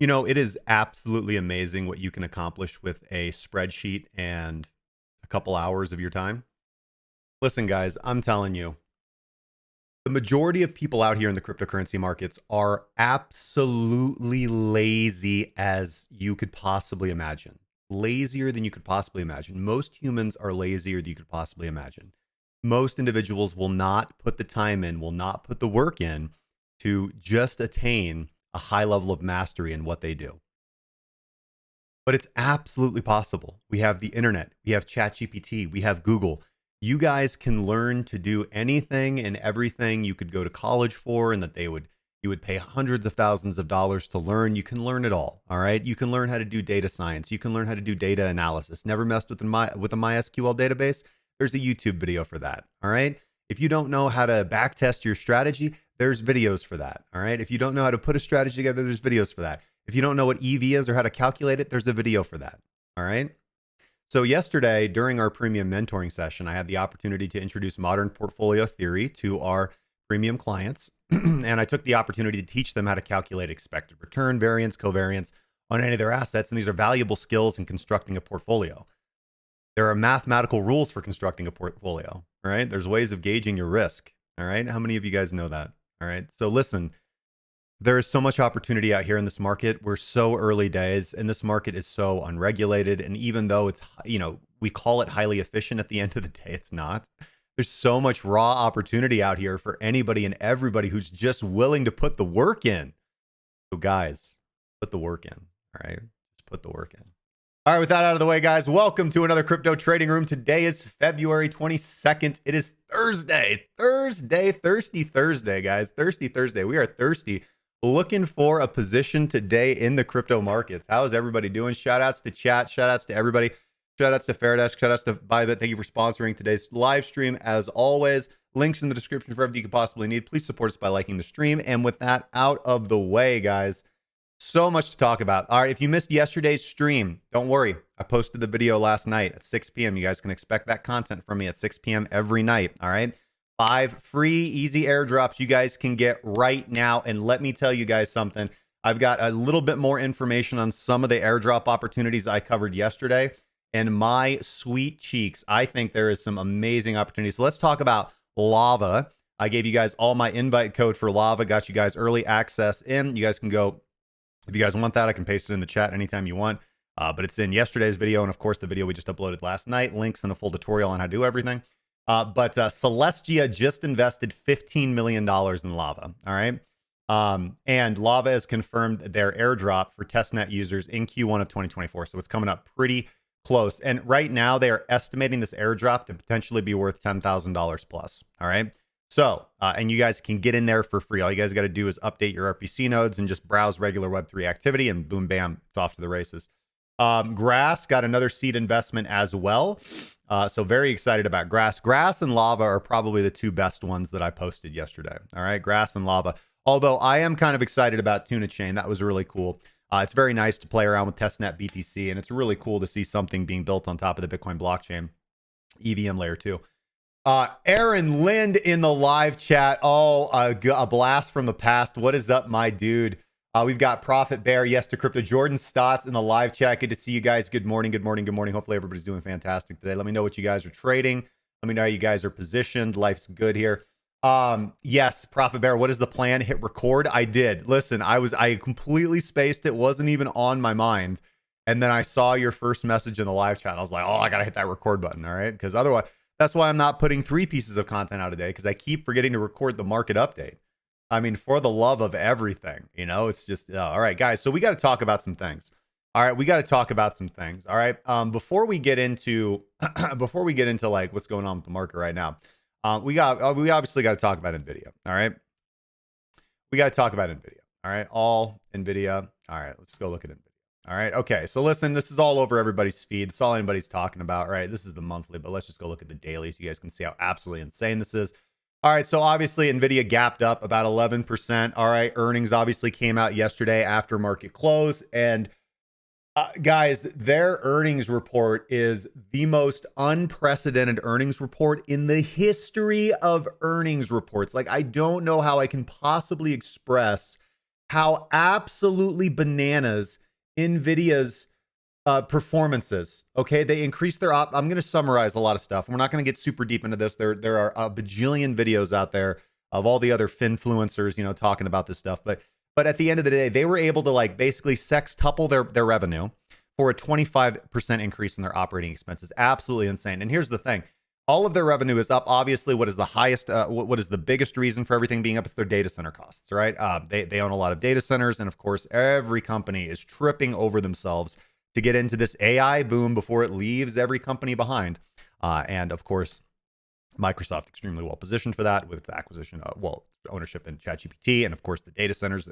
You know, it is absolutely amazing what you can accomplish with a spreadsheet and a couple hours of your time. Listen, guys, I'm telling you, the majority of people out here in the cryptocurrency markets are absolutely lazy as you could possibly imagine. Lazier than you could possibly imagine. Most humans are lazier than you could possibly imagine. Most individuals will not put the time in, will not put the work in to just attain a high level of mastery in what they do. But it's absolutely possible. We have the internet, we have ChatGPT, we have Google. You guys can learn to do anything and everything you could go to college for, and that you would pay hundreds of thousands of dollars to learn. You can learn it all right? You can learn how to do data science. You can learn how to do data analysis. Never messed with a MySQL database? There's a YouTube video for that, all right? If you don't know how to backtest your strategy, there's videos for that, all right? If you don't know how to put a strategy together, there's videos for that. If you don't know what EV is or how to calculate it, there's a video for that, all right? So yesterday, during our premium mentoring session, I had the opportunity to introduce modern portfolio theory to our premium clients. And I took the opportunity to teach them how to calculate expected return, variance, covariance on any of their assets. And these are valuable skills in constructing a portfolio. There are mathematical rules for constructing a portfolio, all right? There's ways of gauging your risk, all right? How many of you guys know that? All right. So listen, there is so much opportunity out here in this market. We're so early days, and this market is so unregulated. And even though it's, we call it highly efficient, at the end of the day, it's not. There's so much raw opportunity out here for anybody and everybody who's just willing to put the work in. So guys, put the work in. All right. Just put the work in. All right, with that out of the way, guys, welcome to another crypto trading room. Today is February 22nd. It is Thursday, thirsty Thursday, guys. Thirsty Thursday. We are thirsty, looking for a position today in the crypto markets. How is everybody doing? Shout outs to chat. Shout outs to everybody. Shout outs to Fairdesk. Shout outs to ByBit. Thank you for sponsoring today's live stream. As always, links in the description for everything you could possibly need. Please support us by liking the stream. And with that out of the way, guys, so much to talk about. All right, if you missed yesterday's stream, don't worry. I posted the video last night at 6 p.m. You guys can expect that content from me at 6 p.m. every night. All right, 5 free, easy airdrops you guys can get right now. And let me tell you guys something. I've got a little bit more information on some of the airdrop opportunities I covered yesterday. And my sweet cheeks, I think there is some amazing opportunities. So let's talk about Lava. I gave you guys all my invite code for Lava, got you guys early access in. You guys can go, if you guys want that, I can paste it in the chat anytime you want. But it's in yesterday's video, and of course the video we just uploaded last night. Links and a full tutorial on how to do everything. But Celestia just invested $15 million in Lava. All right. And Lava has confirmed their airdrop for testnet users in Q1 of 2024. So it's coming up pretty close. And right now they are estimating this airdrop to potentially be worth $10,000 plus. All right. So, and you guys can get in there for free. All you guys got to do is update your RPC nodes and just browse regular Web3 activity, and boom, bam, it's off to the races. Grass got another seed investment as well. So very excited about Grass. Grass and Lava are probably the two best ones that I posted yesterday. All right, Grass and Lava. Although I am kind of excited about Tuna Chain. That was really cool. It's very nice to play around with testnet BTC, and it's really cool to see something being built on top of the Bitcoin blockchain, EVM layer 2. Aaron Lind in the live chat. Oh, a blast from the past. What is up, my dude? We've got Profit Bear, yes to crypto. Jordan Stotts in the live chat. Good to see you guys. Good morning, good morning, good morning. Hopefully everybody's doing fantastic today. Let me know what you guys are trading. Let me know how you guys are positioned. Life's good here. Yes, Profit Bear, what is the plan? Hit record. I did. Listen, I completely spaced. It wasn't even on my mind. And then I saw your first message in the live chat. I was like, oh, I got to hit that record button. All right. Because otherwise, that's why I'm not putting 3 pieces of content out a day, because I keep forgetting to record the market update. I mean, for the love of everything, you know, it's just, all right, guys. So we got to talk about some things. All right. We got to talk about some things. All right. Before we get into, like what's going on with the market right now, we obviously got to talk about NVIDIA. All right. We got to talk about NVIDIA. All right. All NVIDIA. All right. Let's go look at NVIDIA. All right. Okay. So listen, this is all over everybody's feed. It's all anybody's talking about, right? This is the monthly, but let's just go look at the daily so you guys can see how absolutely insane this is. All right. So obviously NVIDIA gapped up about 11%. All right. Earnings obviously came out yesterday after market close. And guys, their earnings report is the most unprecedented earnings report in the history of earnings reports. Like, I don't know how I can possibly express how absolutely bananas NVIDIA's performances. Okay, they increased their I'm going to summarize a lot of stuff. We're not going to get super deep into this. There are a bajillion videos out there of all the other finfluencers, you know, talking about this stuff. But at the end of the day, they were able to like basically sextuple their revenue for a 25% increase in their operating expenses. Absolutely insane. And here's the thing. All of their revenue is up. Obviously, what is the highest, what is the biggest reason for everything being up? It's their data center costs, right? They own a lot of data centers. And of course, every company is tripping over themselves to get into this AI boom before it leaves every company behind. And of course, Microsoft extremely well positioned for that with its acquisition, ownership in ChatGPT, and of course the data centers,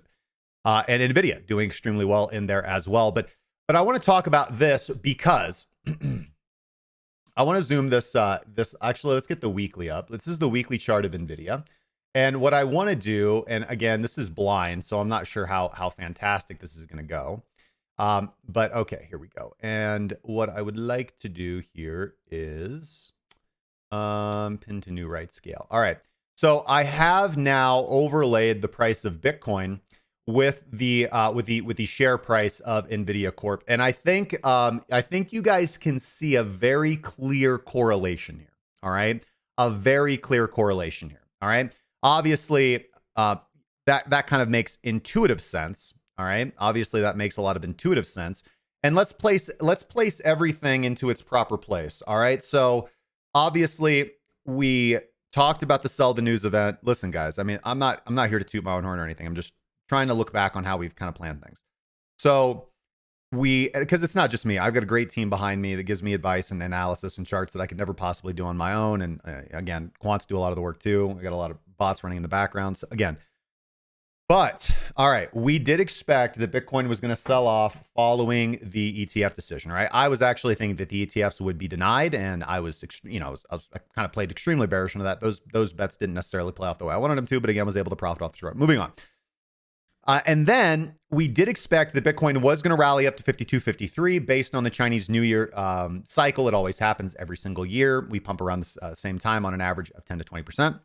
and NVIDIA doing extremely well in there as well. But I want to talk about this because I want to zoom this. Actually, let's get the weekly up. This is the weekly chart of NVIDIA. And what I want to do, and again, this is blind, so I'm not sure how fantastic this is going to go. But okay, here we go. And what I would like to do here is pin to new right scale. All right. So I have now overlaid the price of Bitcoin with the share price of NVIDIA Corp. And I think you guys can see a very clear correlation here. All right. A very clear correlation here. All right. Obviously, that kind of makes intuitive sense. All right. Obviously, that makes a lot of intuitive sense. And let's place everything into its proper place. All right. So obviously, we talked about the Sell the News event. Listen, guys, I mean, I'm not here to toot my own horn or anything. I'm just trying to look back on how we've kind of planned things. So because it's not just me, I've got a great team behind me that gives me advice and analysis and charts that I could never possibly do on my own. And again, quants do a lot of the work too. We got a lot of bots running in the background. So again, but all right, we did expect that Bitcoin was going to sell off following the ETF decision, right? I was actually thinking that the ETFs would be denied, and I was kind of played extremely bearish into that. Those bets didn't necessarily play off the way I wanted them to, but again, was able to profit off the short. Moving on. And then we did expect that Bitcoin was going to rally up to 52.53 based on the Chinese New Year cycle. It always happens every single year. We pump around the same time on an average of 10 to 20%.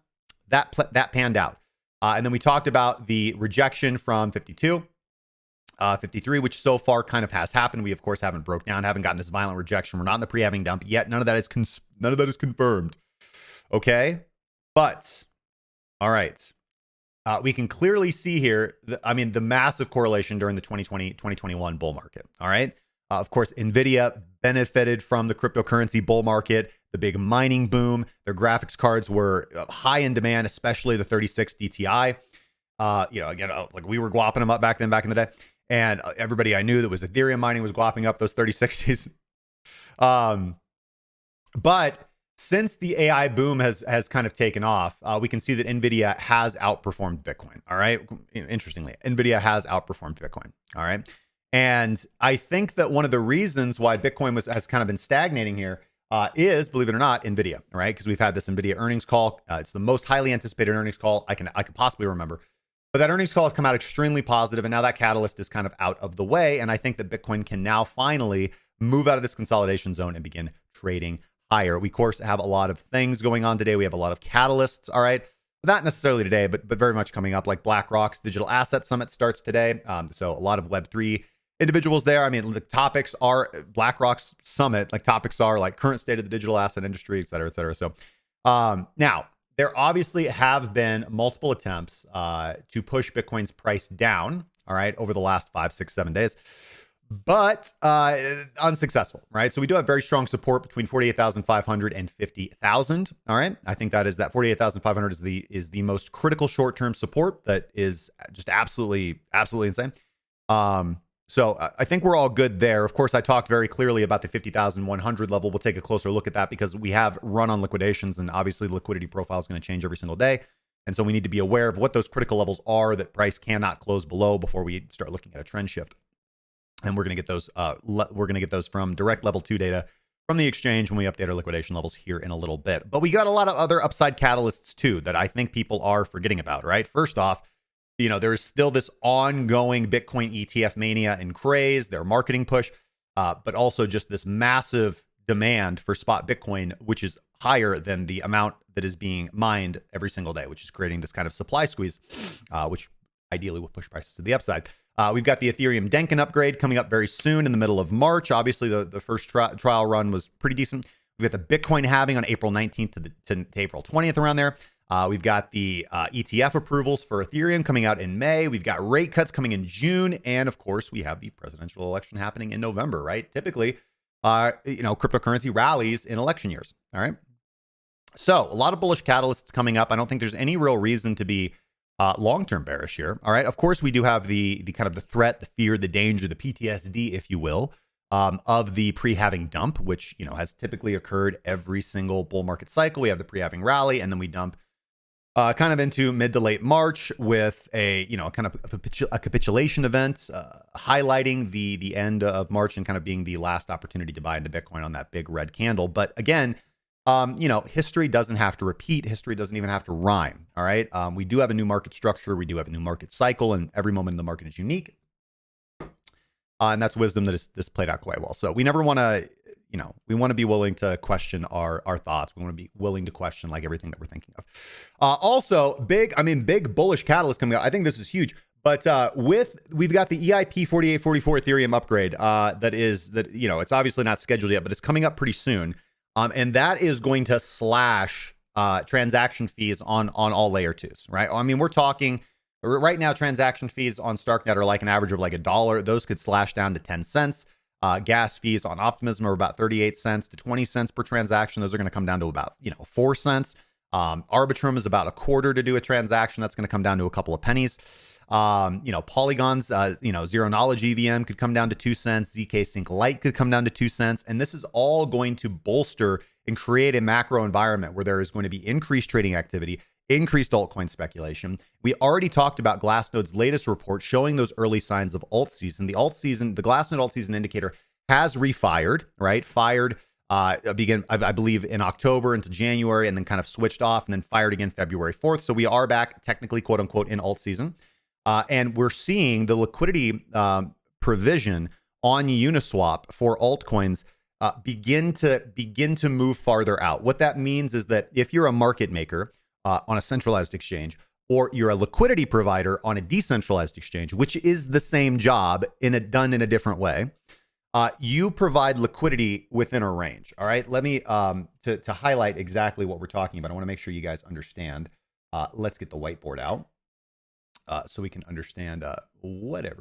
That panned out. And then we talked about the rejection from 52. 53, which so far kind of has happened. We of course haven't broke down, haven't gotten this violent rejection. We're not in the pre-halving dump yet. None of that is confirmed. Okay, but all right. We can clearly see here, the massive correlation during the 2020-2021 bull market. All right. Of course, NVIDIA benefited from the cryptocurrency bull market, the big mining boom. Their graphics cards were high in demand, especially the 3060 Ti. Again, like we were guapping them up back in the day. And everybody I knew that was Ethereum mining was guapping up those 3060s. But since the AI boom has kind of taken off, we can see that NVIDIA has outperformed Bitcoin. All right. Interestingly, NVIDIA has outperformed Bitcoin. All right. And I think that one of the reasons why Bitcoin has kind of been stagnating here is, believe it or not, NVIDIA. All right. Because we've had this NVIDIA earnings call. It's the most highly anticipated earnings call I could possibly remember. But that earnings call has come out extremely positive, and now that catalyst is kind of out of the way. And I think that Bitcoin can now finally move out of this consolidation zone and begin trading higher. We, of course, have a lot of things going on today. We have a lot of catalysts, all right? Not necessarily today, but very much coming up, like BlackRock's Digital Asset Summit starts today. So a lot of Web3 individuals there. I mean, the topics are BlackRock's summit, like topics are like current state of the digital asset industry, et cetera, et cetera. So now, there obviously have been multiple attempts to push Bitcoin's price down, all right, over the last 5, 6, 7 days, but unsuccessful, right? So we do have very strong support between 48,500 and 50,000, all right? I think that 48,500 is the most critical short-term support that is just absolutely insane. So I think we're all good there. Of course, I talked very clearly about the 50,100 level. We'll take a closer look at that because we have run on liquidations, and obviously the liquidity profile is going to change every single day. And so we need to be aware of what those critical levels are that price cannot close below before we start looking at a trend shift. And we're going to get those. We're going to get those from direct level 2 data from the exchange when we update our liquidation levels here in a little bit. But we got a lot of other upside catalysts too that I think people are forgetting about. Right. First off, there's still this ongoing Bitcoin ETF mania and craze, their marketing push, but also just this massive demand for spot Bitcoin, which is higher than the amount that is being mined every single day, which is creating this kind of supply squeeze, which ideally will push prices to the upside. We've got the Ethereum Denkin upgrade coming up very soon in the middle of March. Obviously, the first trial run was pretty decent. We've got the Bitcoin halving on April 19th to April 20th around there. We've got the ETF approvals for Ethereum coming out in May. We've got rate cuts coming in June. And of course, we have the presidential election happening in November, right? Typically, cryptocurrency rallies in election years. All right. So a lot of bullish catalysts coming up. I don't think there's any real reason to be long-term bearish here. All right. Of course, we do have the kind of the threat, the fear, the danger, the PTSD, if you will, of the pre-halving dump, which, has typically occurred every single bull market cycle. We have the pre-halving rally, and then we dump kind of into mid to late March with a kind of a capitulation event, highlighting the end of March and kind of being the last opportunity to buy into Bitcoin on that big red candle. But again, history doesn't have to repeat. History doesn't even have to rhyme. All right. We do have a new market structure. We do have a new market cycle, and every moment in the market is unique. And that's wisdom that this played out quite well. So we never want to, we want to be willing to question our thoughts. We want to be willing to question like everything that we're thinking of. Also, big bullish catalyst coming out. I think this is huge. But we've got the EIP 4844 Ethereum upgrade it's obviously not scheduled yet, but it's coming up pretty soon. And that is going to slash transaction fees on all layer 2s, right? I mean, we're talking right now, transaction fees on Starknet are like an average of like $1. Those could slash down to 10 cents. Gas fees on Optimism are about 38 cents to 20 cents per transaction. Those are going to come down to about 4 cents. Arbitrum is about a quarter to do a transaction. That's going to come down to a couple of pennies. Polygon's zero knowledge EVM could come down to 2 cents. ZK Sync Lite could come down to 2 cents. And this is all going to bolster and create a macro environment where there is going to be increased trading activity, increased altcoin speculation. We already talked about Glassnode's latest report showing those early signs of alt season. The Glassnode alt season indicator has refired, right? Fired began, I believe, in October into January, and then kind of switched off and then fired again February 4th. So we are back technically, quote unquote, in alt season. And we're seeing the liquidity provision on Uniswap for altcoins begin to move farther out. What that means is that if you're a market maker on a centralized exchange, or you're a liquidity provider on a decentralized exchange, which is the same job done in a different way, you provide liquidity within a range. All right. Let me to highlight exactly what we're talking about. I want to make sure you guys understand. Let's get the whiteboard out so we can understand what is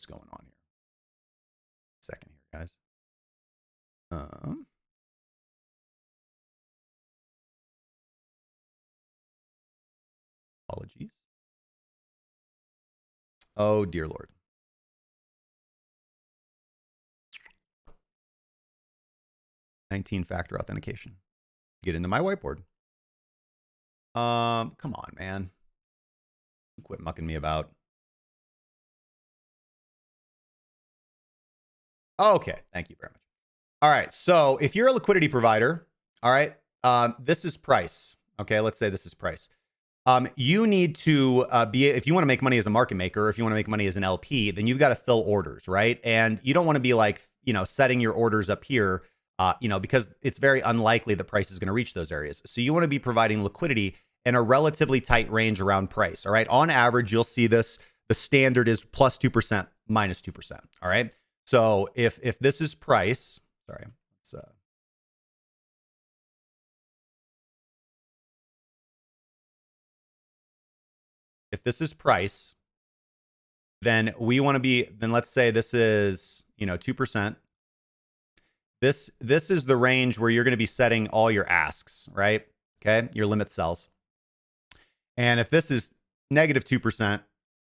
going on here. Second here, guys. Apologies. Oh, dear Lord. Factor authentication. Get into my whiteboard. Come on, man. Quit mucking me about. Okay, thank you very much. All right, so if you're a liquidity provider, all right, this is price. Okay, let's say this is price. You need to if you want to make money as a market maker, or if you want to make money as an LP, then you've got to fill orders, right? And you don't want to be like, setting your orders up here, because it's very unlikely the price is going to reach those areas. So you want to be providing liquidity in a relatively tight range around price. All right. On average, you'll see this. The standard is plus 2%, minus 2%. All right. So if this is price, sorry, let's if this is price, then we want to be, then let's say this is, 2%. This is the range where you're going to be setting all your asks, right? Okay, your limit sells. And if this is negative 2%,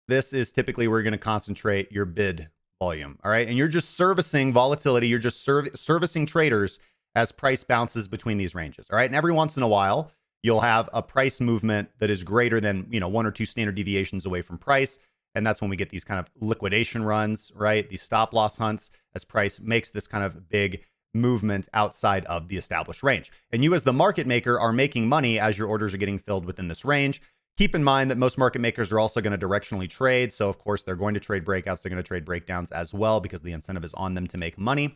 this is typically where you're going to concentrate your bid volume, all right? And you're just servicing volatility. You're just servicing traders as price bounces between these ranges, all right? And every once in a while, you'll have a price movement that is greater than, 1 or 2 standard deviations away from price. And that's when we get these kind of liquidation runs, right? These stop loss hunts as price makes this kind of big movement outside of the established range. And you as the market maker are making money as your orders are getting filled within this range. Keep in mind that most market makers are also going to directionally trade. So of course, they're going to trade breakouts. They're going to trade breakdowns as well because the incentive is on them to make money.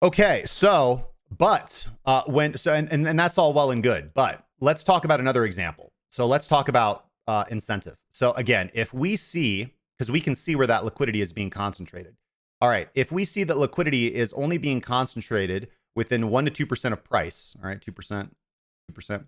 Okay, so, but and that's all well and good, but let's talk about another example. So let's talk about incentive. So again, if we see, because we can see where that liquidity is being concentrated. All right, if we see that liquidity is only being concentrated within 1 to 2% of price, all right, 2%, 2%.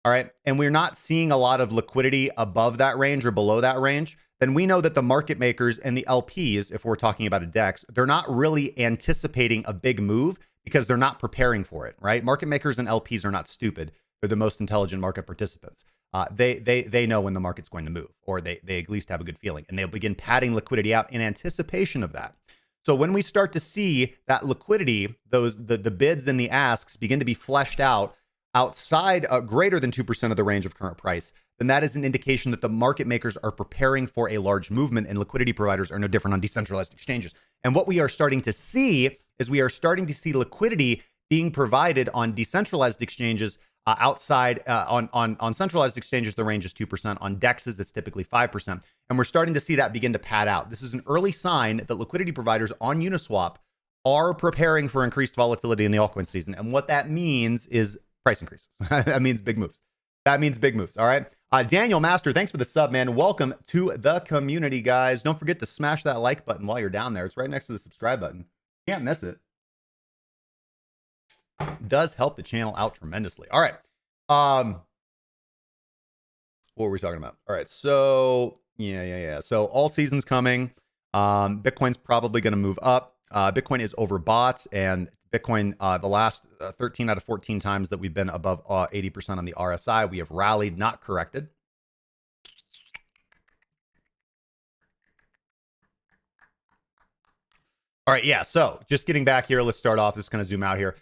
All right, and we're not seeing a lot of liquidity above that range or below that range, then we know that the market makers and the LPs, if we're talking about a DEX, they're not really anticipating a big move because they're not preparing for it, right? Market makers and LPs are not stupid. They're the most intelligent market participants. They know when the market's going to move, or they at least have a good feeling, and they'll begin padding liquidity out in anticipation of that. So when we start to see that liquidity, the bids and the asks begin to be fleshed out outside greater than 2% of the range of current price, then that is an indication that the market makers are preparing for a large movement, and liquidity providers are no different on decentralized exchanges. And what we are starting to see is we are starting to see liquidity being provided on decentralized exchanges outside on centralized exchanges. The range is 2%. On DEXs, it's typically 5%. And we're starting to see that begin to pad out. This is an early sign that liquidity providers on Uniswap are preparing for increased volatility in the altcoin season. And what that means is price increases. That means big moves. That means big moves. All right. Daniel Master, thanks for the sub, man. Welcome to the community, guys. Don't forget to smash that like button while you're down there. It's right next to the subscribe button. Can't miss it. Does help the channel out tremendously. All right. What were we talking about? All right. So yeah. So all season's coming. Bitcoin's probably going to move up. Bitcoin is overbought, and Bitcoin, the last 13 out of 14 times that we've been above 80% on the RSI, we have rallied, not corrected. All right, yeah, so just getting back here, let's start off. Just going to zoom out here.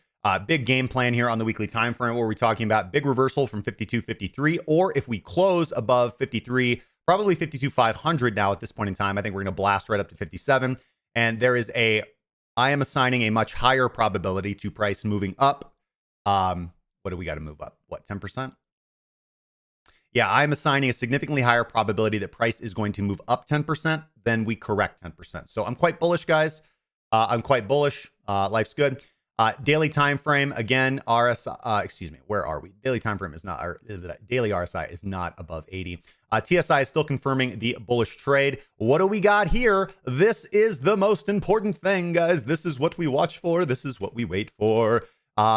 Big game plan here on the weekly time frame. What are we talking about? Big reversal from 52.53, or if we close above 53, probably 52.500 now at this point in time. I think we're going to blast right up to 57. And there is I am assigning a much higher probability to price moving up. What do we got to move up? What, 10%? Yeah, I'm assigning a significantly higher probability that price is going to move up 10% than we correct 10%. So I'm quite bullish, guys. I'm quite bullish. Life's good. Daily time frame, again, RSI, excuse me, where are we? Daily time frame is not, daily RSI is not above 80. TSI is still confirming the bullish trade. What do we got here? This is the most important thing, guys. This is what we watch for. This is what we wait for.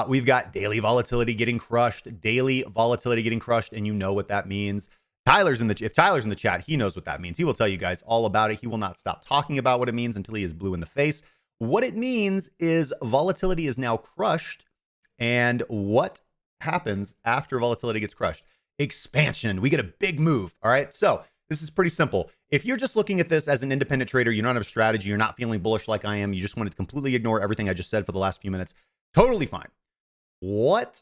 We've got daily volatility getting crushed, and you know what that means. If Tyler's in the chat, he knows what that means. He will tell you guys all about it. He will not stop talking about what it means until he is blue in the face. What it means is volatility is now crushed. And what happens after volatility gets crushed? Expansion. We get a big move. All right. So this is pretty simple. If you're just looking at this as an independent trader, you don't have a strategy, you're not feeling bullish like I am, you just want to completely ignore everything I just said for the last few minutes, totally fine. But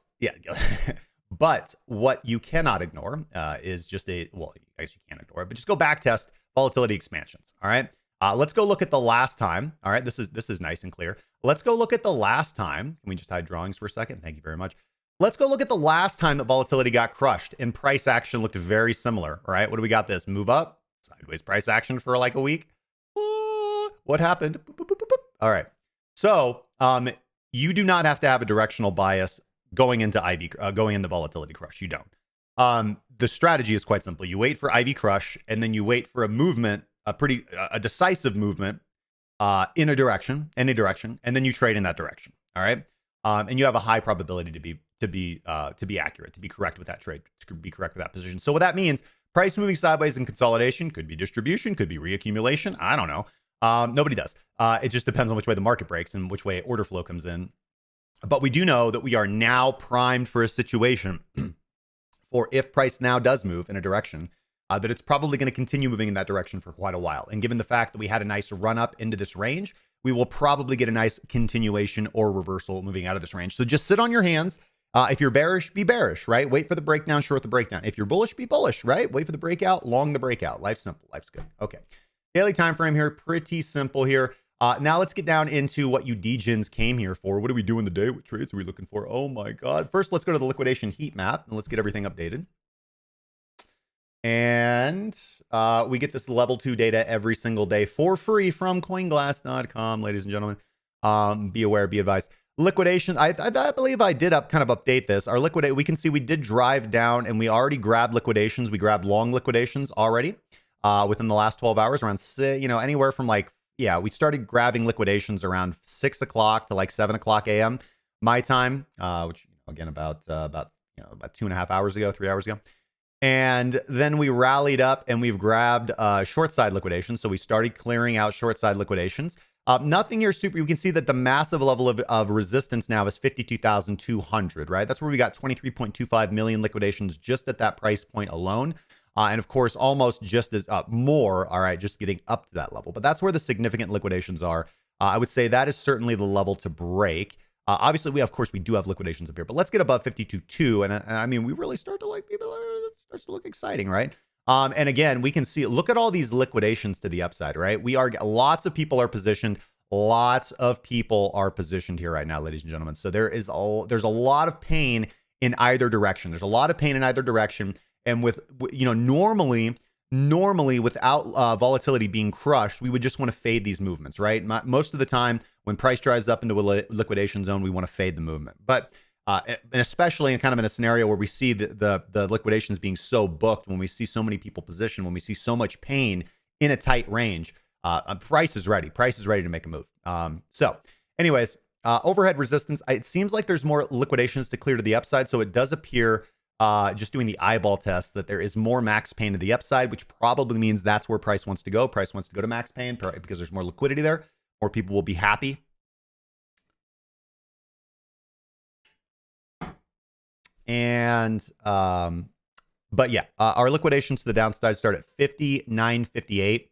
what you cannot ignore is just well, I guess you can't ignore it, but just go back test volatility expansions. All right. Let's go look at the last time. All right. This is nice and clear. Let's go look at the last time. Can we just hide drawings for a second? Thank you very much. Let's go look at the last time that volatility got crushed and price action looked very similar. All right. What do we got? This move up, sideways price action for like a week. What happened? All right. So you do not have to have a directional bias going into volatility crush. You don't. The strategy is quite simple. You wait for IV crush, and then you wait for a movement, a decisive movement in any direction, and then you trade in that direction. All right. And you have a high probability to be accurate, to be correct with that trade, to be correct with that position. So what that means, price moving sideways in consolidation, could be distribution, could be reaccumulation. I don't know. Nobody does. It just depends on which way the market breaks and which way order flow comes in. But we do know that we are now primed for a situation for if price now does move in a direction, that it's probably going to continue moving in that direction for quite a while. And given the fact that we had a nice run up into this range, we will probably get a nice continuation or reversal moving out of this range. So just sit on your hands. If you're bearish, be bearish, right? Wait for the breakdown, short the breakdown. If you're bullish, be bullish, right? Wait for the breakout, long the breakout. Life's simple. Life's good. Okay. Daily time frame here, pretty simple here. Now let's get down into what you degens came here for. What do we do in the day? What trades are we looking for? Oh my God. First, let's go to the liquidation heat map and let's get everything updated. And we get this level 2 data every single day for free from coinglass.com, ladies and gentlemen. Be aware, be advised. Liquidation, I believe I did kind of update this. Our liquidate, we can see we did drive down and we already grabbed liquidations. We grabbed long liquidations already within the last 12 hours, around, anywhere from we started grabbing liquidations around 6 o'clock to 7 o'clock a.m. my time, which again about 2.5 hours ago, 3 hours ago. And then we rallied up and we've grabbed short side liquidations. So we started clearing out short side liquidations. Nothing here super. You can see that the massive level of resistance now is 52,200, right? That's where we got 23.25 million liquidations just at that price point alone. And of course, almost just as more, all right, just getting up to that level. But that's where the significant liquidations are. I would say that is certainly the level to break. Obviously, we do have liquidations up here, but let's get above 52.2. And I mean, we really start to it starts to look exciting, right? And again, we can see, look at all these liquidations to the upside, right? Lots of people are positioned. Lots of people are positioned here right now, ladies and gentlemen. So there's a lot of pain in either direction. There's a lot of pain in either direction. And normally without volatility being crushed, we would just want to fade these movements, right? Most of the time when price drives up into a liquidation zone, we want to fade the movement. But and especially in a scenario where we see the liquidations being so booked, when we see so many people positioned, when we see so much pain in a tight range, price is ready. Price is ready to make a move. So anyways, overhead resistance, it seems like there's more liquidations to clear to the upside. So it does appear, just doing the eyeball test, that there is more max pain to the upside, which probably means that's where price wants to go. Price wants to go to max pain because there's more liquidity there. More people will be happy. And, but yeah, our liquidations to the downside start at 59.58.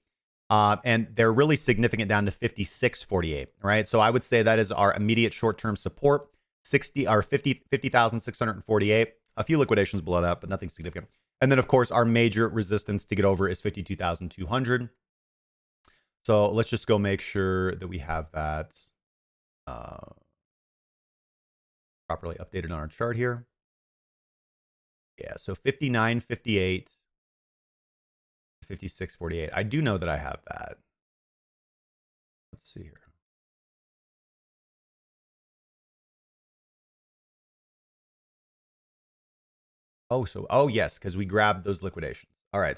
And they're really significant down to 56.48, right? So I would say that is our immediate short-term support, 50,648. A few liquidations below that, but nothing significant. And then, of course, our major resistance to get over is 52,200. So let's just go make sure that we have that properly updated on our chart here. Yeah, so 59.58, 56.48. I do know that I have that. Let's see here. Oh yes, because we grabbed those liquidations. All right,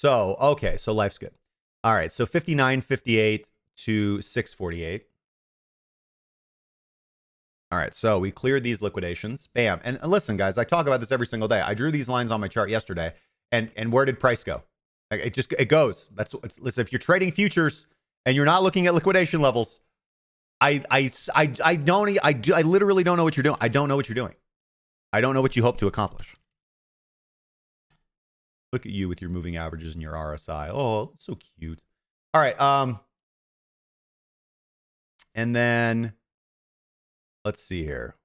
okay, so life's good. All right, so 59.58 to 6.48. All right, so we cleared these liquidations. Bam. And listen, guys, I talk about this every single day. I drew these lines on my chart yesterday, and where did price go? It goes. Listen, if you're trading futures and you're not looking at liquidation levels, I literally don't know what you're doing. I don't know what you're doing. I don't know what you hope to accomplish. Look at you with your moving averages and your RSI. Oh, so cute. All right. And then let's see here.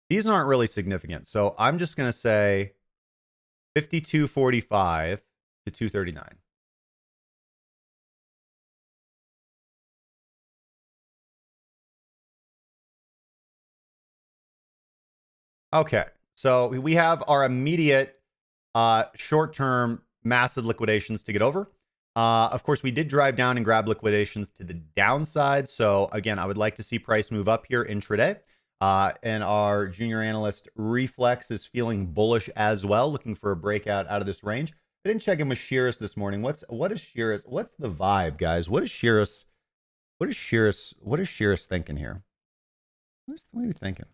These aren't really significant. So I'm just going to say 52.45 to 239. Okay. So we have our immediate short-term massive liquidations to get over. Of course, we did drive down and grab liquidations to the downside. So again, I would like to see price move up here intraday. And our junior analyst Reflex is feeling bullish as well, looking for a breakout out of this range. I didn't check in with Shearus this morning. What is Shearus? What's the vibe, guys? What is Shearus thinking here? What are you thinking?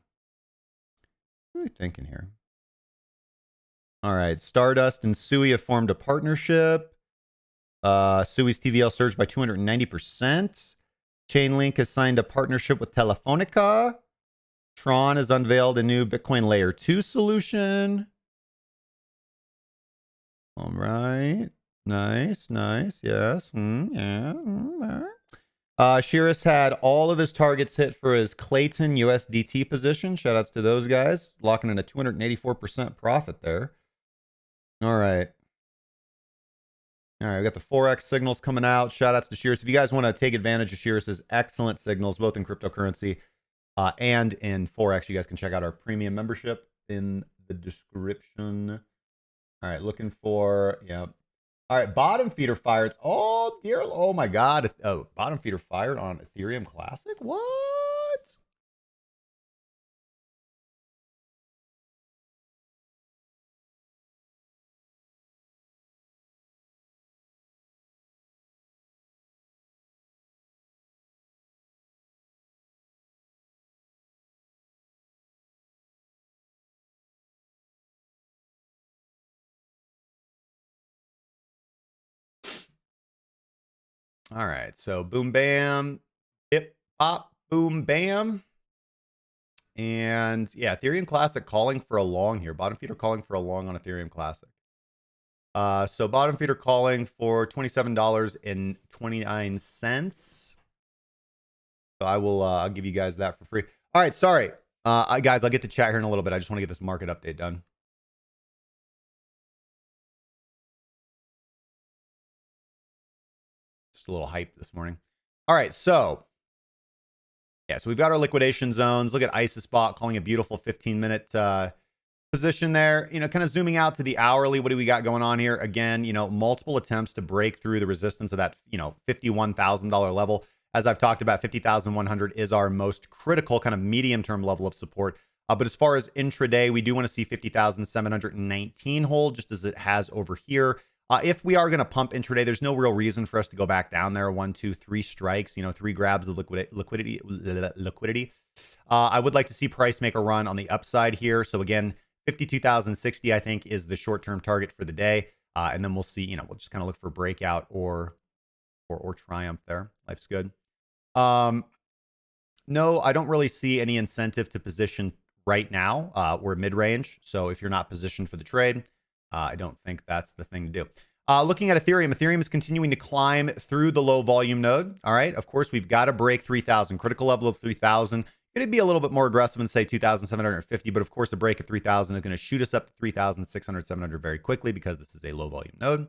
What are you thinking here? All right, Stardust and Sui have formed a partnership. Sui's TVL surged by 290%. Chainlink has signed a partnership with Telefonica. Tron has unveiled a new Bitcoin Layer 2 solution. All right. Nice. Yes. Shearus had all of his targets hit for his Clayton USDT position. Shoutouts to those guys. Locking in a 284% profit there. All right. All right, we got the Forex signals coming out. Shoutouts to Shearus. If you guys want to take advantage of Shearus's excellent signals, both in cryptocurrency and in Forex, you guys can check out our premium membership in the description. All right, looking for, yeah. All right, bottom feeder fired. Oh, dear. Oh, my God. Oh, bottom feeder fired on Ethereum Classic? What? All right, so boom, bam, hip, pop, boom, bam. And yeah, Ethereum Classic calling for a long here. Bottom feeder calling for a long on Ethereum Classic. So bottom feeder calling for $27.29. So I will I'll give you guys that for free. All right, sorry. Guys, I'll get to chat here in a little bit. I just want to get this market update done. Just a little hype this morning. All right, so yeah, so we've got our liquidation zones. Look at ISISbot calling a beautiful 15-minute position there. You know, kind of zooming out to the hourly. What do we got going on here? Again, you know, multiple attempts to break through the resistance of that, you know, $51,000 level. As I've talked about, 50,100 is our most critical kind of medium-term level of support. But as far as intraday, we do want to see 50,719 hold, just as it has over here. If we are going to pump intraday, there's no real reason for us to go back down there. 1, 2, 3 strikes, you know, 3 grabs of liquidity. I would like to see price make a run on the upside here. So again, 52,060, I think, is the short-term target for the day. And then we'll see, you know, we'll just kind of look for breakout or triumph there. Life's good. No, I don't really see any incentive to position right now. We're mid-range. So if you're not positioned for the trade, I don't think that's the thing to do. Looking at Ethereum is continuing to climb through the low volume node. All right. Of course, we've got to break 3,000, critical level of 3,000. Going to be a little bit more aggressive and say 2,750. But of course, a break of 3,000 is going to shoot us up to 3,600, 700 very quickly because this is a low volume node.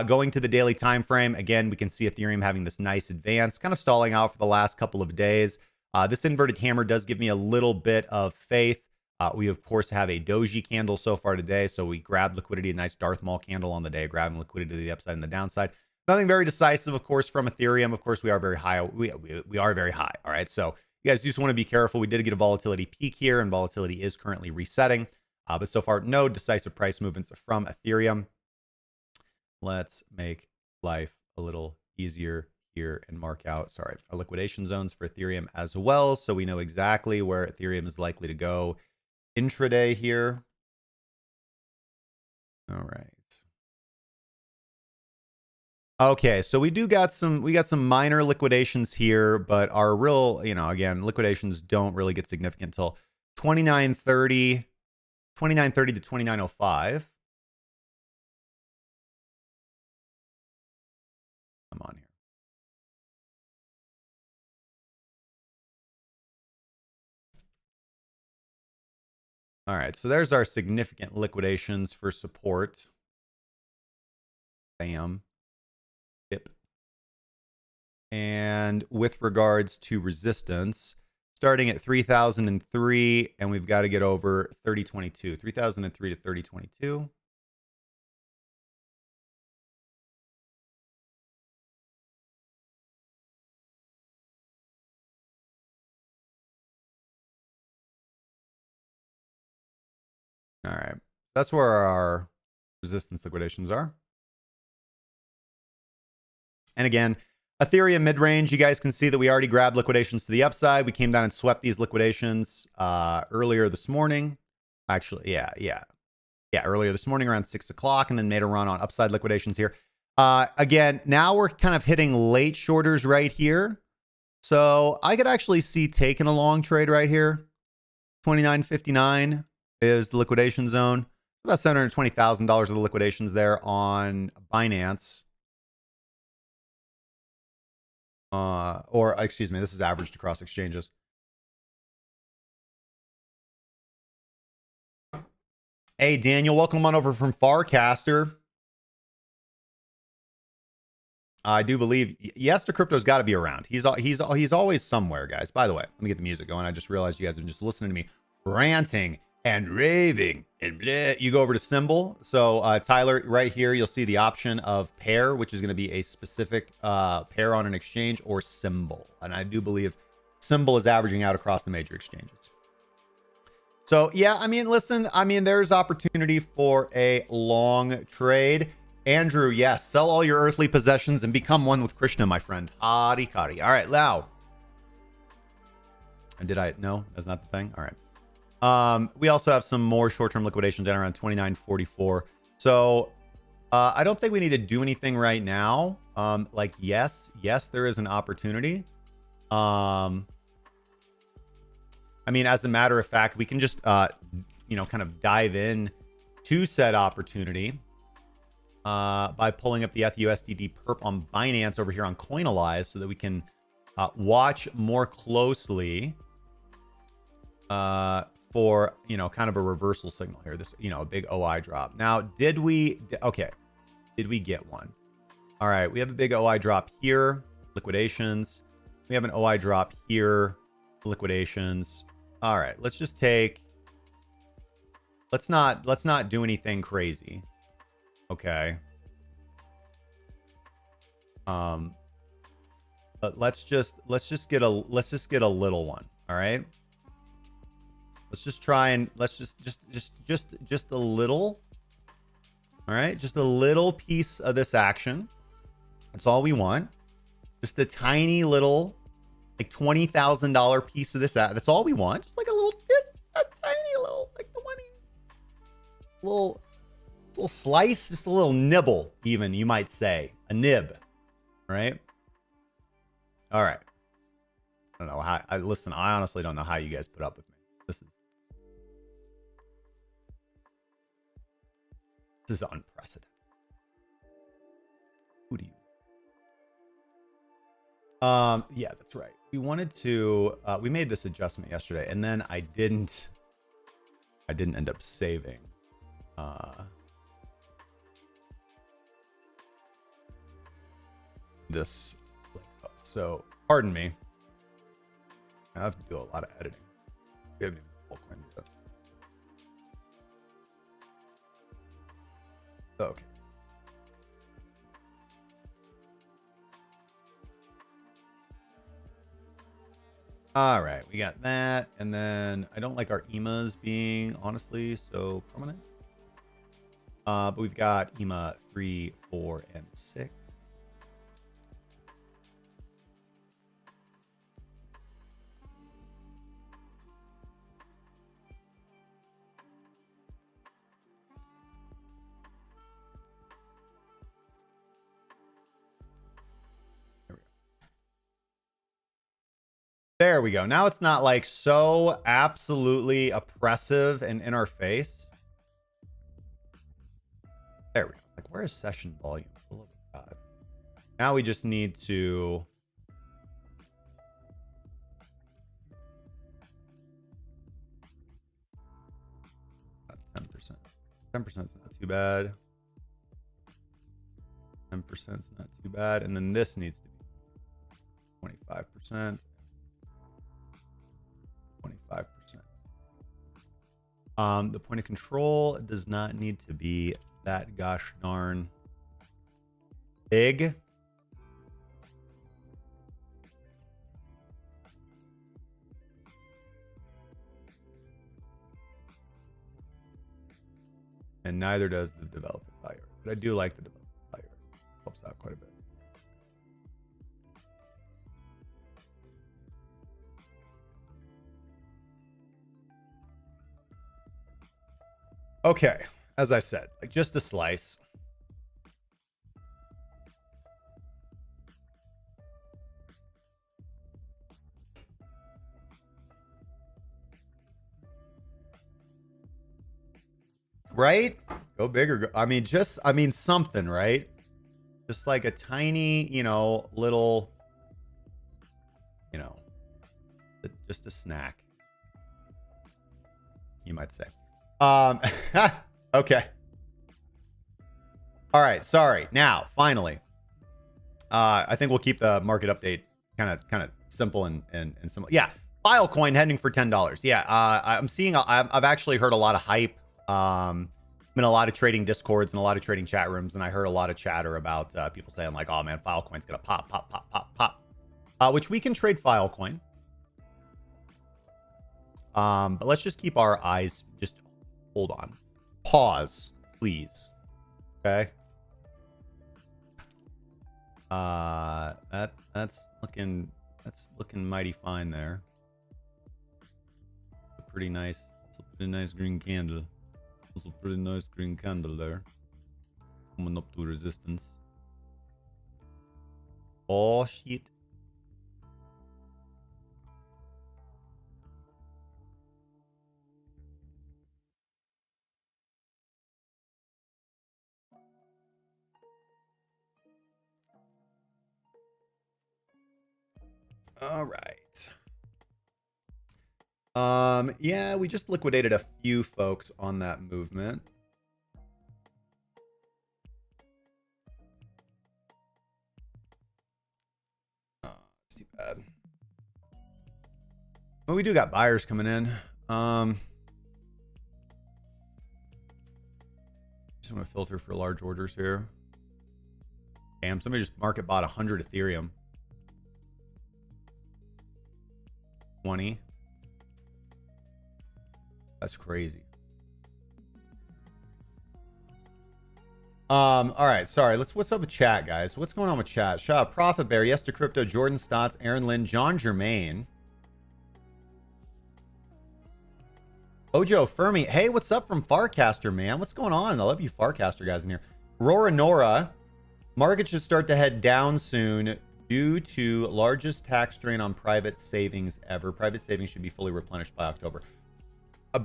Going to the daily time frame, again, we can see Ethereum having this nice advance, kind of stalling out for the last couple of days. This inverted hammer does give me a little bit of faith. We, of course, have a doji candle so far today. So we grabbed liquidity, a nice Darth Maul candle on the day, grabbing liquidity to the upside and the downside. Nothing very decisive, of course, from Ethereum. Of course, we are very high. We are very high. All right. So you guys just want to be careful. We did get a volatility peak here, and volatility is currently resetting. But so far, no decisive price movements from Ethereum. Let's make life a little easier here and mark out, sorry, our liquidation zones for Ethereum as well, so we know exactly where Ethereum is likely to go intraday here. All right. Okay, so we got some minor liquidations here, but our real, again, liquidations don't really get significant until 2930 to 2905. Come on here. All right, so there's our significant liquidations for support. Bam. Yep. And with regards to resistance, starting at 3003, and we've got to get over 3022. 3003 to 3022. All right. That's where our resistance liquidations are. And again, Ethereum mid-range, you guys can see that we already grabbed liquidations to the upside. We came down and swept these liquidations earlier this morning. Actually, yeah, earlier this morning around 6 o'clock, and then made a run on upside liquidations here. Again, now we're kind of hitting late shorters right here. So I could actually see taking a long trade right here. 29.59 is the liquidation zone. About $720,000 of the liquidations there on Binance. Or excuse me, this is averaged across exchanges. Hey, Daniel, welcome on over from Farcaster. I do believe Yester Crypto's got to be around. He's always somewhere, guys. By the way, let me get the music going. I just realized you guys have been just listening to me ranting and raving and bleh. You go over to Symbol. So Tyler, right here, you'll see the option of pair, which is going to be a specific pair on an exchange, or symbol. And I do believe Symbol is averaging out across the major exchanges. So yeah, I mean, listen, there's opportunity for a long trade. Andrew, yes, sell all your earthly possessions and become one with Krishna, my friend. Hadi Kadi. All right, Lau. And no, that's not the thing. All right. We also have some more short-term liquidations down around 29.44. So I don't think we need to do anything right now. Yes, there is an opportunity. As a matter of fact, we can just, kind of dive in to said opportunity by pulling up the FUSDD perp on Binance over here on Coinalyze so that we can watch more closely for, kind of a reversal signal here. This, a big OI drop. Now, did we get one? All right, we have a big OI drop here, liquidations. We have an OI drop here, liquidations. All right, let's just take, let's not do anything crazy. Okay. But let's just get a little one. All right. Let's just try and just a little. All right, just a little piece of this action. That's all we want. Just a tiny little, like $20,000 piece of this. That's all we want. Just like a little, just a tiny little, like 20, little slice, just a little nibble, even you might say, a nib, right? All right. I don't know how. Listen, I honestly don't know how you guys put up with me. This is unprecedented. Who do you? Yeah, that's right. We wanted to. We made this adjustment yesterday, and then I didn't end up saving. This. So, pardon me. I have to do a lot of editing. We haven't even full coin yet. Okay. All right, we got that. And then I don't like our EMAs being, honestly, so prominent. But we've got EMA 3, 4, and 6. There we go. Now it's not like so absolutely oppressive and in our face. There we go. Like, where is session volume? Oh, God. Now we just need to... about 10%. 10% is not too bad. 10% is not too bad. And then this needs to be 25%. 25%. The point of control does not need to be that gosh darn big. And neither does the development value. But I do like the development value. Helps out quite a bit. Okay, as I said, like just a slice. Right? Go bigger. I mean, something, right? Just like a tiny, little, just a snack, you might say. Okay. All right. Sorry. Now, finally, I think we'll keep the market update kind of simple and simple. Yeah. Filecoin heading for $10. Yeah. I'm seeing, I've actually heard a lot of hype. I'm in a lot of trading discords and a lot of trading chat rooms. And I heard a lot of chatter about people saying like, oh man, Filecoin's going to pop, which we can trade Filecoin. But let's just keep our eyes just hold on. Pause, please. Okay. That's looking mighty fine there. It's a pretty nice green candle. It's a pretty nice green candle there. Coming up to resistance. Oh shit. All right. Yeah, we just liquidated a few folks on that movement. Oh, it's too bad. Well, we do got buyers coming in. Just want to filter for large orders here. Damn, somebody just market bought 100 Ethereum. 20. That's crazy. All right, sorry. What's up with chat, guys? What's going on with chat? Shout out Profit Bear, Yes to Crypto, Jordan Stotts, Aaron Lynn, John Germain, Ojo Fermi. Hey, what's up from Farcaster, man? What's going on? I love you Farcaster guys in here. Aurora Nora. Market should start to head down soon due to largest tax drain on private savings ever. Private savings should be fully replenished by October.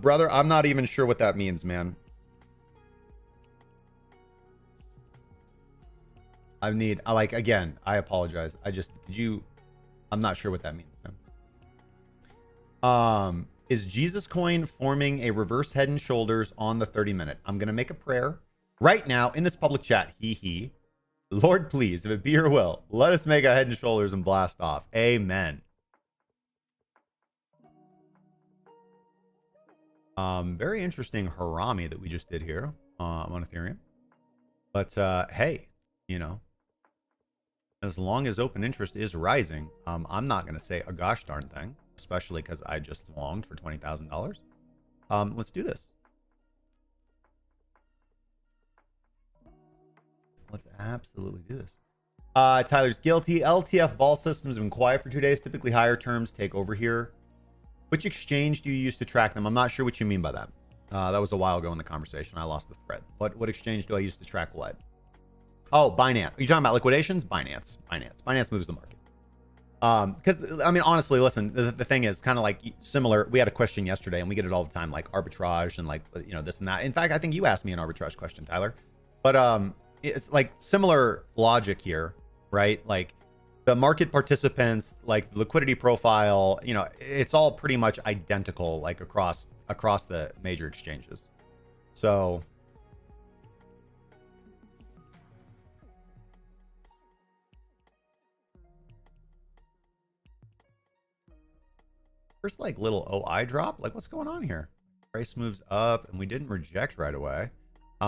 Brother, I'm not even sure what that means, man. Again, I apologize. I'm not sure what that means, man. Is Jesus Coin forming a reverse head and shoulders on the 30-minute? I'm going to make a prayer right now in this public chat. Hee. Lord, please, if it be your will, let us make a head and shoulders and blast off. Amen. Very interesting Harami that we just did here on Ethereum. But hey, as long as open interest is rising, I'm not going to say a gosh darn thing. especially because I just longed for $20,000. Let's do this. Let's absolutely do this. Tyler's guilty. LTF vol systems have been quiet for 2 days. Typically higher terms take over here. Which exchange do you use to track them? I'm not sure what you mean by that. That was a while ago in the conversation. I lost the thread. What exchange do I use to track what? Oh, Binance. Are you talking about liquidations? Binance. Binance moves the market. Because, I mean, honestly, listen, the thing is kind of like similar. We had a question yesterday, and we get it all the time, like arbitrage and like, you know, this and that. In fact, I think you asked me an arbitrage question, Tyler. But it's like similar logic here, right? Like the market participants, like the liquidity profile, you know, it's all pretty much identical, like across the major exchanges. So first, like little OI drop, like what's going on here? Price moves up and we didn't reject right away.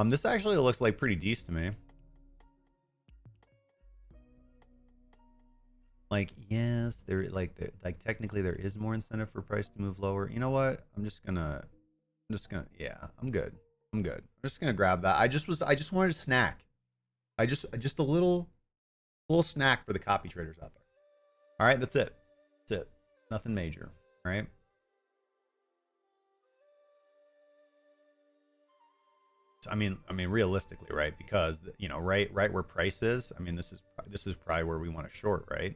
This actually looks like pretty decent to me. Like, yes, technically there is more incentive for price to move lower. You know what? I'm just gonna, yeah, I'm good. I'm just gonna grab that. I just wanted a snack. Just a little snack for the copy traders out there. All right, that's it. Nothing major. All right. I mean, realistically, right? Because you know, right where price is. I mean, this is probably where we want to short, right?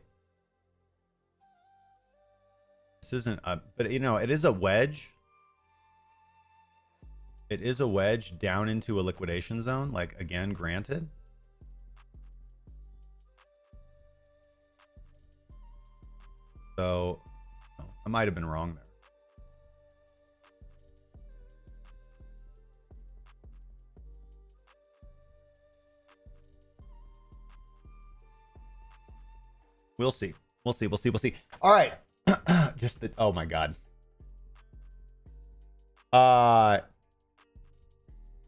This isn't but you know, it is a wedge. It is a wedge down into a liquidation zone. Like again, granted. So I might have been wrong there. We'll see. All right. Just the, oh my God.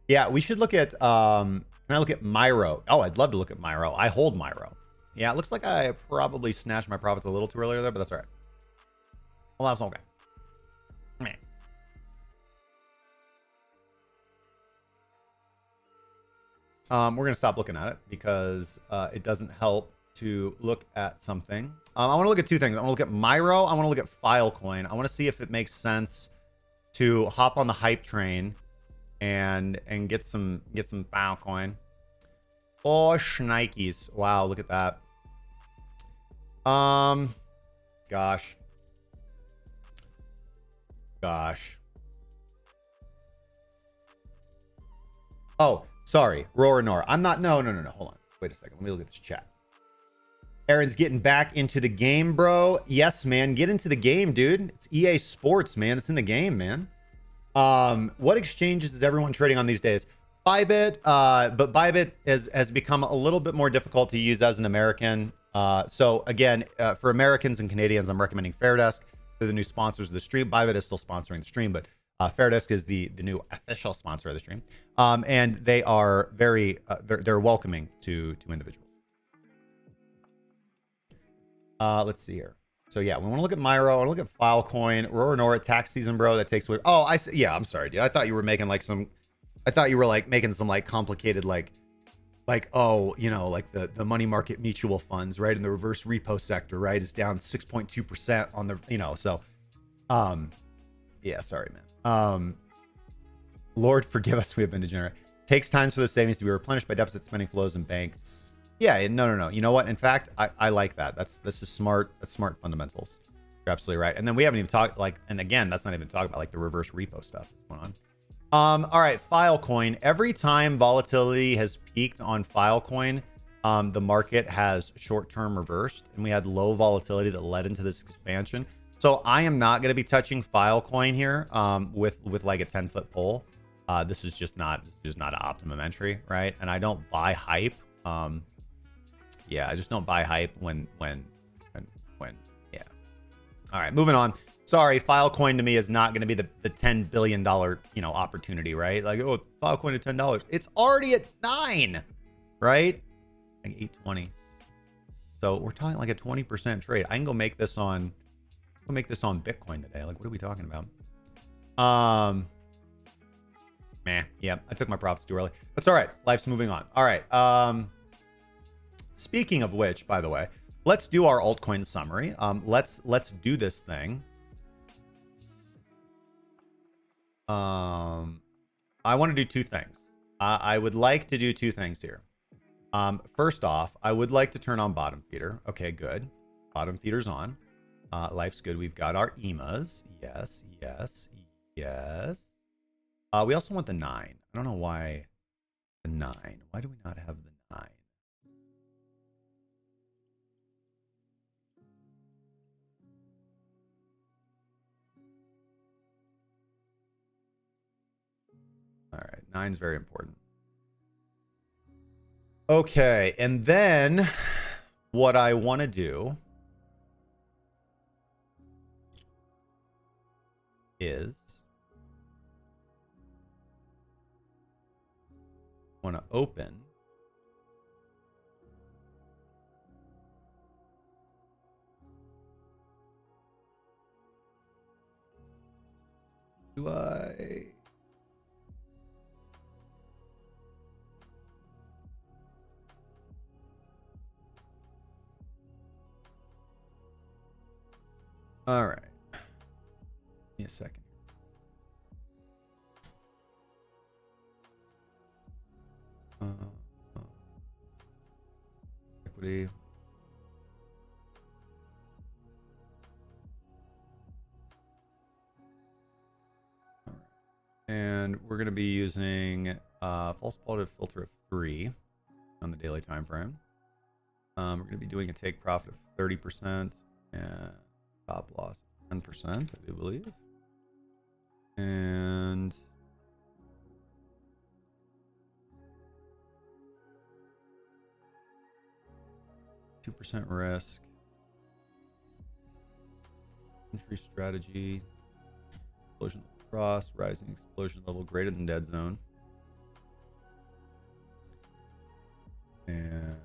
Yeah, we should look at, can I look at Myro? Oh, I'd love to look at Myro. I hold Myro. Yeah, it looks like I probably snatched my profits a little too early there, but that's all right. Well, that's okay. Man. We're going to stop looking at it because it doesn't help to look at something. I want to look at two things. I want to look at Myro. I want to look at Filecoin. I want to see if it makes sense to hop on the hype train and get some Filecoin. Oh, shnikes. Wow, look at that. Gosh. Oh, sorry. Roar Nor. I'm not. No. Hold on. Wait a second. Let me look at this chat. Aaron's getting back into the game, bro. Yes, man. Get into the game, dude. It's EA Sports, man. It's in the game, man. What exchanges is everyone trading on these days? ByBit, but ByBit has become a little bit more difficult to use as an American. So again, for Americans and Canadians, I'm recommending Fairdesk. They're the new sponsors of the stream. ByBit is still sponsoring the stream, but Fairdesk is the new official sponsor of the stream. And they are very, they're welcoming to individuals. Let's see here. So yeah, we want to look at Myro. I want to look at Filecoin. Roar Nor tax season, bro. That takes away. Oh, yeah. I'm sorry, dude. I thought you were making like some. I thought you were like making some like complicated like oh, you know, like the money market mutual funds, right? In the reverse repo sector, right? Is down 6.2% on the, you know. So, yeah. Sorry, man. Lord forgive us. We have been degenerate. Takes times for those savings to be replenished by deficit spending flows and banks. Yeah, no. You know what? In fact, I like that. This is smart. That's smart fundamentals. You're absolutely right. And then we haven't even talked like, and again, that's not even talking about like the reverse repo stuff that's going on. All right, Filecoin. Every time volatility has peaked on Filecoin, the market has short-term reversed, and we had low volatility that led into this expansion. So I am not going to be touching Filecoin here with like a 10-foot pole. This is just not an optimum entry, right? And I don't buy hype. Yeah, I just don't buy hype when yeah. All right, moving on. Sorry, Filecoin to me is not going to be the $10 billion, you know, opportunity, right? Like, oh, Filecoin at $10. It's already at 9, right? Like 820. So we're talking like a 20% trade. I can go make this on We'll make this on Bitcoin today. Like, what are we talking about? Yeah, I took my profits too early. That's all right. Life's moving on. All right. Speaking of which, by the way, let's do our altcoin summary. Let's do this thing. I want to do two things. I would like to do two things here. First off, I would like to turn on bottom feeder. Okay, good. Bottom feeder's on. Life's good. We've got our EMAs. Yes, yes, yes. We also want the 9. I don't know why the 9. Why do we not have the 9? All right, 9's very important. Okay, and then what I want to do is want to open do I all right, give me a second. Equity. All right. And we're going to be using false positive filter of 3 on the daily time frame. We're going to be doing a take profit of 30% and stop loss 10%, I do believe. And %2 risk. Entry strategy. Explosion cross. Rising explosion level greater than dead zone. And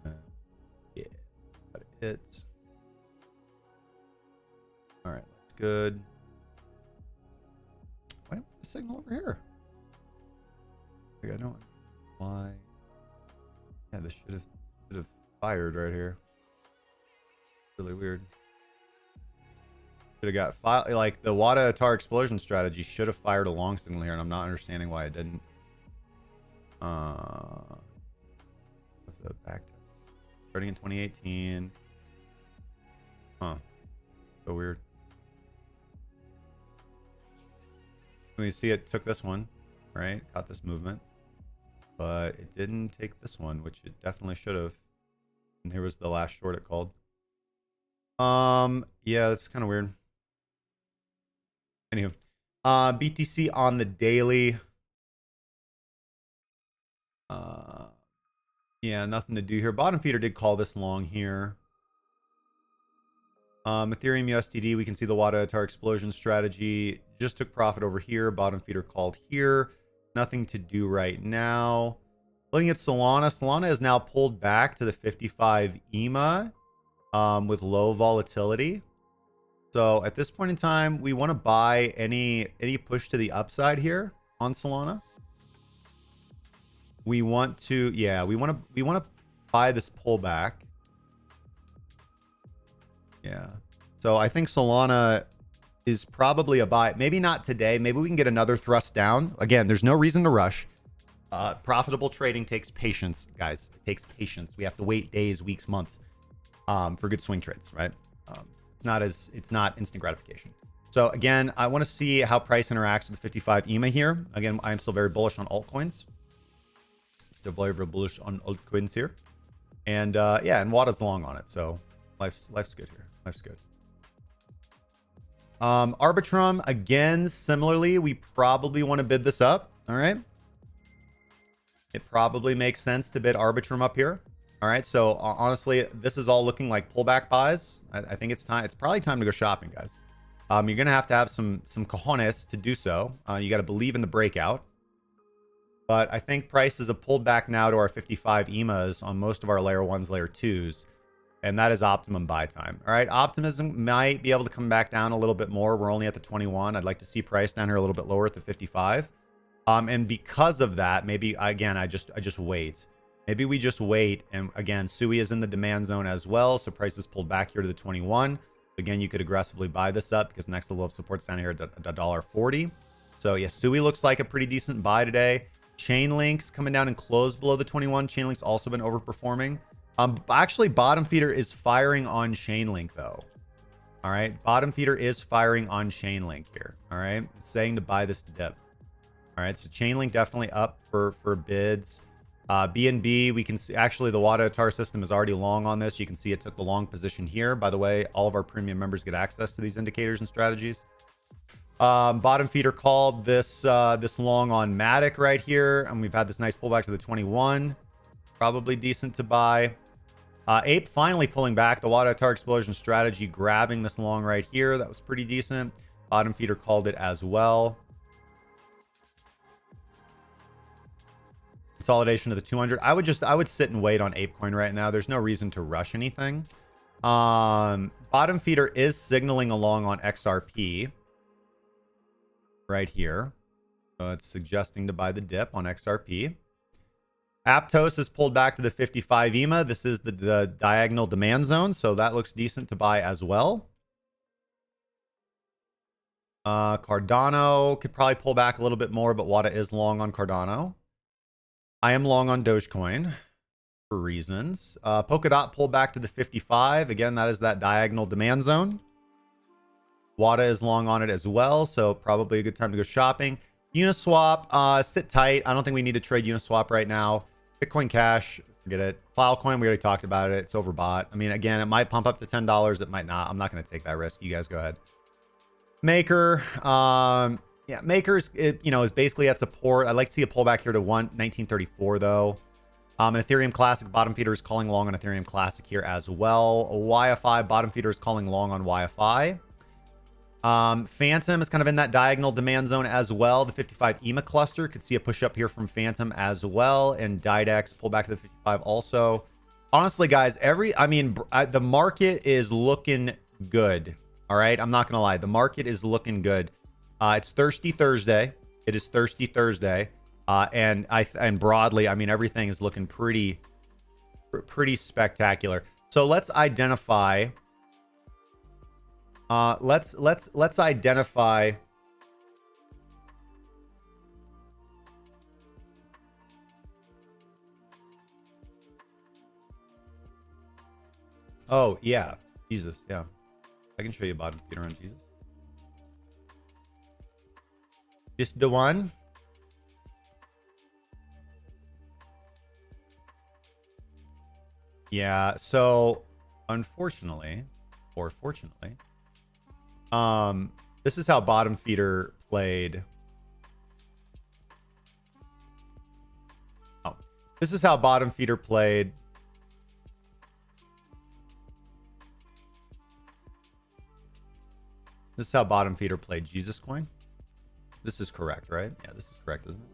yeah, got it. All right, that's good. Why don't we signal over here? Like, I don't. Why? Yeah, this should have fired right here. Really weird. Should have got like the Wada Atar explosion strategy should have fired a long signal here, and I'm not understanding why it didn't. The back starting in 2018. Huh. So weird. We see it took this one, right? Got this movement, but it didn't take this one, which it definitely should have. And here was the last short it called. Yeah, that's kind of weird. Anywho, BTC on the daily. Yeah, nothing to do here. Bottom feeder did call this long here. Ethereum USDD, we can see the Wada Atar explosion strategy just took profit over here. Bottom feeder called here. Nothing to do right now. Looking at Solana, Solana is now pulled back to the 55 EMA with low volatility. So at this point in time, we want to buy any push to the upside here on Solana. We want to, yeah, we want to buy this pullback. Yeah. So I think Solana is probably a buy. Maybe not today. Maybe we can get another thrust down. Again, there's no reason to rush. Profitable trading takes patience, guys. It takes patience. We have to wait days, weeks, months for good swing trades, right? It's not instant gratification. So again, I want to see how price interacts with the 55 EMA here. Again, I'm still very bullish on altcoins. Still very bullish on altcoins here. And yeah, and Wada's long on it. So life's good here. Life's good. Arbitrum, again, similarly, we probably want to bid this up. All right. It probably makes sense to bid Arbitrum up here. All right. So honestly, this is all looking like pullback buys. I think it's time. It's probably time to go shopping, guys. You're going to have some cojones to do so. You got to believe in the breakout. But I think prices have pulled back now to our 55 EMAs on most of our layer 1s, layer 2s. and that is optimum buy time. All right, optimism might be able to come back down a little bit more. We're only at the 21. I'd like to see price down here a little bit lower at the 55. And because of that, maybe again, I just wait. Maybe we just wait. And again, SUI is in the demand zone as well, so prices pulled back here to the 21. Again, you could aggressively buy this up because next level of support's down here at $1.40. So yeah, SUI looks like a pretty decent buy today. Chainlink's coming down and closed below the 21. Chainlink's also been overperforming. Actually, bottom feeder is firing on Chainlink though. All right, bottom feeder is firing on Chainlink here. All right, it's saying to buy this dip. All right, so Chainlink definitely up for bids. BNB, we can see actually the Wadatar system is already long on this. You can see it took the long position here. By the way, all of our premium members get access to these indicators and strategies. Bottom feeder called this this long on Matic right here, and we've had this nice pullback to the 21. Probably decent to buy. Ape finally pulling back. The Wadatar explosion strategy grabbing this long right here. That was pretty decent. Bottom feeder called it as well. Consolidation to the 200. I would sit and wait on ApeCoin right now. There's no reason to rush anything. Bottom feeder is signaling along on XRP right here. So it's suggesting to buy the dip on XRP. Aptos is pulled back to the 55 EMA. This is the diagonal demand zone, so that looks decent to buy as well. Cardano could probably pull back a little bit more, but Wada is long on Cardano. I am long on Dogecoin for reasons. Polkadot pulled back to the 55. Again, that is that diagonal demand zone. Wada is long on it as well, so probably a good time to go shopping. Uniswap, sit tight. I don't think we need to trade Uniswap right now. Bitcoin Cash, forget it. Filecoin, we already talked about it. It's overbought. I mean, again, it might pump up to $10. It might not. I'm not going to take that risk. You guys go ahead. Maker, yeah, Maker's, is basically at support. I'd like to see a pullback here to 1934 though. Ethereum Classic bottom feeder is calling long on Ethereum Classic here as well. YFI bottom feeder is calling long on YFI. Phantom is kind of in that diagonal demand zone as well. The 55 EMA cluster could see a push up here from Phantom as well, and Didex pull back to the 55 also. Honestly, guys, the market is looking good. All right, I'm not gonna lie, the market is looking good. It's Thirsty Thursday. It is Thirsty Thursday, and broadly, I mean, everything is looking pretty spectacular. So let's identify. Let's identify. Oh yeah, Jesus, yeah. I can show you a bottom feeder on Jesus. Just the one. Yeah, so unfortunately, or fortunately, this is how bottom feeder played. Oh, this is how bottom feeder played. This is how bottom feeder played Jesus coin. This is correct, right? Yeah, this is correct, isn't it?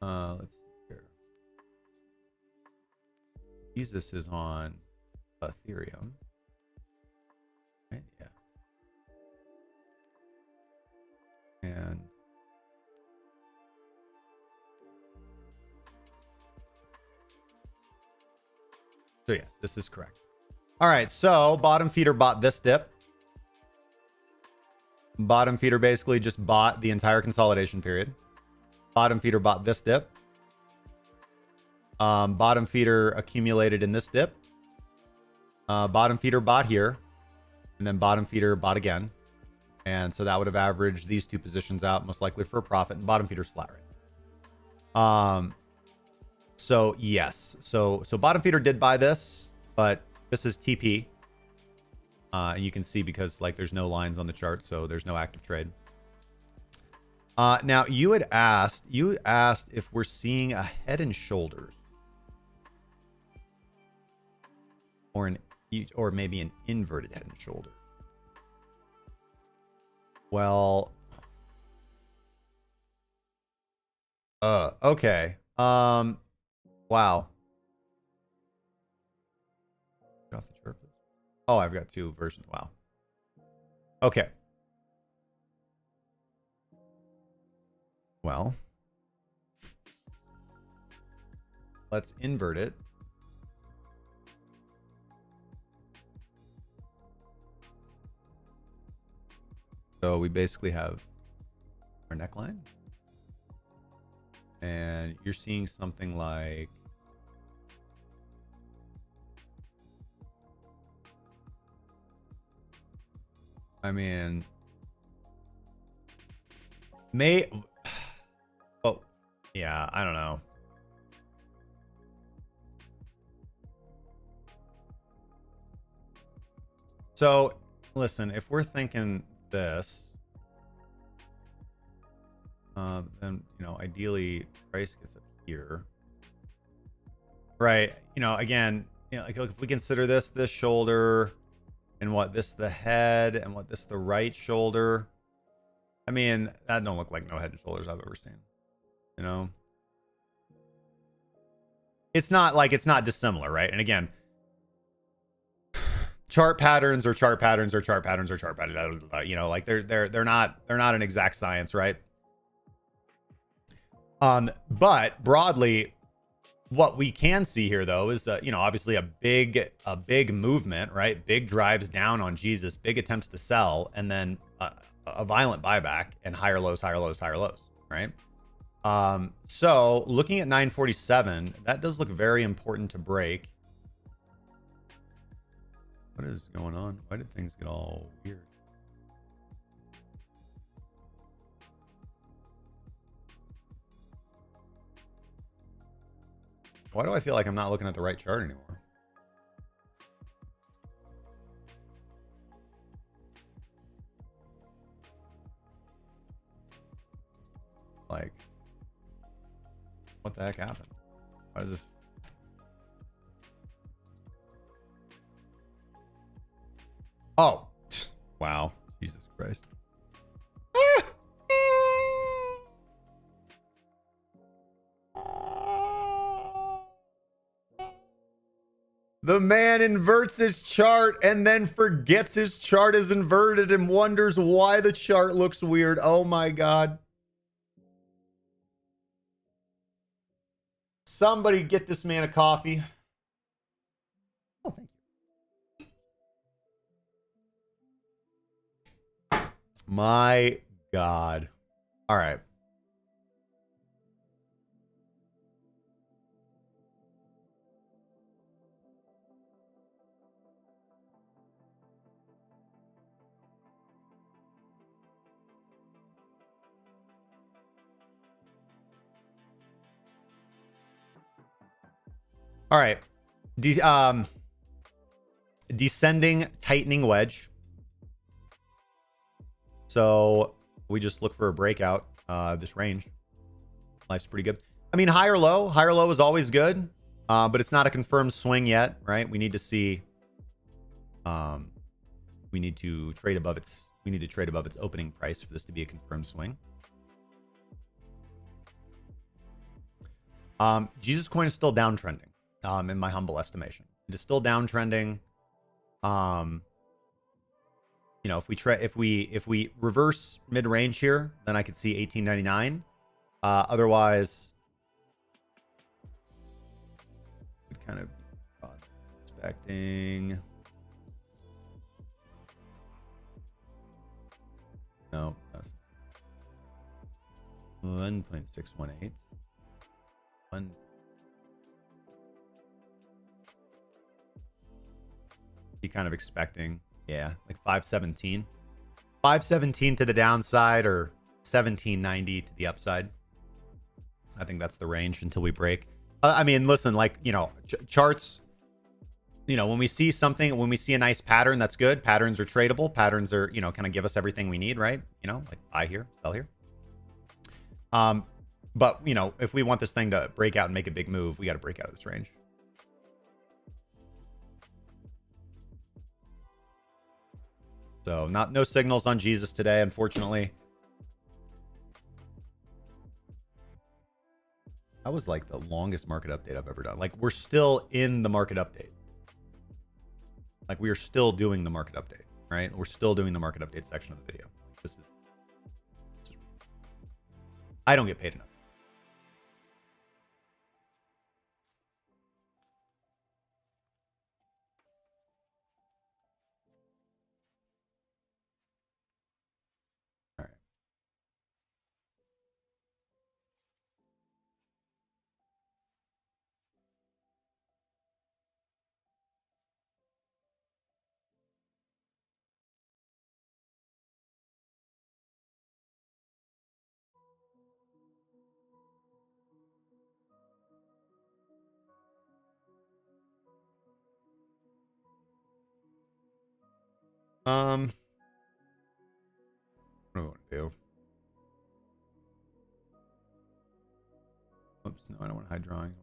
Let's see here. Jesus is on Ethereum. Right? Yeah. And so yes, this is correct. All right, so bottom feeder bought this dip. Bottom feeder basically just bought the entire consolidation period. Bottom feeder bought this dip. Bottom feeder accumulated in this dip. Bottom feeder bought here. And then bottom feeder bought again. And so that would have averaged these two positions out, most likely for a profit. And bottom feeder's flat right. So yes. So bottom feeder did buy this, but this is TP. And you can see because like there's no lines on the chart, so there's no active trade. Now you asked if we're seeing a head and shoulders or maybe an inverted head and shoulders. Well, Okay. Wow. Get off the chart, please. Oh, I've got two versions. Wow. Okay. Well, let's invert it. So we basically have our neckline. And you're seeing something like, I mean, oh, yeah, I don't know. So listen, if we're thinking this, then, you know, ideally price gets up here, right? You know, again, you know, like if we consider this shoulder, and what this the head, and what this the right shoulder, I mean, that don't look like no head and shoulders I've ever seen. You know, it's not like, it's not dissimilar, right? And again, chart patterns or chart patterns or chart patterns or chart patterns, you know, like they're not an exact science, right? But broadly, what we can see here though is you know, obviously a big movement, right? Big drives down on Jesus, big attempts to sell, and then a violent buyback and higher lows, right? So looking at 947, that does look very important to break. What is going on? Why did things get all weird? Why do I feel like I'm not looking at the right chart anymore? Like, what the heck happened? Why is this? Oh, wow. Jesus Christ. The man inverts his chart and then forgets his chart is inverted and wonders why the chart looks weird. Oh my God. Somebody get this man a coffee. Oh, thank you. My God. All right. All right. Descending tightening wedge. So we just look for a breakout. This range. Life's pretty good. I mean, higher low. Higher low is always good. But it's not a confirmed swing yet, right? We need to see. We need to trade above its opening price for this to be a confirmed swing. Jesus coin is still downtrending. In my humble estimation, it is still downtrending. You know, if we reverse mid range here, then I could see 1899. Otherwise, kind of expecting. No, that's 1.618. Be kind of expecting, yeah, like 517. 517 to the downside or 1790 to the upside. I think that's the range until we break. I mean, listen, like, you know, charts, you know, when we see something, when we see a nice pattern, that's good. Patterns are tradable. Patterns are, you know, kind of give us everything we need, right? You know, like buy here, sell here. But, you know, if we want this thing to break out and make a big move, we got to break out of this range. So no signals on Jesus today, unfortunately. That was like the longest market update I've ever done. Like we're still in the market update. Like we are still doing the market update, right? We're still doing the market update section of the video. This is I don't get paid enough. All right. What do I want to do? Oops, no, I don't want to hide drawing.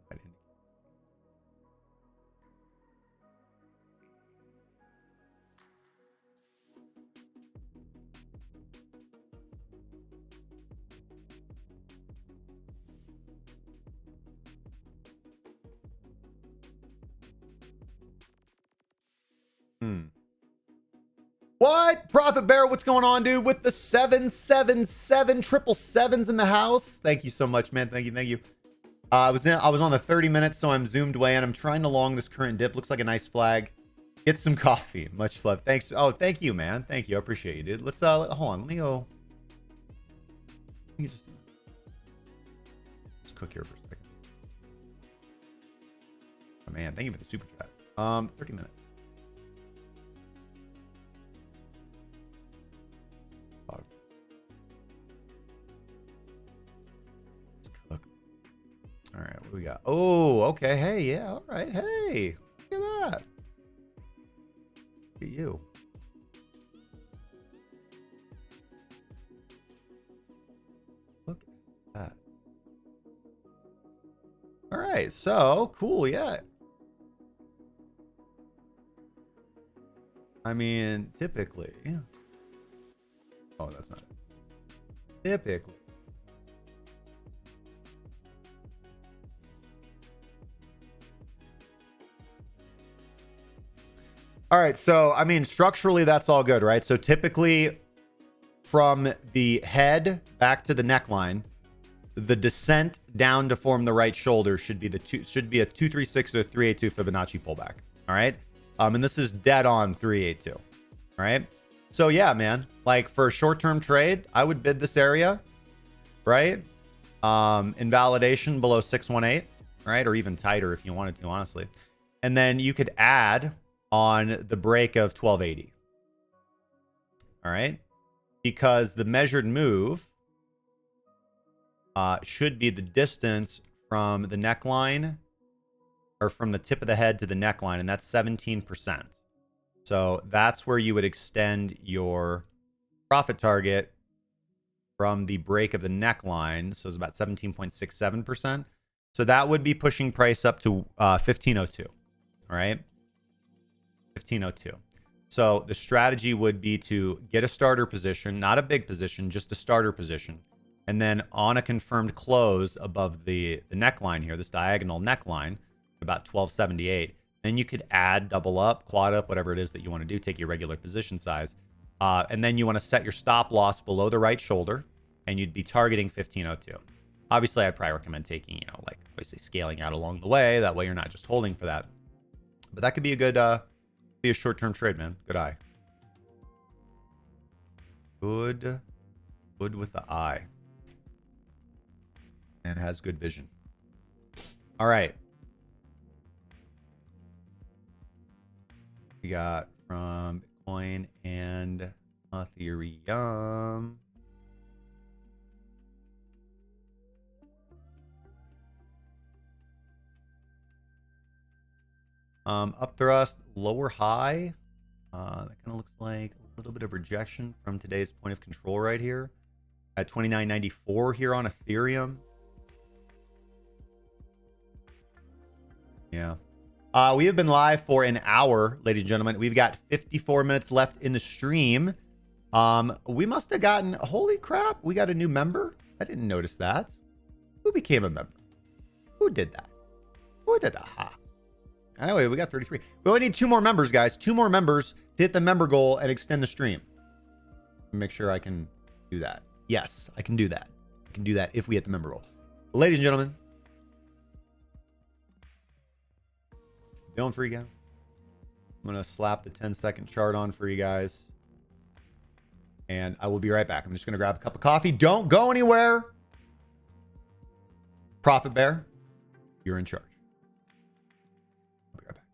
What? Profit Bear, what's going on, dude? With the 777 triple sevens in the house. Thank you so much, man. Thank you. I was on the 30 minutes, so I'm zoomed way in. I'm trying to long this current dip. Looks like a nice flag. Get some coffee. Much love. Thanks. Oh, thank you, man. Thank you. I appreciate you, dude. Let's hold on. Let me go. Let me just cook here for a second. Oh man, thank you for the super chat. 30 minutes. Let's cook. All right, what do we got? Oh, okay. Hey, yeah. All right. Hey, look at that. Look at you. Look at that. All right. So cool. Yeah. I mean, typically. Yeah. Oh, that's not it. Typically. All right, so I mean, structurally, that's all good, right? So typically, from the head back to the neckline, the descent down to form the right shoulder should be a 236 or 382 Fibonacci pullback. All right, and this is dead on 382. All right, so yeah, man, like for a short-term trade, I would bid this area, right? Invalidation below 618, right, or even tighter if you wanted to, honestly, and then you could add on the break of 1280. All right, because the measured move should be the distance from the neckline or from the tip of the head to the neckline, and that's 17%. So that's where you would extend your profit target from the break of the neckline. So it's about 17.67%. So that would be pushing price up to 1502. All right, 1502. So the strategy would be to get a starter position, not a big position, just a starter position. And then on a confirmed close above the neckline here, this diagonal neckline, about 1278, then you could add, double up, quad up, whatever it is that you want to do, take your regular position size. And then you want to set your stop loss below the right shoulder, and you'd be targeting 1502. Obviously, I'd probably recommend taking, like obviously scaling out along the way. That way you're not just holding for that. But that could be a good, be a short-term trade, man. Good eye. Good with the eye. And has good vision. All right. We got from Bitcoin and Ethereum. Up thrust, lower high. That kind of looks like a little bit of rejection from today's point of control right here at 29.94 here on Ethereum. Yeah. We have been live for an hour, ladies and gentlemen. We've got 54 minutes left in the stream. We must have gotten, holy crap, we got a new member. I didn't notice that. Who became a member? Who did that? Who did that? Aha. Anyway, we got 33. We only need 2 more members, guys. 2 more members to hit the member goal and extend the stream. Make sure I can do that. Yes, I can do that. I can do that if we hit the member goal. Ladies and gentlemen, doing for you guys. I'm going to slap the 10-second chart on for you guys. And I will be right back. I'm just going to grab a cup of coffee. Don't go anywhere. Profit Bear, you're in charge. I'll be right back.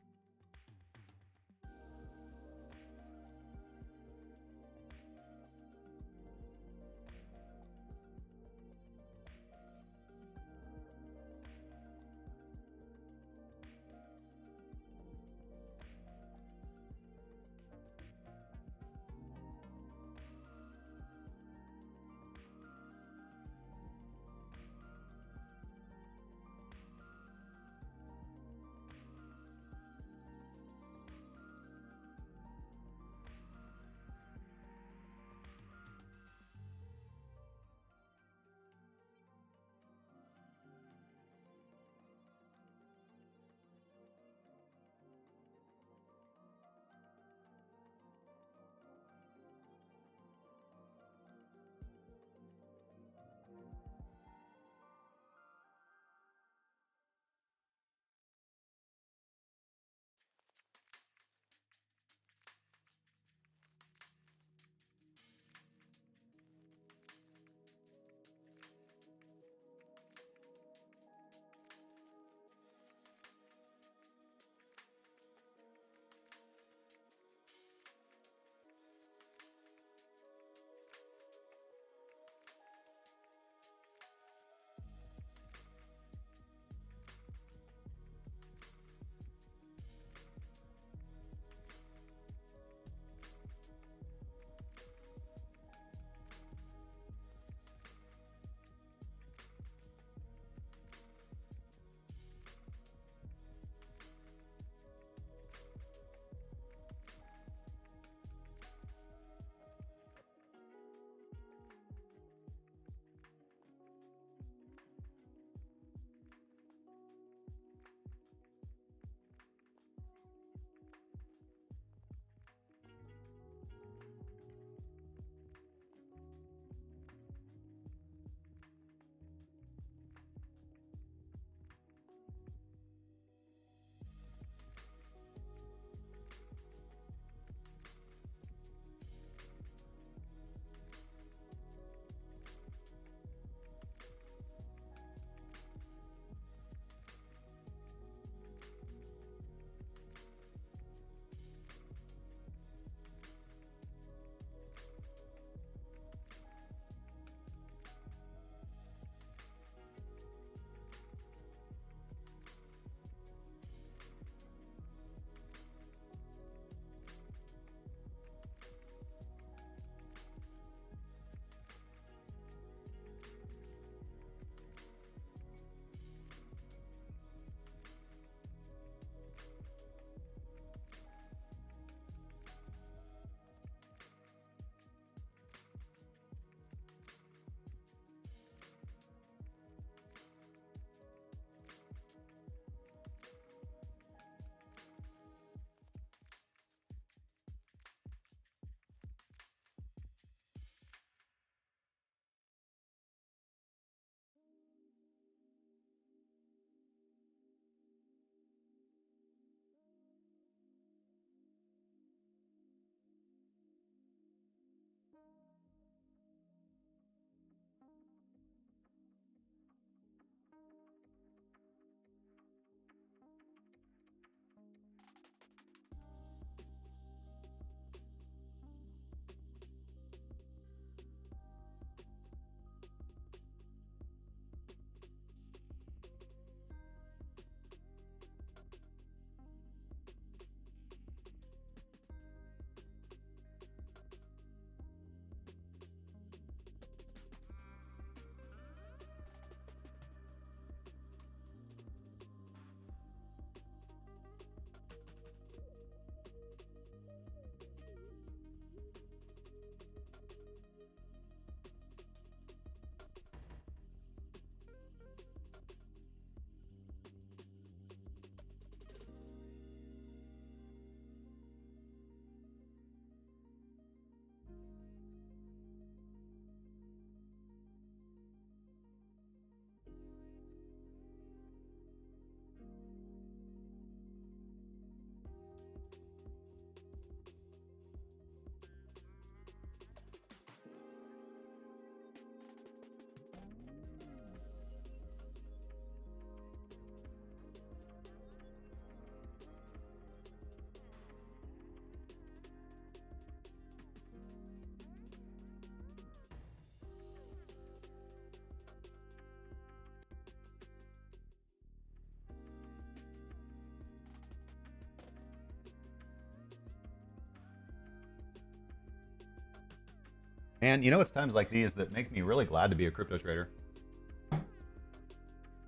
And you know, it's times like these that make me really glad to be a crypto trader.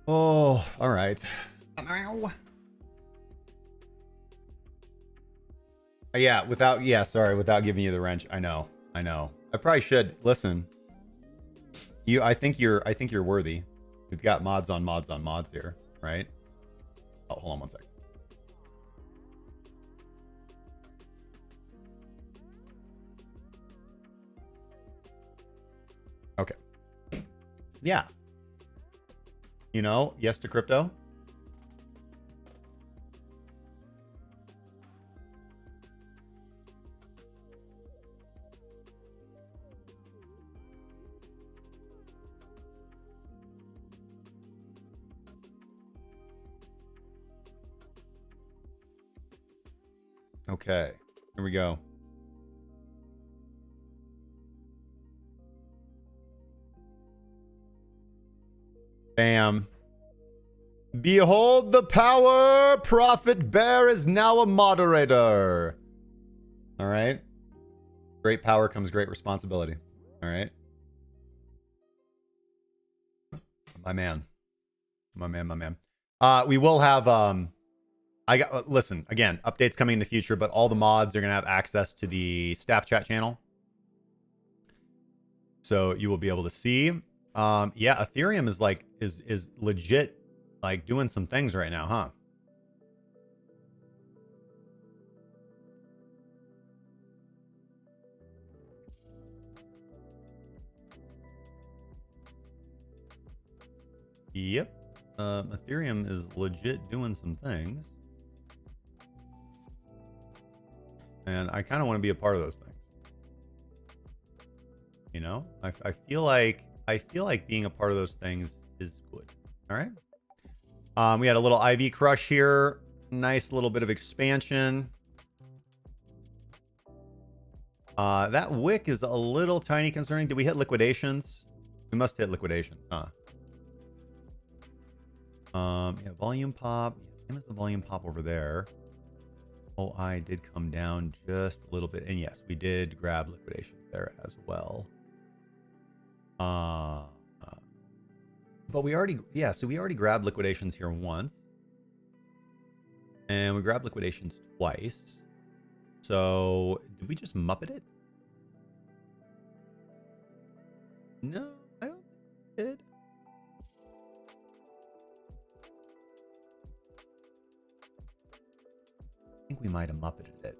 Oh, all right. Yeah, sorry, without giving you the wrench. I know. I probably should listen. I think you're worthy. We've got mods on mods here, right? Oh, hold on one second. Okay. Yeah. You know, yes to crypto. Okay, here we go. Bam. Behold the power! Prophet Bear is now a moderator. All right. Great power comes great responsibility. All right. My man. We will have listen, again, updates coming in the future, but all the mods are going to have access to the staff chat channel. So you will be able to see. Yeah, Ethereum is like is legit like doing some things right now, huh? Yep. Ethereum is legit doing some things. And I kind of want to be a part of those things. You know, I feel like being a part of those things is good. All right. We had a little IV crush here. Nice little bit of expansion. That wick is a little tiny concerning. Did we hit liquidations? We must hit liquidations, huh? Yeah, volume pop. Same as the volume pop over there. OI did come down just a little bit. And yes, we did grab liquidations there as well. But we already, yeah, so we already grabbed liquidations here once. And we grabbed liquidations twice. So, did we just Muppet it? No, I don't think we did. I think we might have Muppeted it.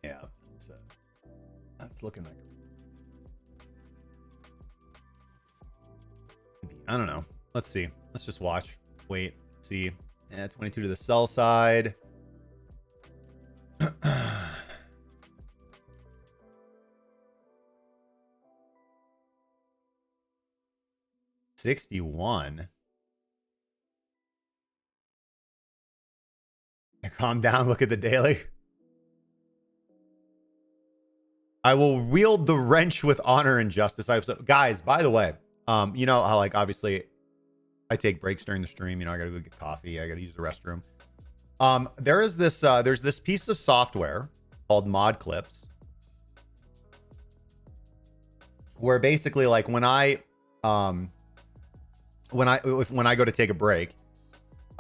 Yeah, that's looking like. I don't know. Let's see. Let's just watch. Wait, see. Yeah, 22 to the sell side. $61. Calm down. Look at the daily. I will wield the wrench with honor and justice. Guys, by the way, you know how like obviously I take breaks during the stream. You know, I gotta go get coffee. I gotta use the restroom. There's this piece of software called Mod Clips, where basically like when I go to take a break,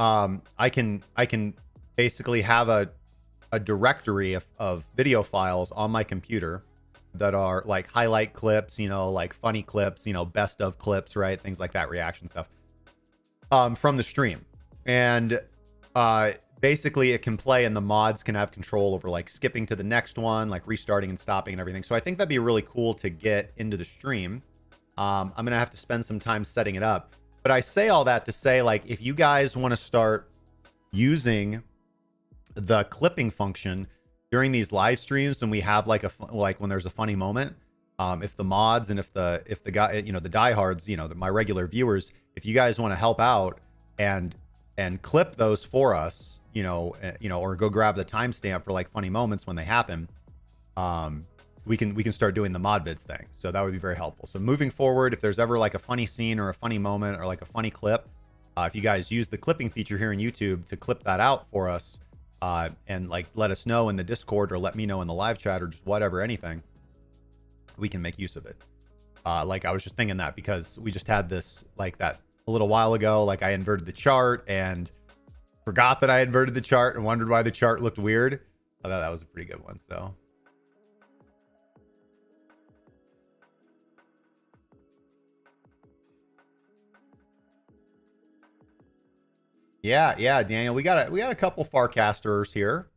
I can basically have a directory of video files on my computer that are like highlight clips, you know, like funny clips, you know, best of clips, right? Things like that, reaction stuff. From the stream. And basically it can play and the mods can have control over like skipping to the next one, like restarting and stopping and everything. So I think that'd be really cool to get into the stream. I'm going to have to spend some time setting it up. But I say all that to say, like, if you guys want to start using the clipping function during these live streams and we have like when there's a funny moment, if the mods and if the guy, you know, the diehards, you know, my regular viewers, if you guys want to help out and clip those for us, or go grab the timestamp for like funny moments when they happen, we can start doing the mod vids thing. So that would be very helpful. So moving forward, if there's ever like a funny scene or a funny moment or like a funny clip, if you guys use the clipping feature here in YouTube to clip that out for us, and like let us know in the Discord or let me know in the live chat or just whatever, anything, we can make use of it. Like I was just thinking that because we just had this like that a little while ago, like I inverted the chart and forgot that I inverted the chart and wondered why the chart looked weird. I thought that was a pretty good one. So yeah, Daniel, we got a couple Farcasters here.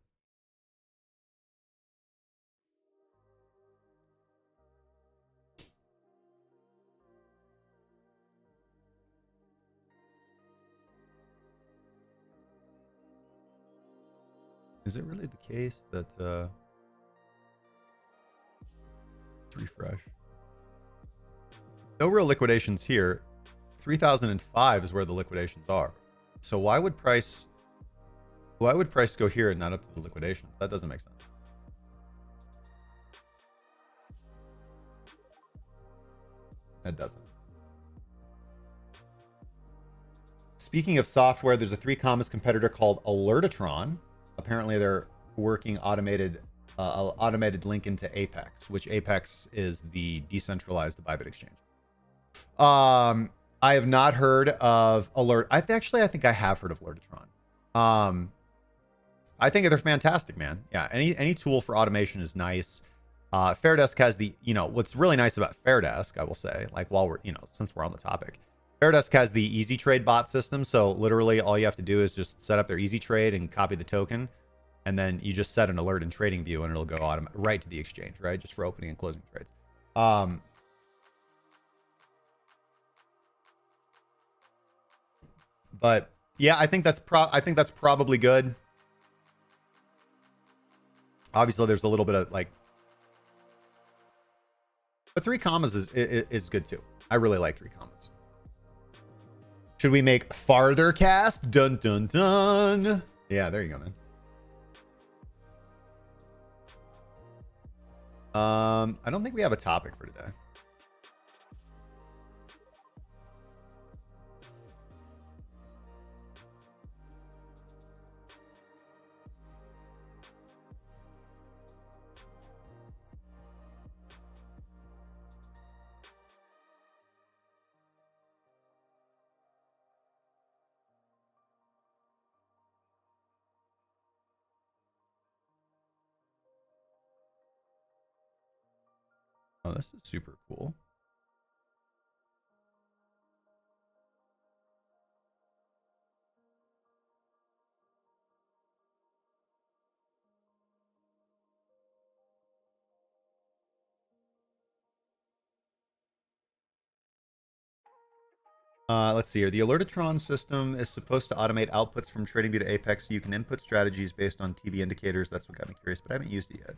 Is it really the case that let's refresh? No real liquidations here. 3005 is where the liquidations are. So why would price go here and not up to the liquidation? That doesn't make sense. That doesn't. Speaking of software, there's a 3 commas competitor called Alertatron. Apparently they're working automated link into Apex, which Apex is the decentralized ByBit exchange. I have not heard of Alert. I think I have heard of Alertatron. I think they're fantastic, man. Yeah, any tool for automation is nice. Fairdesk has the, what's really nice about Fairdesk, I will say, like while we're, since we're on the topic, Fairdesk has the easy trade bot system. So literally all you have to do is just set up their easy trade and copy the token. And then you just set an alert in trading view and it'll go right to the exchange, right? Just for opening and closing trades. But yeah, I think that's probably good. Obviously there's a little bit of like, but 3 commas is good too. I really like 3 commas. Should we make farther cast? Dun dun dun. Yeah, there you go, man. I don't think we have a topic for today. Oh, this is super cool. Let's see here. The Alertatron system is supposed to automate outputs from TradingView to Apex so you can input strategies based on TV indicators. That's what got me curious, but I haven't used it yet.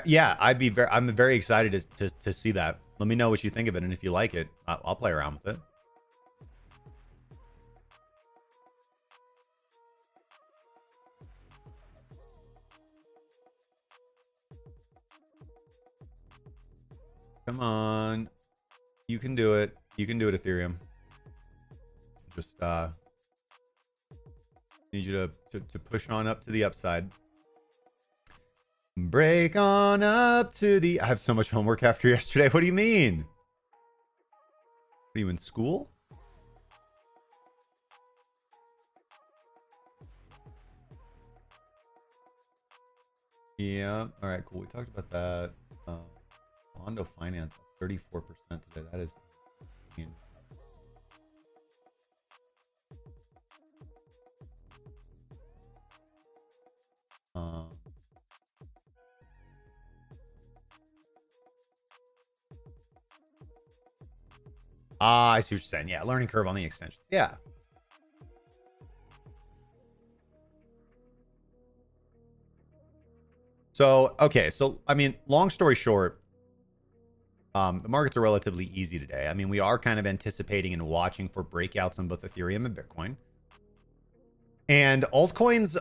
Yeah, I'm very excited to see that. Let me know what you think of it, and if you like it, I'll play around with it. Come on, you can do it. You can do it, Ethereum. Just need you to push on up to the upside. Break on up to the... I have so much homework after yesterday. What do you mean? Are you in school? Yeah. All right, cool. We talked about that. Mondo Finance, 34% today. That is... I see what you're saying. Yeah, learning curve on the extension. Yeah. So, okay. So, I mean, long story short, the markets are relatively easy today. I mean, we are kind of anticipating and watching for breakouts on both Ethereum and Bitcoin. And altcoins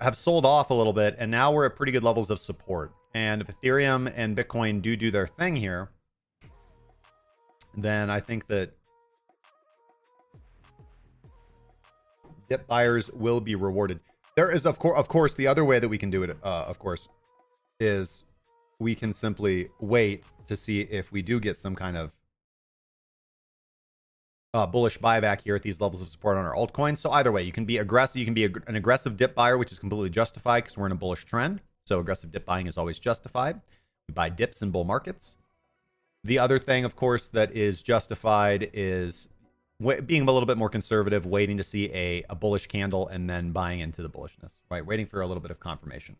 have sold off a little bit, and now we're at pretty good levels of support. And if Ethereum and Bitcoin do their thing here, then I think that dip buyers will be rewarded. There is, of course, the other way that we can do it, of course, is we can simply wait to see if we do get some kind of bullish buyback here at these levels of support on our altcoins. So either way, you can be aggressive. You can be an aggressive dip buyer, which is completely justified because we're in a bullish trend. So aggressive dip buying is always justified. We buy dips in bull markets. The other thing, of course, that is justified is being a little bit more conservative, waiting to see a bullish candle and then buying into the bullishness, right? Waiting for a little bit of confirmation.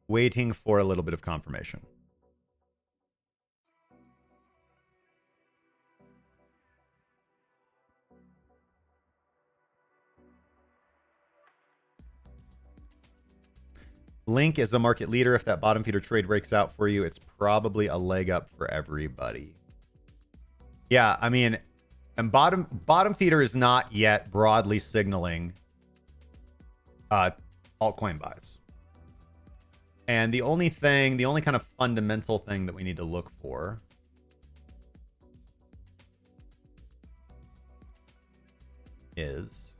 Waiting for a little bit of confirmation. Link is a market leader. If that bottom feeder trade breaks out for you, it's probably a leg up for everybody. Yeah, I mean, and bottom feeder is not yet broadly signaling altcoin buys. And the only kind of fundamental thing that we need to look for is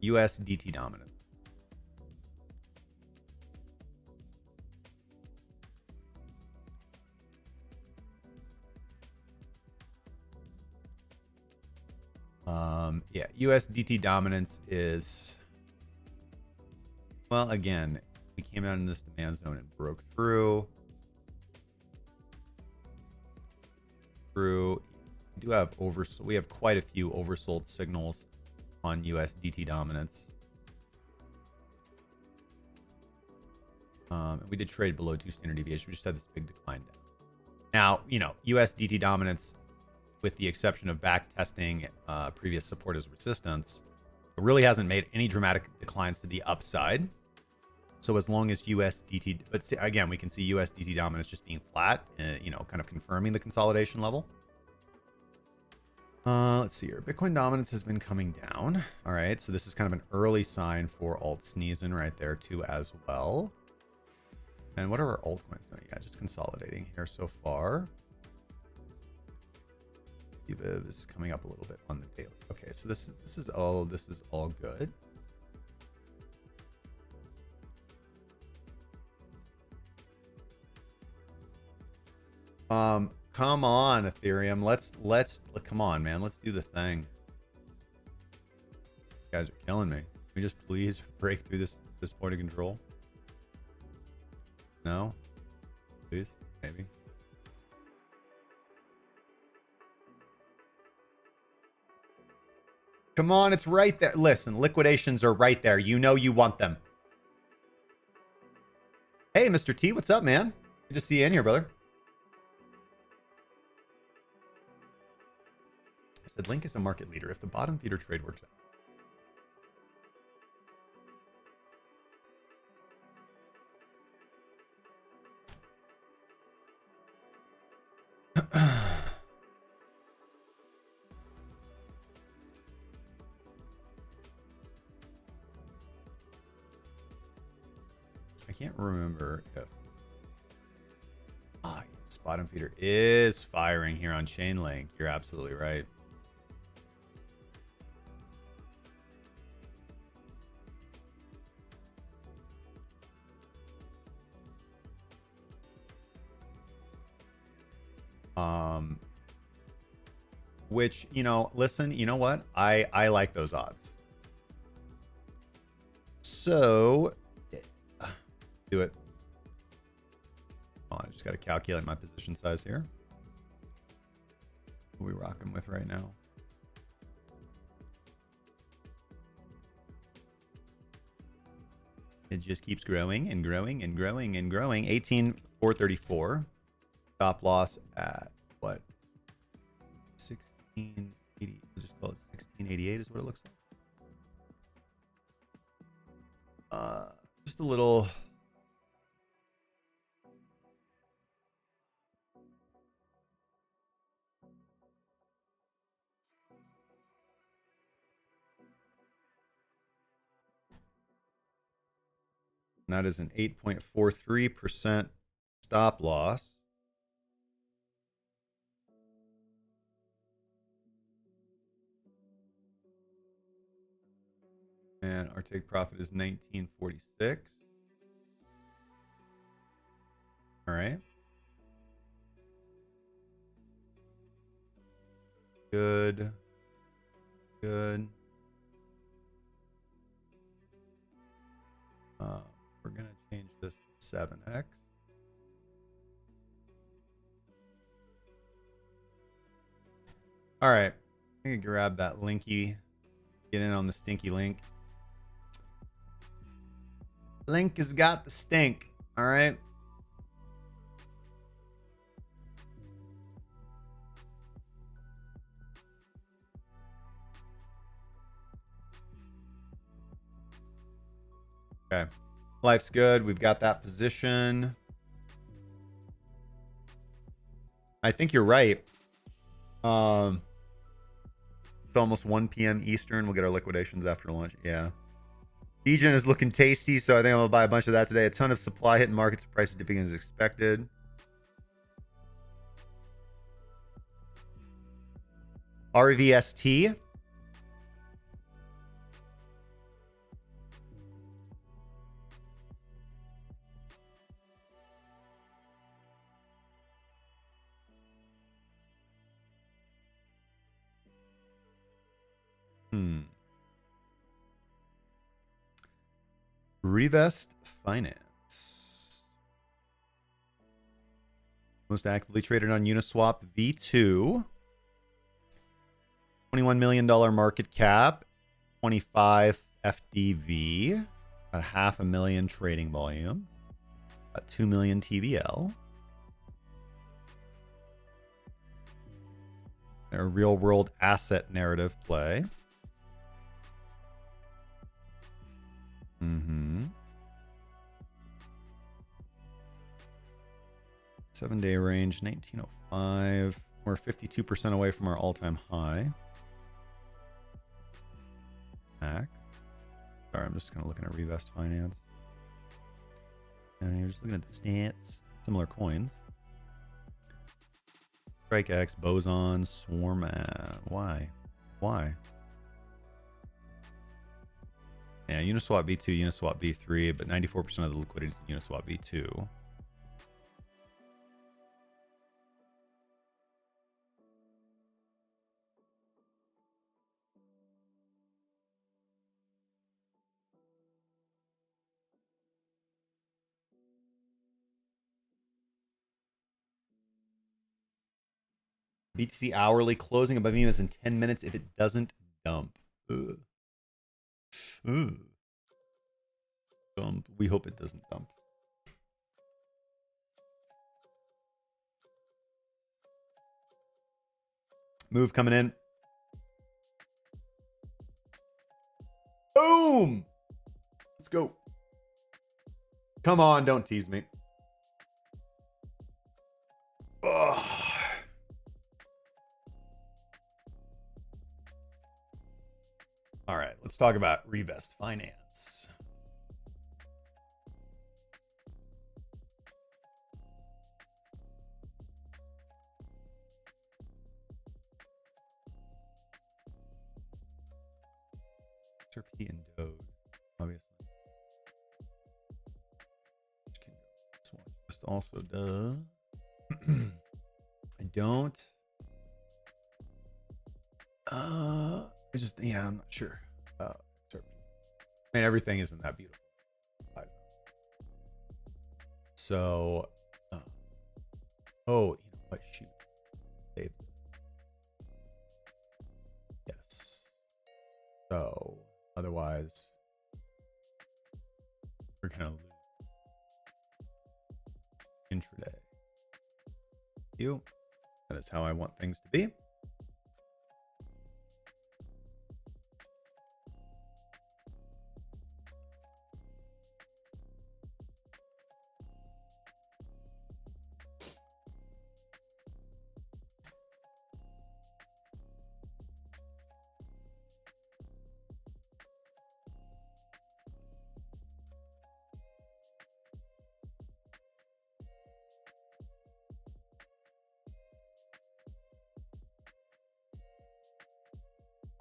USDT dominance. Yeah, USDT dominance is, well, again, we came out in this demand zone and broke through. We do have we have quite a few oversold signals on USDT dominance. We did trade below 2 standard deviations. We just had this big decline down. Now, you know, USDT dominance, with the exception of back testing previous support as resistance, it really hasn't made any dramatic declines to the upside. So as long as USDT, but see, again, we can see USDT dominance just being flat, you know, kind of confirming the consolidation level. Let's see here. Bitcoin dominance has been coming down. All right, so this is kind of an early sign for alt sneezing right there too as well. And what are our altcoins doing? Yeah, just consolidating here so far. This is coming up a little bit on the daily. Okay, so this is all good. Come on, Ethereum. Let's come on, man. Let's do the thing. You guys are killing me. Can we just please break through this point of control? No? Please? Maybe. Come on, it's right there. Listen, liquidations are right there. You know you want them. Hey, Mr. T, what's up, man? Good to see you in here, brother. I said Link is a market leader. If the bottom feeder trade works out. I can't remember if yes, bottom feeder is firing here on Chainlink. You're absolutely right. Which, you know, listen, you know what? I like those odds. So do it. Oh, I just got to calculate my position size here. What are we rocking with right now? It just keeps growing and growing and growing and growing. 18,434. Stop loss at what? 1680. We'll just call it 1688 is what it looks like. Just a little. And that is an 8.43% stop loss. And our take profit is 1946. All right. Good. Good. We're going to change this to 7x. All right. I'm going to grab that linky. Get in on the stinky link. Link has got the stink. All right. Okay. Life's good. We've got that position. I think you're right. It's almost 1 p.m. Eastern. We'll get our liquidations after lunch. Yeah. Degen is looking tasty, so I think I'm going to buy a bunch of that today. A ton of supply hitting markets. Prices dipping as expected. RVST. Revest Finance. Most actively traded on Uniswap V2. $21 million market cap. 25 FDV. About 500,000 trading volume. About 2 million TVL. Their real world asset narrative play. 7-day range, 1905. We're 52% away from our all-time high. Max. Sorry, I'm just kind of looking at Revest Finance. And you're just looking at the stats. Similar coins. Strike X, Boson, Swarm. Why? Why? Yeah, Uniswap V2, Uniswap V3, but 94% of the liquidity is in Uniswap V2. BTC hourly closing above EMAs in 10 minutes if it doesn't dump. Ugh. Ugh. Dump. We hope it doesn't dump. Move coming in. Boom! Let's go. Come on, don't tease me. Ugh. All right, let's talk about Revest Finance. XRP and Doge, obviously. Just also does. I don't. It's just, yeah, I'm not sure. I mean, everything isn't that beautiful. So, oh, you know what? Shoot. Save. Yes. So, otherwise, we're going to lose intraday. That is how I want things to be.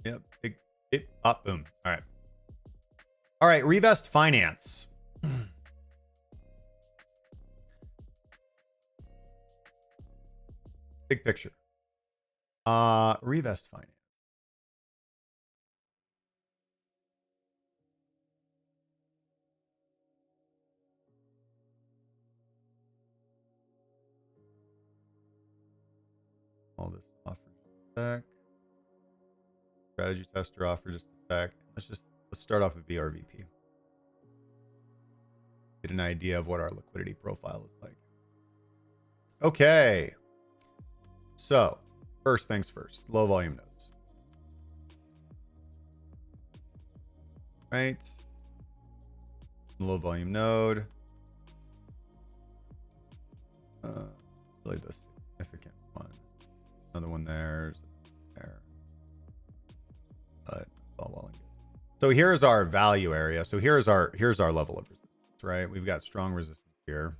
Yep. Big up. Boom. All right. All right. Revest Finance. Big picture. Revest Finance. All this offer just a sec. Strategy tester offer just a sec. Let's start off with VRVP. Get an idea of what our liquidity profile is like. Okay. So, first things first, low volume nodes. Right. Low volume node. Really the significant one. Another one there. But it's all well and good. So here's our value area. So here's our level of resistance, right? We've got strong resistance here.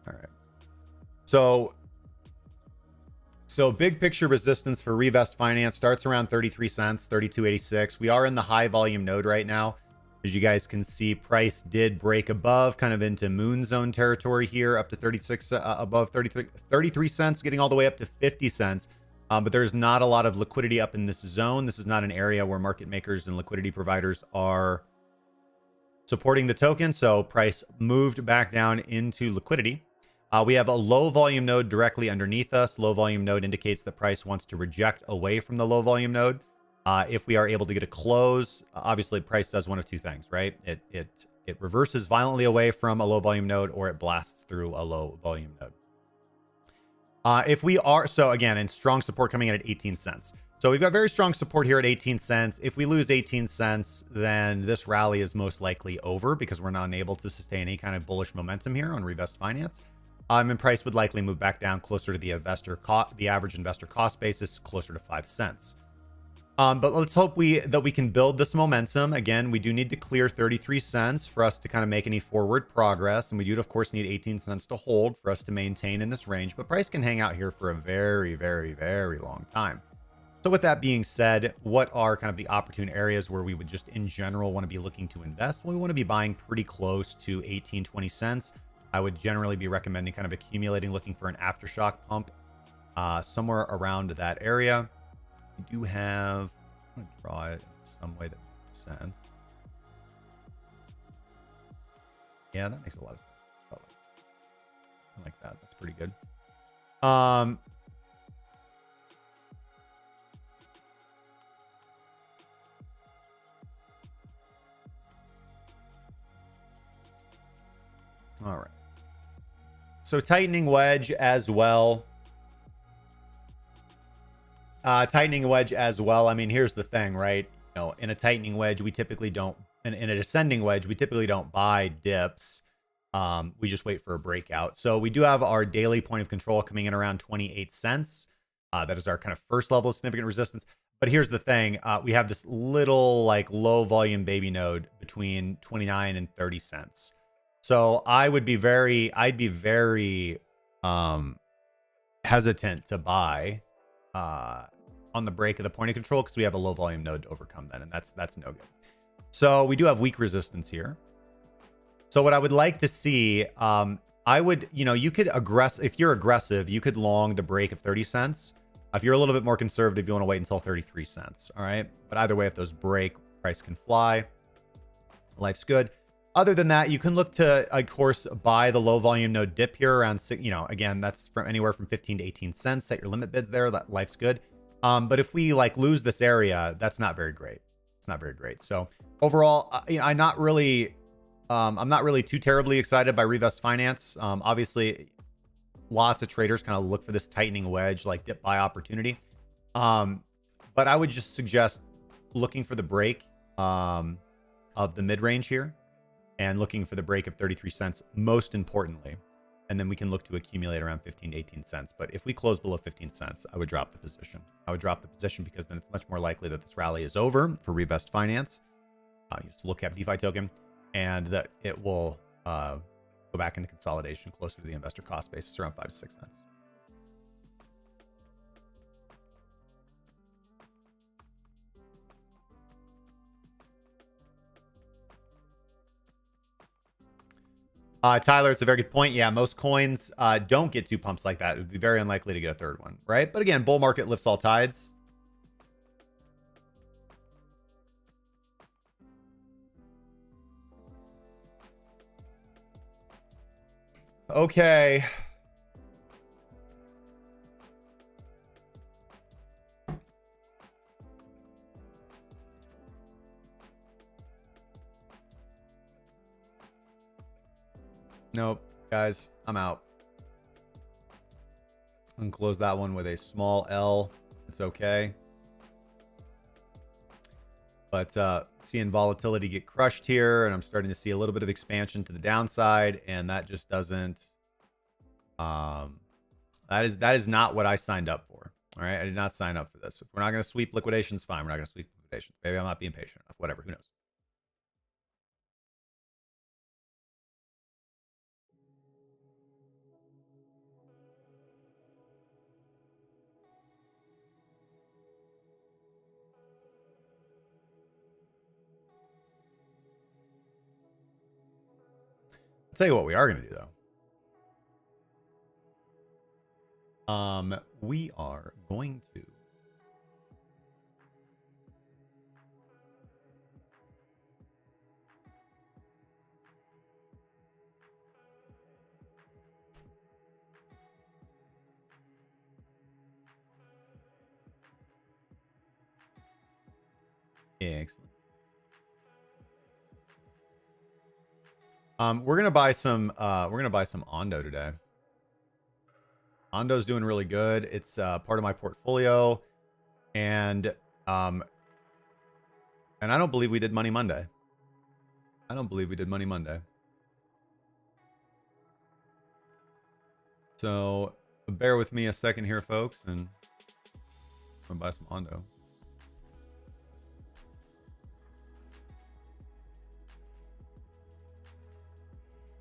All right. So big picture resistance for Revest Finance starts around 33 cents, 32.86. We are in the high volume node right now. As you guys can see, price did break above, kind of into moon zone territory here, up to 36, above 33 cents, getting all the way up to 50 cents. But there's not a lot of liquidity up in this zone. This is not an area where market makers and liquidity providers are supporting the token. So price moved back down into liquidity. We have a low volume node directly underneath us. Low volume node indicates that price wants to reject away from the low volume node. If we are able to get a close, obviously price does one of two things, right? It reverses violently away from a low volume node, or it blasts through a low volume node. If we are, so again, and strong support coming in at 18 cents. So we've got very strong support here at 18 cents. If we lose 18 cents, then this rally is most likely over because we're not unable to sustain any kind of bullish momentum here on Revest Finance. And price would likely move back down closer to the average investor cost basis, closer to 5 cents. But let's hope that we can build this momentum. Again, we do need to clear 33 cents for us to kind of make any forward progress. And we do, of course, need 18 cents to hold for us to maintain in this range. But price can hang out here for a very, very, very long time. So with that being said, what are kind of the opportune areas where we would just in general want to be looking to invest? Well, we want to be buying pretty close to 18, 20 cents. I would generally be recommending kind of accumulating, looking for an aftershock pump somewhere around that area. We do have, I'm going to draw it in some way that makes sense. Yeah, that makes a lot of sense. I like that. That's pretty good. All right. So tightening wedge as well. I mean, here's the thing, right? You know, in a tightening wedge, we typically don't, in a descending wedge, we typically don't buy dips. We just wait for a breakout. So we do have our daily point of control coming in around 28 cents. That is our kind of first level of significant resistance. But here's the thing. We have this little like low volume baby node between 29 and 30 cents. So I'd be very hesitant to buy on the break of the point of control because we have a low volume node to overcome that, and that's no good. So we do have weak resistance here. So what I would like to see, I would, you could if you're aggressive, you could long the break of 30 cents. If you're a little bit more conservative, you want to wait until 33 cents. All right. But either way, if those break, price can fly. Life's good. Other than that, you can look to, of course, buy the low volume node dip here around, again, that's from anywhere from 15 to 18 cents. Set your limit bids there. That life's good. But if we like lose this area, that's not very great. It's not very great. So overall, I'm not really too terribly excited by Revest Finance. Obviously, lots of traders kind of look for this tightening wedge, like dip buy opportunity. But I would just suggest looking for the break of the mid range here, and looking for the break of 33 cents, most importantly. And then we can look to accumulate around 15 to 18 cents. But if we close below 15 cents, I would drop the position. Because then it's much more likely that this rally is over for Revest Finance. You just look at DeFi token, and that it will go back into consolidation closer to the investor cost basis around 5 to 6 cents. Tyler, it's a very good point. Yeah, most coins don't get two pumps like that. It would be very unlikely to get a third one, right? But again, bull market lifts all tides. Okay. Nope, guys, I'm out. And close that one with a small L. It's okay. But seeing volatility get crushed here, and I'm starting to see a little bit of expansion to the downside, and that just doesn't. That is not what I signed up for. All right, I did not sign up for this. If we're not going to sweep liquidations, fine. We're not going to sweep liquidations. Maybe I'm not being patient enough. Whatever. Who knows? I'll tell you what we are going to do though. We are going to excellent. We're gonna buy some Ondo today. Ondo's doing really good. It's part of my portfolio, and I don't believe we did Money Monday. I don't believe we did Money Monday. So bear with me a second here, folks, and I'm gonna buy some Ondo.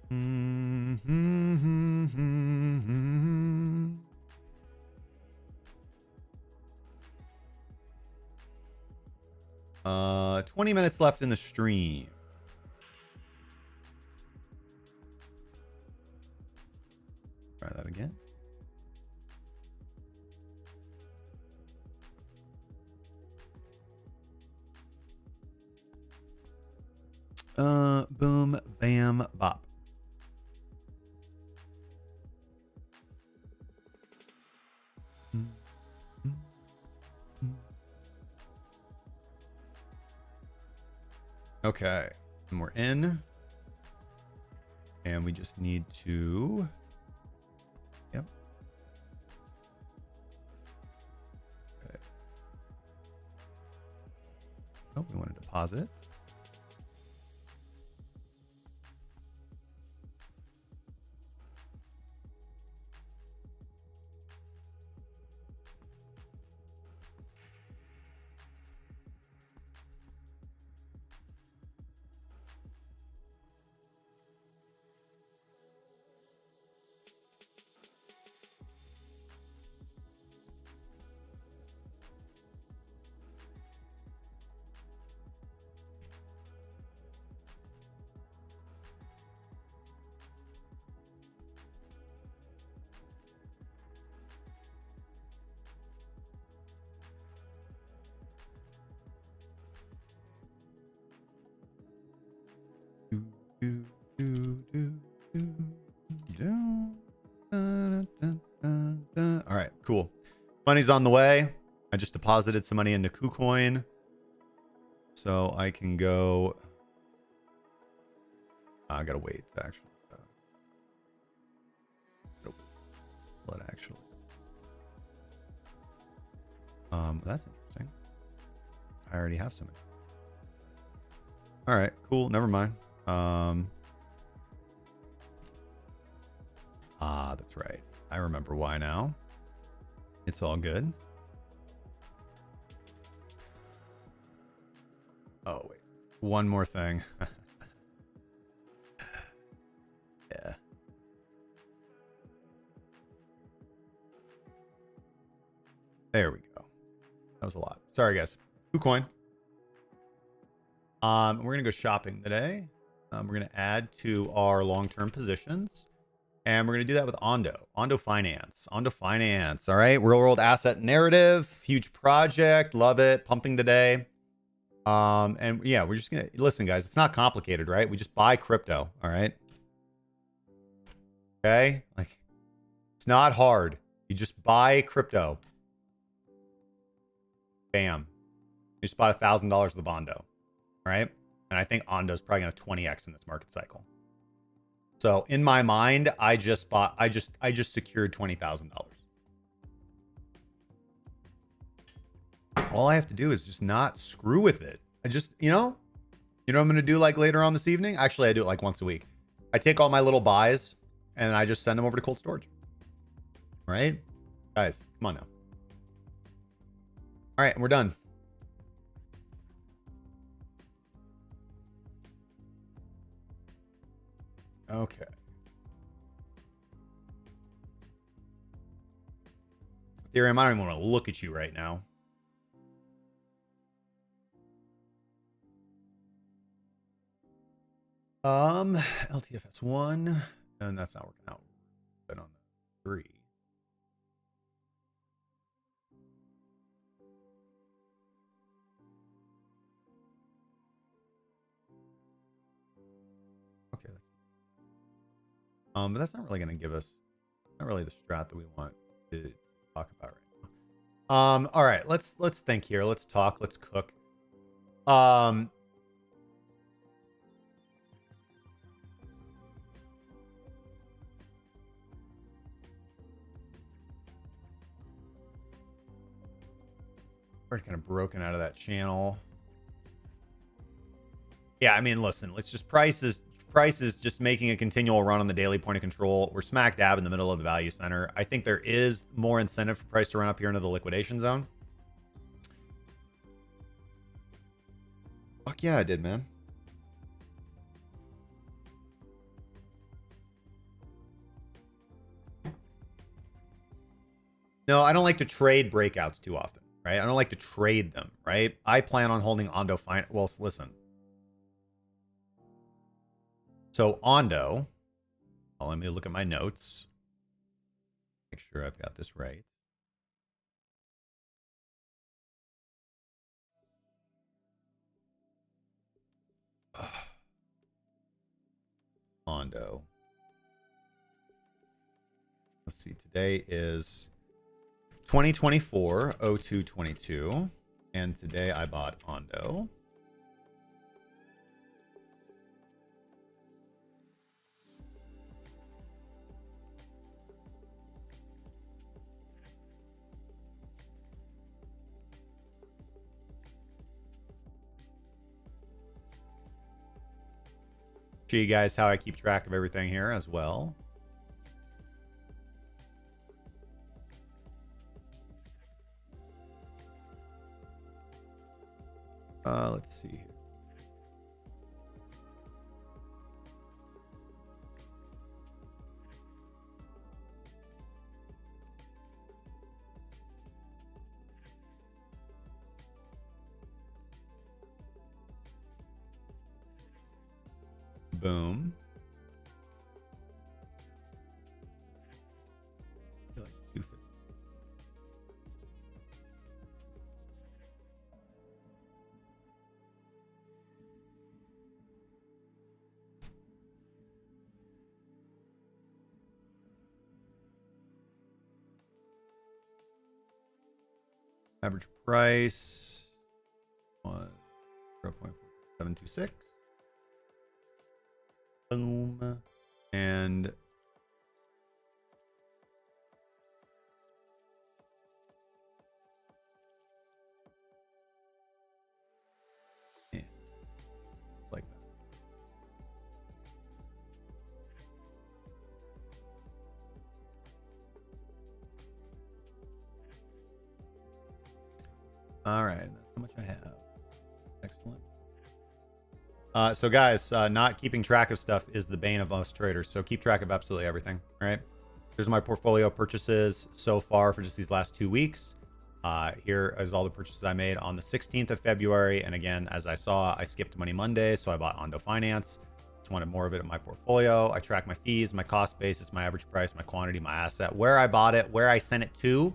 Mm-hmm. 20 minutes left in the stream. Try that again. Boom, bam, bop. Okay, and we're in. And we just need to... Yep. Okay. Oh, we want to deposit. All right, cool. Money's on the way. I just deposited some money into KuCoin, so I can go. I gotta wait to actually. But actually, that's interesting. I already have some. All right, cool. Never mind. That's right. I remember why now. It's all good. Oh, wait. One more thing. Yeah. There we go. That was a lot. Sorry, guys. KuCoin. We're going to go shopping today. We're going to add to our long-term positions. And we're going to do that with Ondo Finance. All right. Real world asset narrative. Huge project. Love it. Pumping today. And yeah, we're just going to listen, guys. It's not complicated, right? We just buy crypto. All right. Okay. Like, it's not hard. You just buy crypto. Bam. You just bought $1,000 of the Bondo. All right. And I think Ondo's probably going to 20x in this market cycle. So in my mind, I just secured $20,000. All I have to do is just not screw with it. I just, you know what I'm going to do like later on this evening? Actually, I do it like once a week. I take all my little buys and I just send them over to cold storage. Right? Guys, come on now. All right, and we're done. Okay. Ethereum, I don't even want to look at you right now. LTFS1, and that's not working out. But on the 3. Okay, but that's not really going to give us, not really the strat that we want to talk about right now. All right, let's think here. Let's talk. Let's cook. We're kind of broken out of that channel. Yeah, I mean, listen, let's just price is just making a continual run on the daily point of control. We're smack dab in the middle of the value center. I think there is more incentive for price to run up here into the liquidation zone. Fuck yeah, I did, man. No, I don't like to trade breakouts too often, right? I don't like to trade them, right? I plan on holding Ondo fine. Well, listen. So Ondo, well, let me look at my notes. Make sure I've got this right. Ondo. Let's see. Today is 2024-02-22. And today I bought Ondo. Show you guys how I keep track of everything here as well. Let's see here. Boom. Average price was 0.4726. Boom. And yeah, like that. All right, that's how much I have. Excellent. So guys, not keeping track of stuff is the bane of most traders. So keep track of absolutely everything. All right. Here's my portfolio purchases so far for just these last 2 weeks. Here is all the purchases I made on the 16th of February. And again, as I saw, I skipped Money Monday, so I bought Ondo Finance. just wanted more of it in my portfolio. I track my fees, my cost basis, my average price, my quantity, my asset, where I bought it, where I sent it to.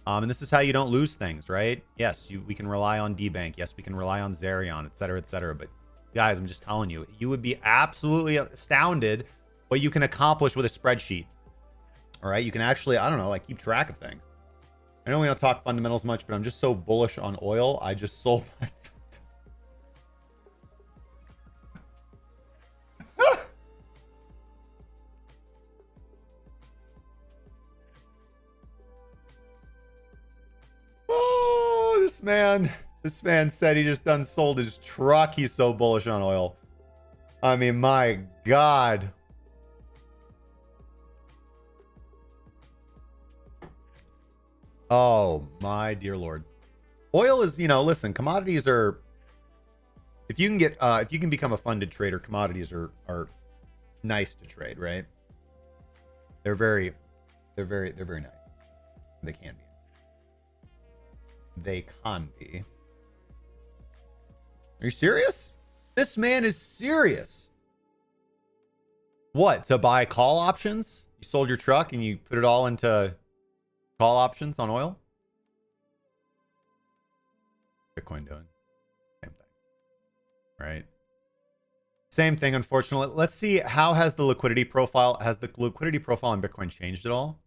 And this is how you don't lose things, right? Yes, we can rely on DBank. Yes, we can rely on Zerion, et cetera, et cetera. But guys, I'm just telling you, you would be absolutely astounded what you can accomplish with a spreadsheet. All right, you can actually, I don't know, like keep track of things. I know we don't talk fundamentals much, but I'm just so bullish on oil. I just sold my... Oh, this man said he just done sold his truck. He's so bullish on oil. I mean, my God. Oh, my dear Lord. Oil is, you know, listen, commodities are, if you can become a funded trader, commodities are nice to trade, right? They're very nice. They can be. They can be. Are you serious? This man is serious. What, to buy call options? You sold your truck and you put it all into call options on oil? Bitcoin doing same thing, right? Same thing, unfortunately. Let's see, how has the liquidity profile on Bitcoin changed at all?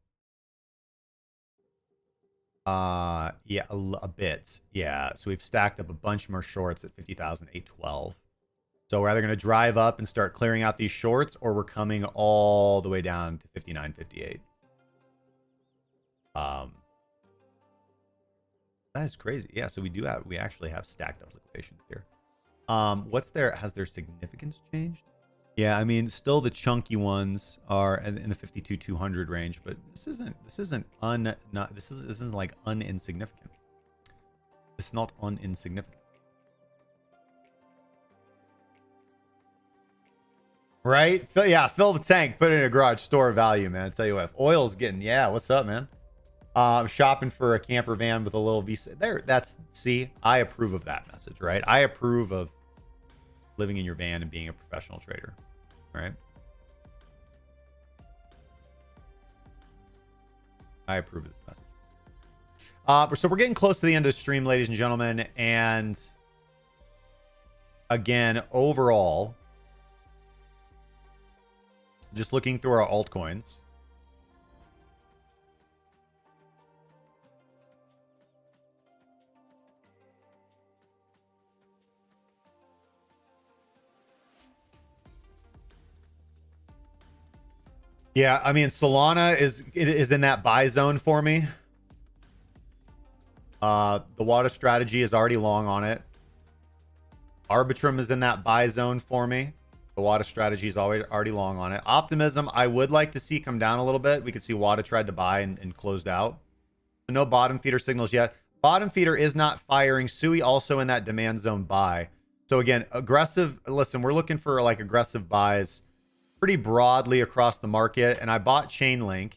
Yeah, a bit. Yeah, so we've stacked up a bunch more shorts at 50,812. So we're either going to drive up and start clearing out these shorts, or we're coming all the way down to 59.58. That is crazy. Yeah, so we actually have stacked up liquidations here. Has their significance changed? Yeah, I mean, still the chunky ones are in the 52,200 range, but this isn't like uninsignificant. It's not uninsignificant. Right? Yeah, fill the tank, put it in a garage, store value, man. I tell you what, if oil's getting, yeah, what's up, man? I'm shopping for a camper van with a little visa. There, see, I approve of that message, right? I approve of living in your van and being a professional trader, right? I approve of this message. So we're getting close to the end of the stream, ladies and gentlemen. And again, overall, just looking through our altcoins. Yeah, I mean, Solana is in that buy zone for me. The water strategy is already long on it. Arbitrum is in that buy zone for me. The water strategy is already long on it. Optimism, I would like to see come down a little bit. We could see Wada tried to buy and closed out. No bottom feeder signals yet. Bottom feeder is not firing. Sui also in that demand zone buy. So again, aggressive. Listen, we're looking for like aggressive buys pretty broadly across the market. And I bought Chainlink.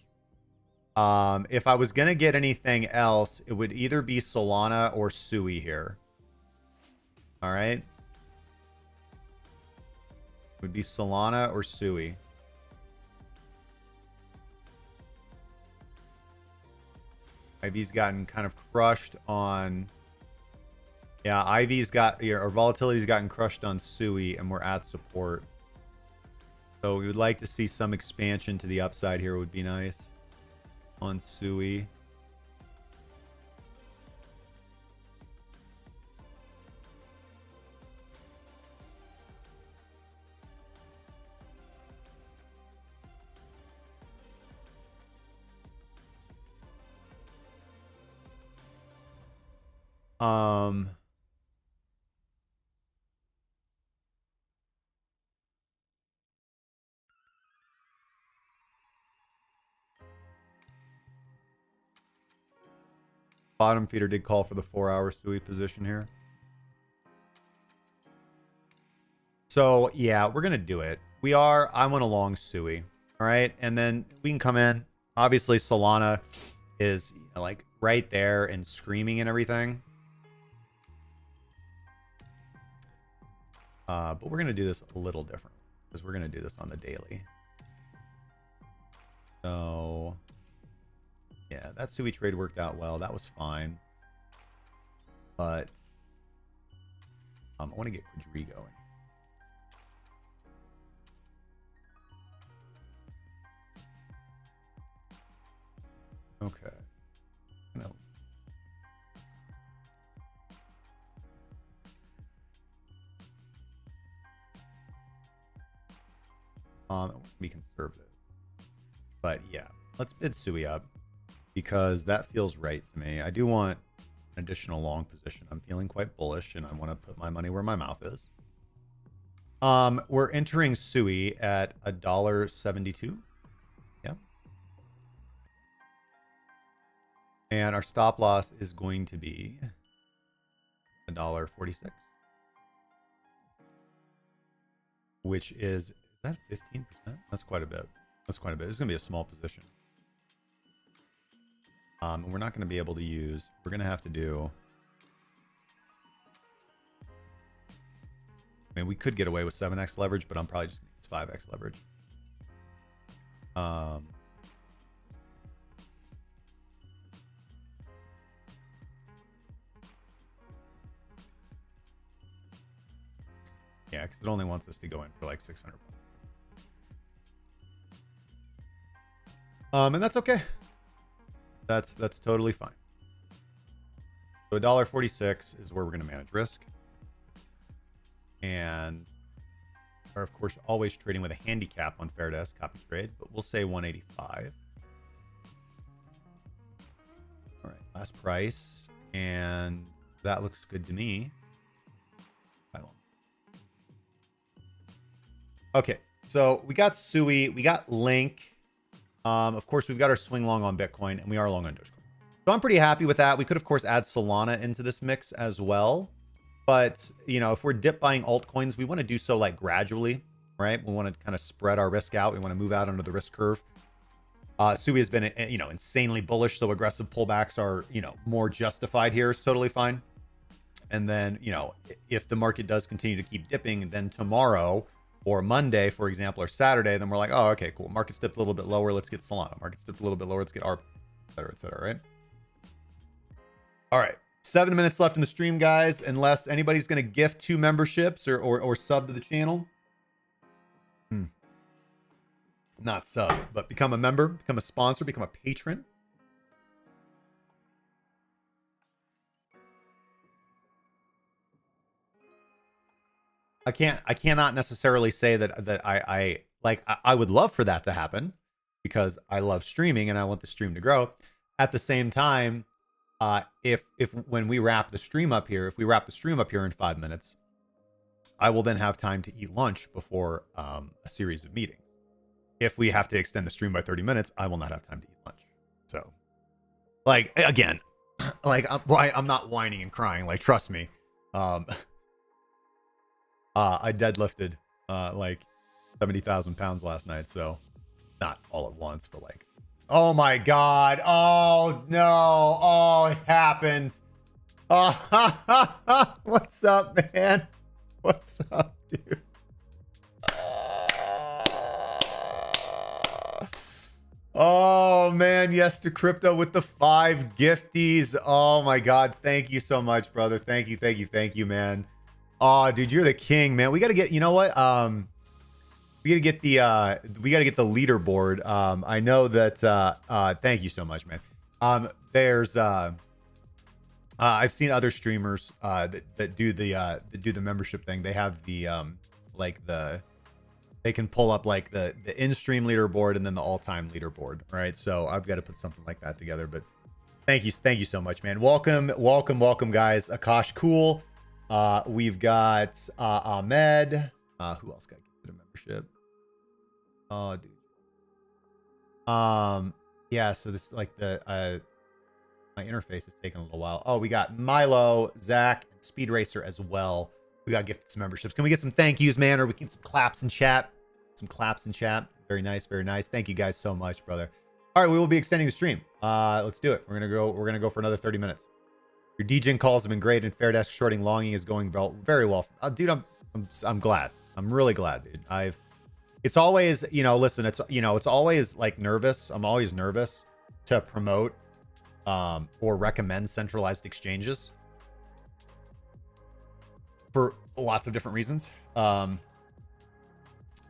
If I was going to get anything else, it would either be Solana or Sui here. All right. It would be Solana or Sui. IV's gotten kind of crushed on... Yeah, IV's got... Yeah, or volatility's gotten crushed on Sui, and we're at support. So we would like to see some expansion to the upside here. Would be nice on Sui. Bottom feeder did call for the 4-hour Sui position here. So yeah, we're going to do it. I want a long Sui. All right. And then we can come in. Obviously Solana is like right there and screaming and everything. But we're going to do this a little different because we're going to do this on the daily. So, yeah, that Sui trade worked out well. That was fine. But I want to get Quadri going. Okay. No. Be conservative. But yeah, let's bid Sui up because that feels right to me. I do want an additional long position. I'm feeling quite bullish and I want to put my money where my mouth is. We're entering Sui at $1.72. Yeah. And our stop loss is going to be $1.46. Which is that 15%? That's quite a bit. That's quite a bit. This is going to be a small position. And we're not going to be able to use, we're going to have to do, I mean, we could get away with 7x leverage, but I'm probably just going to use 5x leverage. Yeah, because it only wants us to go in for like 600 bucks. And that's okay. That's totally fine. So $1.46 is where we're going to manage risk. And are of course always trading with a handicap on Fairdesk copy trade, but we'll say 185. All right, last price. And that looks good to me. Okay, so we got Sui, we got Link. Of course, we've got our swing long on Bitcoin, and we are long on Dogecoin. So I'm pretty happy with that. We could, of course, add Solana into this mix as well. But, you know, if we're dip buying altcoins, we want to do so like gradually, right? We want to kind of spread our risk out. We want to move out under the risk curve. Sui has been, you know, insanely bullish, so aggressive pullbacks are, you know, more justified here. It's totally fine. And then, you know, if the market does continue to keep dipping, then tomorrow or Monday, for example, or Saturday, then we're like, oh, okay, cool. Market's dipped a little bit lower. Let's get Solana. Market's dipped a little bit lower. Let's get ARP, et cetera, right? All right. 7 minutes left in the stream, guys. Unless anybody's going to gift 2 memberships or sub to the channel. Not sub, but become a member, become a sponsor, become a patron. I cannot necessarily say that I would love for that to happen because I love streaming and I want the stream to grow. At the same time, if when we wrap the stream up here, if we wrap the stream up here in 5 minutes, I will then have time to eat lunch before a series of meetings. If we have to extend the stream by 30 minutes, I will not have time to eat lunch. So, like, again, like I'm not whining and crying. Like, trust me. I deadlifted like 70,000 pounds last night, so not all at once, but like, oh my god, oh no, oh it happened. Oh, what's up, man? What's up, dude? Oh man, yes to crypto with the 5 gifties. Oh my god, thank you so much, brother. Thank you, man. Oh, dude, you're the king, man. We gotta get, you know what? We gotta get the leaderboard. I know that thank you so much, man. There's I've seen other streamers that do the membership thing. They have the they can pull up like the in-stream leaderboard and then the all-time leaderboard, right? So I've got to put something like that together. But thank you so much, man. Welcome, guys. Akash, cool. We've got Ahmed. Who else got a membership? Oh, dude. Yeah. So this like the my interface is taking a little while. Oh, we got Milo, Zach, and Speed Racer as well. We got gifted some memberships. Can we get some thank yous, man? Or we can get some claps in chat. Some claps in chat. Very nice, very nice. Thank you guys so much, brother. All right, we will be extending the stream. Let's do it. We're gonna go for another 30 minutes. Your DJing calls have been great, and Fairdesk shorting longing is going very well. Dude, I'm glad. I'm really glad, dude. It's always, you know, listen, it's always like nervous. I'm always nervous to promote or recommend centralized exchanges for lots of different reasons.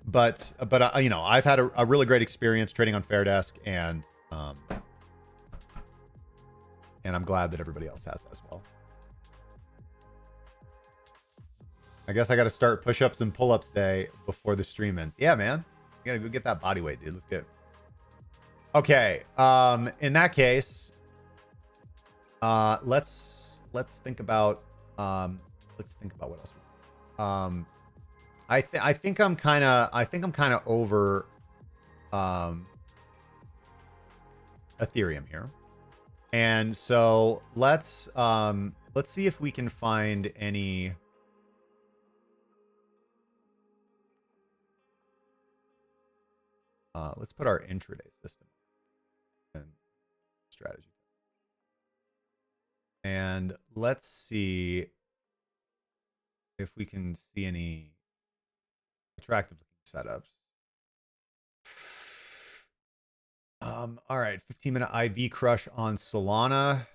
But you know, I've had a really great experience trading on Fairdesk, and I'm glad that everybody else has as well. I guess I got to start push-ups and pull-ups day before the stream ends. Yeah, man. You got to go get that body weight, dude. Let's get it. Okay. In that case, let's think about what else. I think I'm kind of over Ethereum here. And so let's see if we can find any let's put our intraday system and strategy. And let's see if we can see any attractive setups. All right, 15-minute IV crush on Solana.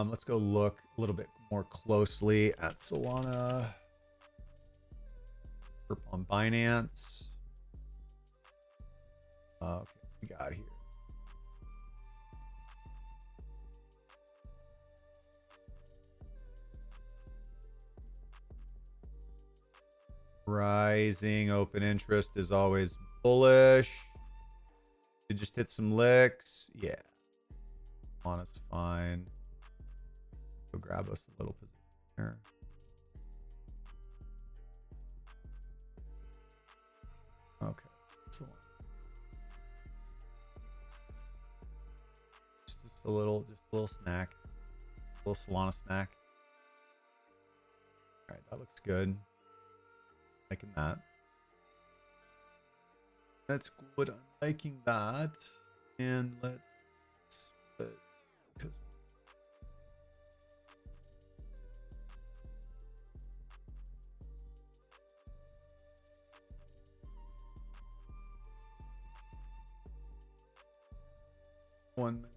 Let's go look a little bit more closely at Solana on Binance. Okay, we got here. Rising open interest is always bullish. It just hit some licks. Yeah. Solana's fine. Go grab us a little position here. Okay. Just a little snack. A little Solana snack. All right, that looks good. Liking that. That's good. I'm liking that. And let's split. One minute.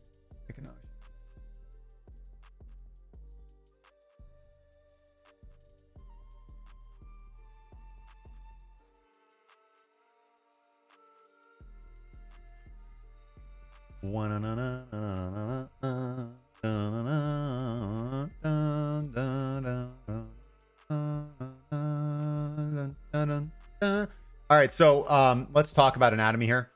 All right, so let's talk about anatomy here.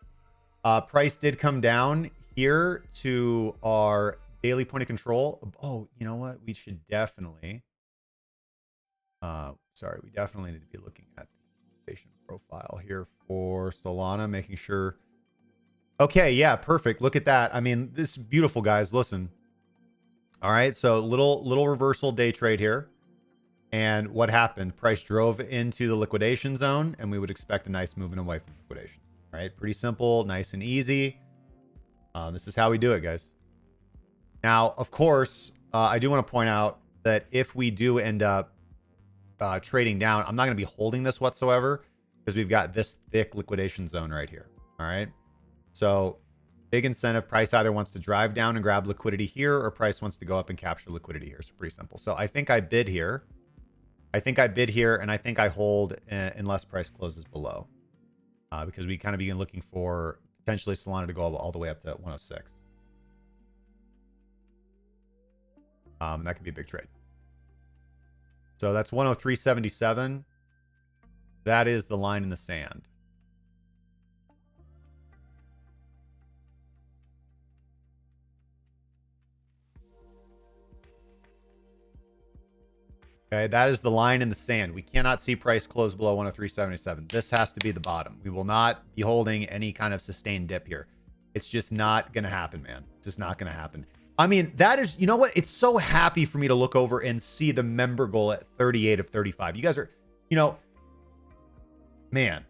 Price did come down here to our daily point of control. Oh, you know what? We should definitely we definitely need to be looking at the patient profile here for Solana, making sure. Okay, yeah, perfect. Look at that. I mean, this is beautiful, guys. Listen. All right, so little reversal day trade here. And what happened? Price drove into the liquidation zone, and we would expect a nice movement away from liquidation. All right, pretty simple, nice and easy. This is how we do it, guys. Now, of course, I do want to point out that if we do end up trading down, I'm not going to be holding this whatsoever because we've got this thick liquidation zone right here. All right. So big incentive. Price either wants to drive down and grab liquidity here, or price wants to go up and capture liquidity here. So pretty simple. So I think I bid here. And I think I hold unless price closes below, because we kind of begin looking for potentially Solana to go all the way up to 106. That could be a big trade. So that's 103.77. That is the line in the sand. Okay, that is the line in the sand. We cannot see price close below 103.77. This has to be the bottom. We will not be holding any kind of sustained dip here. It's just not going to happen, man. It's just not going to happen. I mean, that is, you know what? It's so happy for me to look over and see the member goal at 38 of 35. You guys are, you know, man.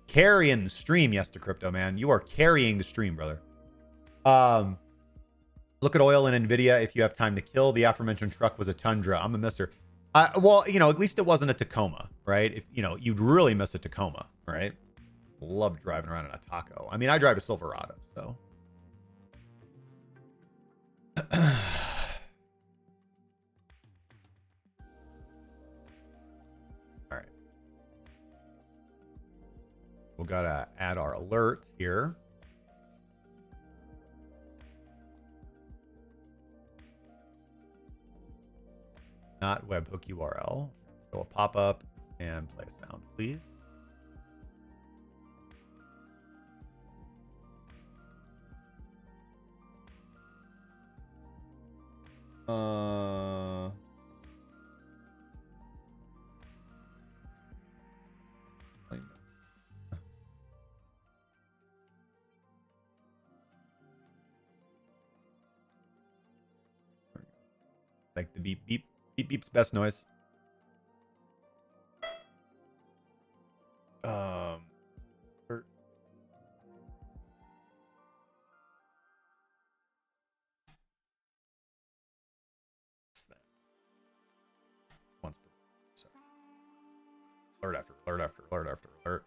Carrying the stream, yes, to crypto, man. You are carrying the stream, brother. Look at oil and Nvidia if you have time to kill. The aforementioned truck was a Tundra. I'm a misser. Well, you know, at least it wasn't a Tacoma, right? If you know, you'd really miss a Tacoma, right? Love driving around in a Taco. I mean, I drive a Silverado, so. All right. We gotta add our alert here. Not webhook URL. So a pop-up and play a sound, please. Like the beep beep. Beep beep's best noise. Once per sorry. Alert after alert after alert after alert.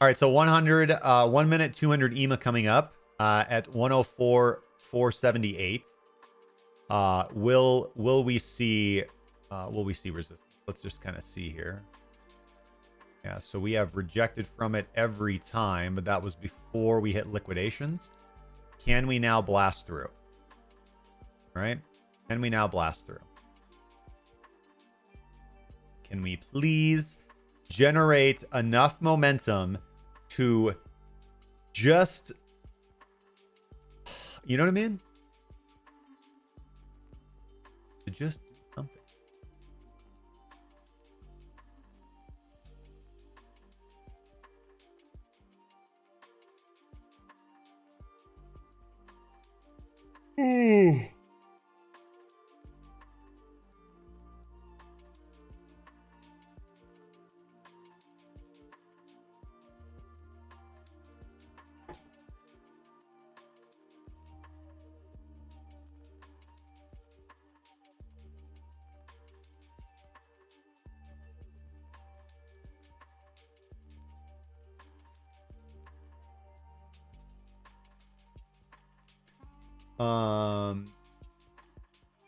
All right, so 100, 1 minute, 200 EMA coming up at 104.478. Will we see resistance? Let's just kind of see here. Yeah, so we have rejected from it every time, but that was before we hit liquidations. Can we now blast through? All right, can we now blast through? Can we please generate enough momentum to just, you know what I mean? To just do something.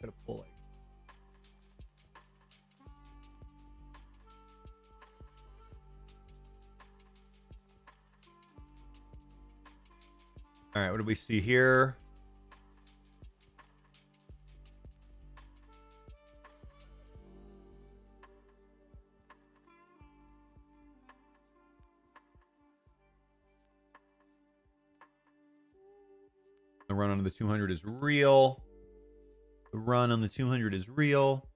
Gotta pull like. All right, what do we see here? The run on the 200 is real. The run on the 200 is real.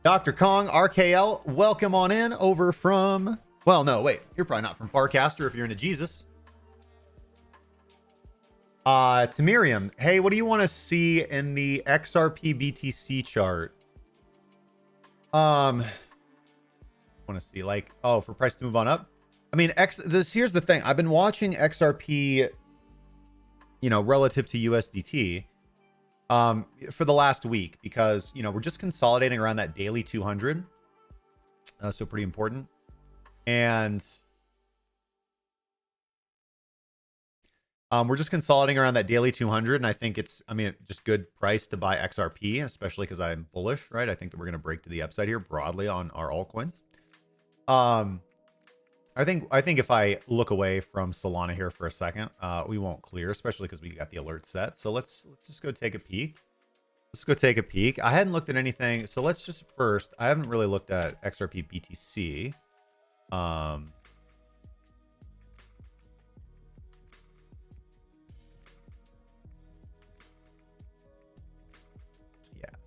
Dr. Kong, RKL, welcome on in over from, well, no, wait, you're probably not from Farcaster if you're into Jesus. To Miriam, hey, what do you want to see in the XRP BTC chart? Want to see like, oh, for price to move on up? I mean, here's the thing. I've been watching XRP, you know, relative to USDT. For the last week, because, you know, we're just consolidating around that daily 200. So pretty important. And We're just consolidating around that daily 200, and I think it's, I mean, just good price to buy XRP, especially because I'm bullish, right? I think that we're going to break to the upside here broadly on our altcoins. I think if I look away from Solana here for a second, we won't clear, especially because we got the alert set. So let's just go take a peek. Let's go take a peek. I hadn't looked at anything, so let's just first. I haven't really looked at XRP BTC. Yeah,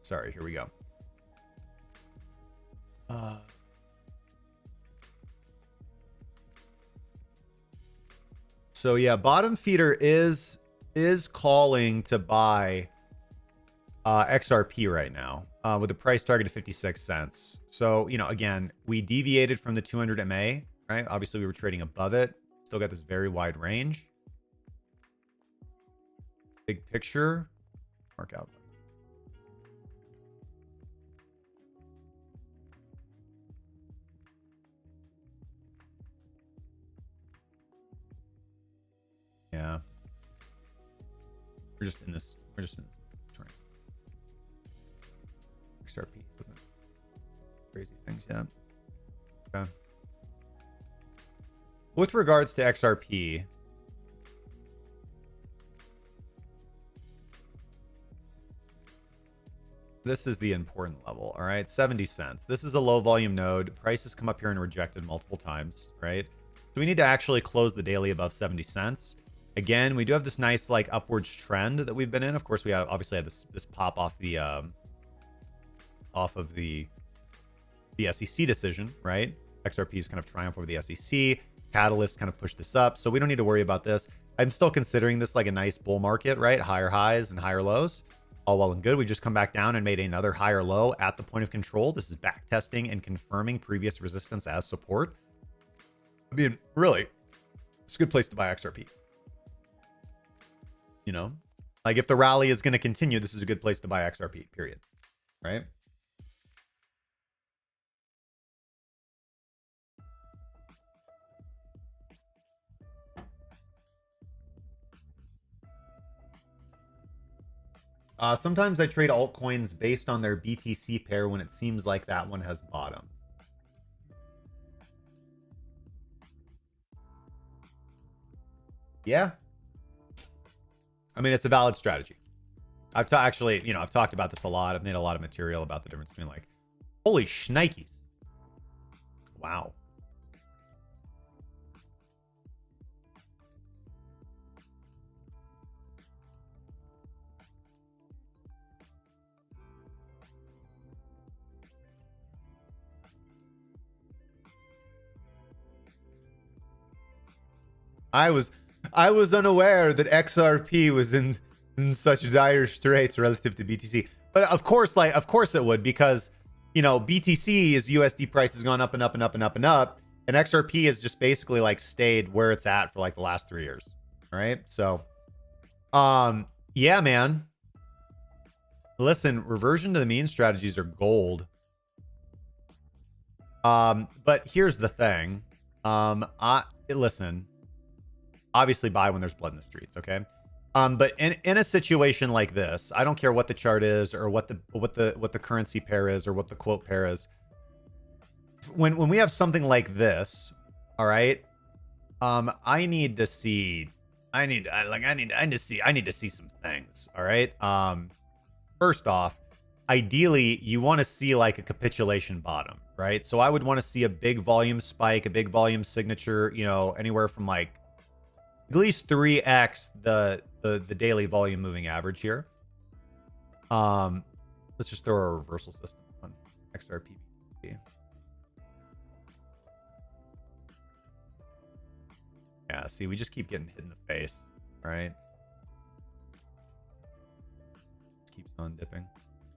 sorry. Here we go. So yeah, bottom feeder is calling to buy XRP right now with a price target of 56 cents. So, you know, again, we deviated from the 200 MA, right? Obviously, we were trading above it. Still got this very wide range. Big picture, mark out. Yeah. We're just in this train. XRP wasn't crazy things yet. Okay. With regards to XRP, this is the important level, all right? 70 cents. This is a low volume node. Prices come up here and rejected multiple times, right? So we need to actually close the daily above 70 cents. Again, we do have this nice like upwards trend that we've been in. Of course, we obviously had this pop off the SEC decision, right? XRP's kind of triumph over the SEC. Catalyst kind of pushed this up, so we don't need to worry about this. I'm still considering this like a nice bull market, right? Higher highs and higher lows. All well and good. We just come back down and made another higher low at the point of control. This is back testing and confirming previous resistance as support. I mean, really, it's a good place to buy XRP. You know, like if the rally is going to continue, this is a good place to buy XRP, period. Right? Sometimes I trade altcoins based on their BTC pair when it seems like that one has bottom. Yeah. I mean, it's a valid strategy. I've actually, you know, I've talked about this a lot. I've made a lot of material about the difference between like, holy shnikes. Wow. I was unaware that XRP was in such dire straits relative to BTC. But of course it would, because you know BTC's USD price has gone up and up and up and up and up, and XRP has just basically like stayed where it's at for like the last 3 years. All right, so yeah, man. Listen, reversion to the mean strategies are gold. But here's the thing. Listen. Obviously buy when there's blood in the streets, okay? But in a situation like this, I don't care what the chart is or what the currency pair is or what the quote pair is. When we have something like this, all right? I need to see some things, all right? First off, ideally you want to see like a capitulation bottom, right? So I would want to see a big volume spike, a big volume signature, you know, anywhere from like at least 3x the daily volume moving average here. Let's just throw a reversal system on XRP. Yeah, see, we just keep getting hit in the face, right? Just keeps on dipping.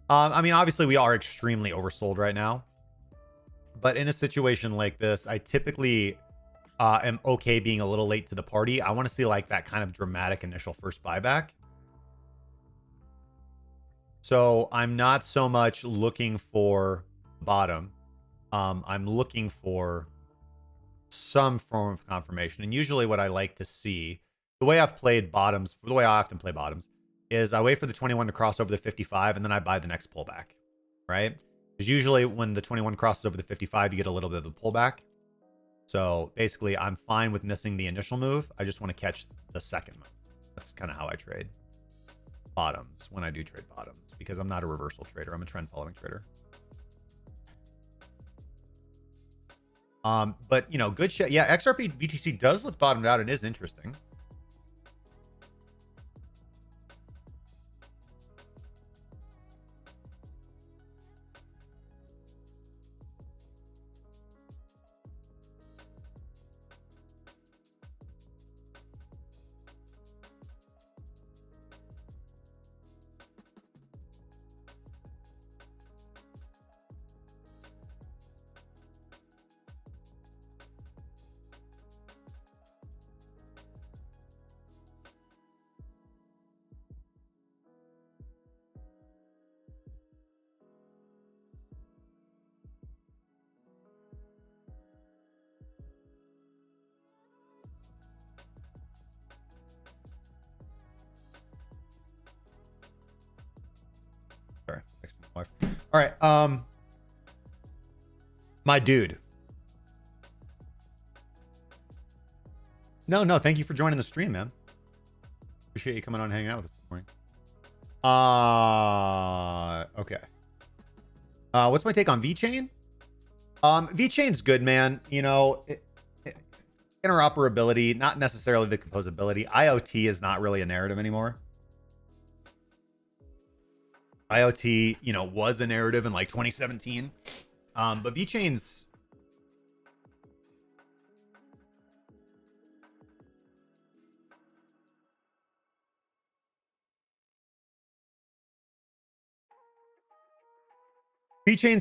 I mean, obviously we are extremely oversold right now, but in a situation like this, I typically am okay being a little late to the party. I want to see like that kind of dramatic initial first buyback. So I'm not so much looking for bottom. I'm looking for some form of confirmation. And usually what I like to see the way I've played bottoms, the way I often play bottoms, is I wait for the 21 to cross over the 55, and then I buy the next pullback, right? Because usually when the 21 crosses over the 55, you get a little bit of a pullback. So basically, I'm fine with missing the initial move. I just want to catch the second move. That's kind of how I trade bottoms when I do trade bottoms, because I'm not a reversal trader. I'm a trend following trader. But you know, good shit. Yeah, XRP BTC does look bottomed out and is interesting. Sorry, texting my wife. All right, my dude. No, thank you for joining the stream, man. Appreciate you coming on and hanging out with us this morning. Okay. What's my take on VeChain? VeChain's good, man. You know, interoperability, not necessarily the composability. IoT is not really a narrative anymore. IoT, you know, was a narrative in like 2017. But VeChain's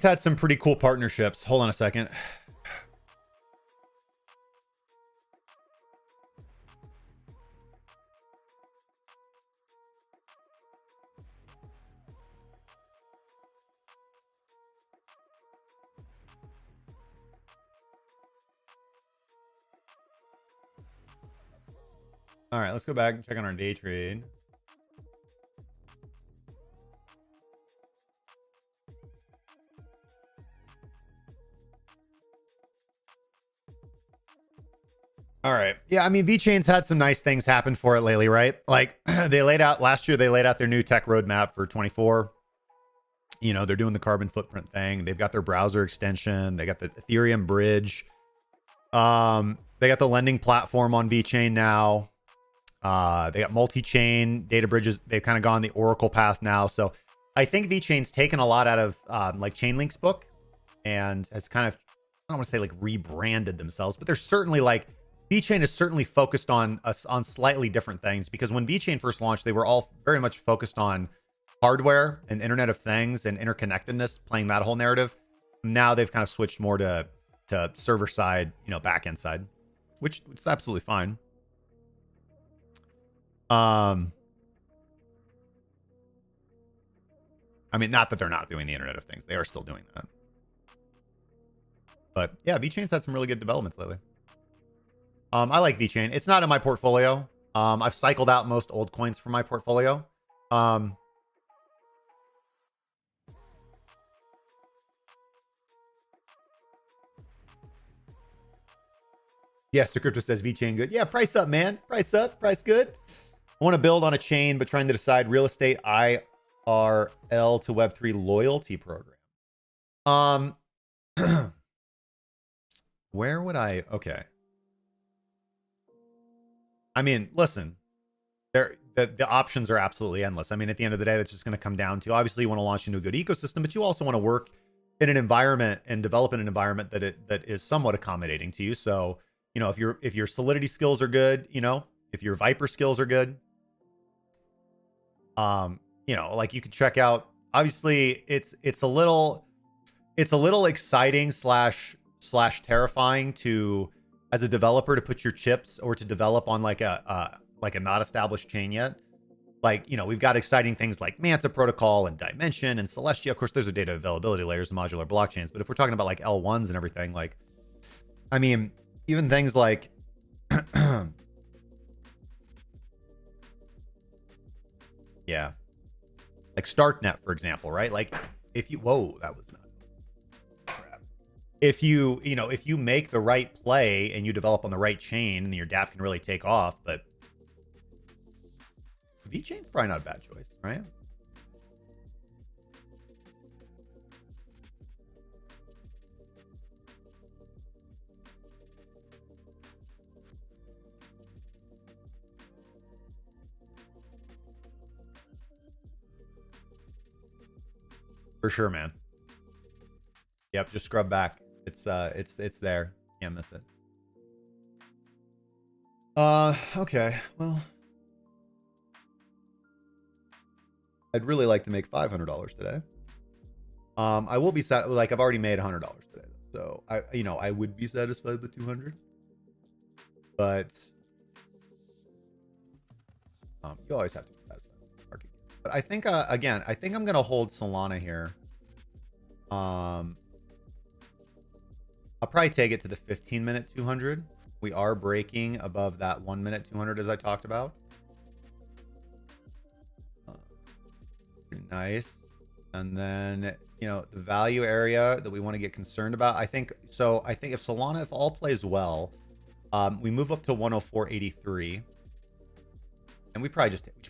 had some pretty cool partnerships. Hold on a second. All right, let's go back and check on our day trade. All right. Yeah, I mean, VeChain's had some nice things happen for it lately, right? Like they laid out last year, they laid out their new tech roadmap for 24. You know, they're doing the carbon footprint thing. They've got their browser extension. They got the Ethereum bridge. They got the lending platform on VeChain now. They got multi-chain data bridges. They've kind of gone the Oracle path now. So I think VeChain's taken a lot out of like Chainlink's book and has kind of, I don't want to say like rebranded themselves, but they're certainly like, VeChain is certainly focused on slightly different things, because when VeChain first launched, they were all very much focused on hardware and Internet of Things and interconnectedness, playing that whole narrative. Now they've kind of switched more to server side, you know, back end side, which is absolutely fine. I mean, not that they're not doing the Internet of Things. They are still doing that. But yeah, VeChain's had some really good developments lately. I like VeChain. It's not in my portfolio. I've cycled out most old coins from my portfolio. Yes, the crypto says VeChain good. Yeah, price up, man. Price up, price good. I want to build on a chain, but trying to decide real estate IRL to Web3 loyalty program. Where would I? Okay. I mean, listen, the options are absolutely endless. I mean, at the end of the day, that's just going to come down to, obviously you want to launch into a good ecosystem, but you also want to work in an environment and develop in an environment that is somewhat accommodating to you. So, you know, if your Solidity skills are good, you know, if your Viper skills are good, you know, like you could check out, obviously it's a little exciting slash terrifying to, as a developer, to put your chips or to develop on like a not established chain yet. Like, you know, we've got exciting things like Manta protocol and Dimension and Celestia. Of course, there's a data availability layers and modular blockchains. But if we're talking about like L1s and everything, like, I mean, even things like Yeah. Like StarkNet, for example, right? Like if you, whoa, that was not crap. If you, if you make the right play and you develop on the right chain, then your dApp can really take off. But VeChain's probably not a bad choice, right? For sure, man. Yep, just scrub back. It's there. Can't miss it. Okay. Well, I'd really like to make $500 today. I will be like I've already made $100 today, so I would be satisfied with 200. But you always have to be satisfied with the market. But I think again, I think I'm gonna hold Solana here. I'll probably take it to the 15-minute 200. We are breaking above that 1-minute 200 as I talked about. Nice. And then, the value area that we want to get concerned about, I think if Solana, if all plays well, we move up to 104.83, and we should probably just take it.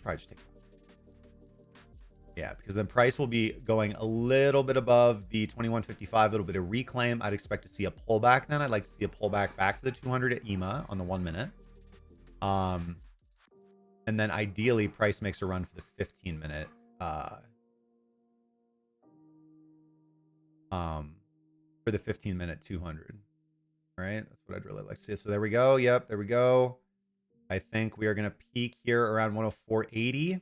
Yeah, because then price will be going a little bit above the 21.55, a little bit of reclaim. I'd expect to see a pullback then. I'd like to see a pullback back to the 200 at EMA on the 1 minute. And then ideally price makes a run for the 15-minute for the 15-minute 200. Right? That's what I'd really like to see. So there we go. Yep, there we go. I think we are going to peak here around 104.80.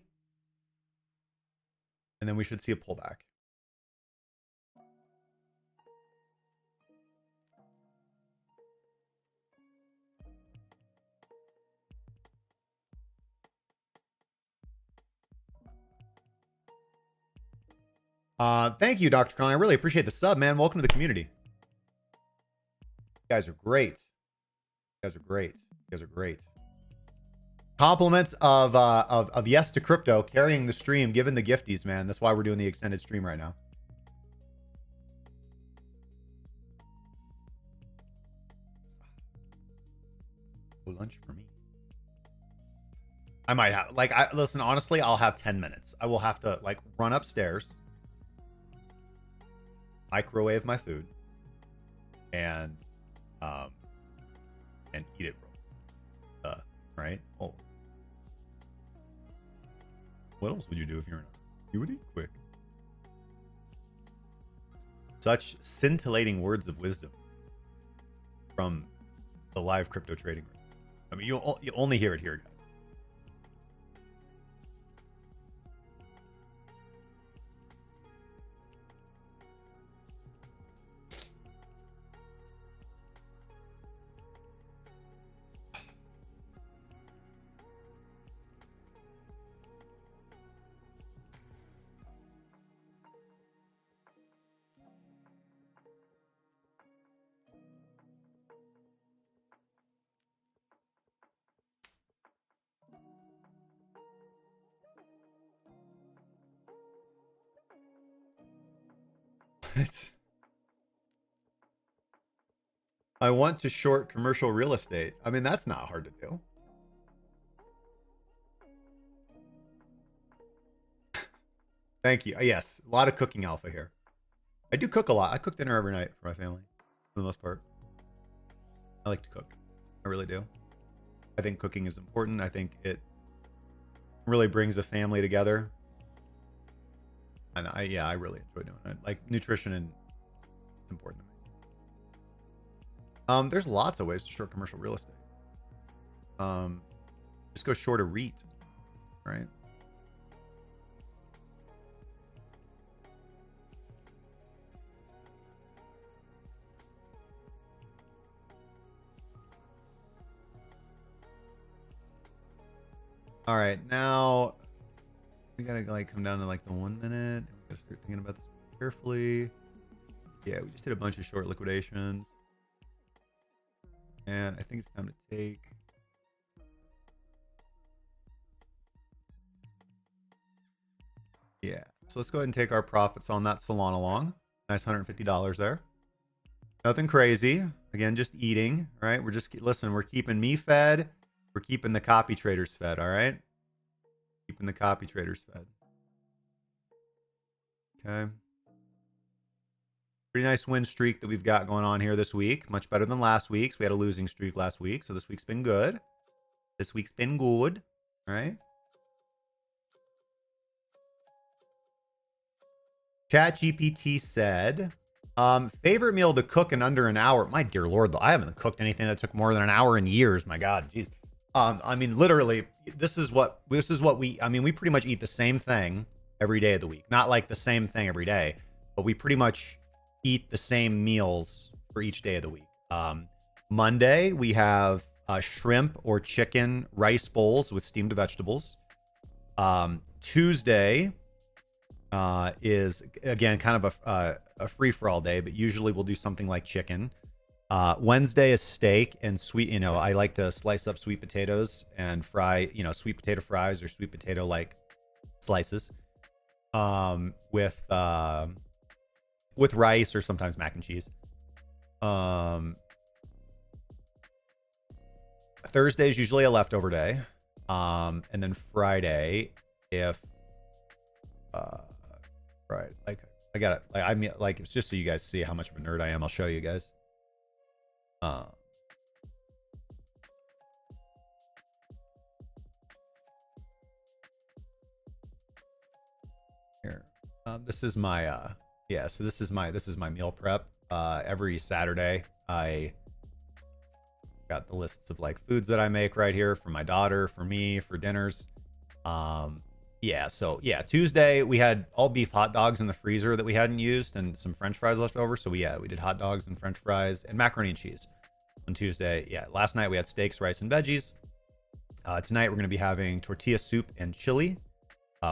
And then we should see a pullback. Thank you, Dr. Kong. I really appreciate the sub, man. Welcome to the community. You guys are great. You guys are great. You guys are great. Compliments of Yes to Crypto carrying the stream, giving the gifties, man. That's why we're doing the extended stream right now. Lunch for me. I might have listen, honestly, I'll have 10 minutes. I will have to run upstairs, microwave my food, and eat it. Right? Oh. What else would you do if you're in a... You would eat quick. Such scintillating words of wisdom from the live crypto trading room. I mean, you only hear it here, guys. I want to short commercial real estate. I mean, that's not hard to do. Thank you. Yes, a lot of cooking alpha here. I do cook a lot. I cook dinner every night for my family, for the most part. I like to cook. I really do. I think cooking is important. I think it really brings the family together. And I really enjoy doing it. Like nutrition, and it's important to me. There's lots of ways to short commercial real estate. Just go short a REIT, right? All right, now we gotta come down to the 1 minute. We gotta start thinking about this carefully. Yeah, we just did a bunch of short liquidations, and I think it's time to take. Yeah. So let's go ahead and take our profits on that Solana long. Nice $150 there. Nothing crazy. Again, just eating, right? We're just, listen, we're keeping me fed. We're keeping the copy traders fed, all right? Keeping the copy traders fed. Okay. Pretty nice win streak that we've got going on here this week. Much better than last week's. We had a losing streak last week, so this week's been good. This week's been good, all right? ChatGPT said, favorite meal to cook in under an hour. My dear Lord, I haven't cooked anything that took more than an hour in years. My God, jeez. I mean, literally, this is what we, I mean, we pretty much eat the same thing every day of the week. Not like the same thing every day, but we pretty much eat the same meals for each day of the week. Monday, we have shrimp or chicken rice bowls with steamed vegetables. Tuesday is, again, kind of a free-for-all day, but usually we'll do something like chicken. Wednesday is steak and sweet. You know, I like to slice up sweet potatoes and fry, you know, sweet potato fries or sweet potato like slices, with rice or sometimes mac and cheese. Thursday is usually a leftover day, and then Friday, if right, like I got it. Like I mean, like it's just so you guys see how much of a nerd I am. I'll show you guys. Here, this is my yeah. So this is my meal prep. Every Saturday, I got the lists of like foods that I make right here for my daughter, for me, for dinners. Yeah, so yeah, Tuesday we had all beef hot dogs in the freezer that we hadn't used and some French fries left over. So we did hot dogs and French fries and macaroni and cheese on Tuesday. Yeah, last night we had steaks, rice, and veggies. Tonight we're going to be having tortilla soup and chili,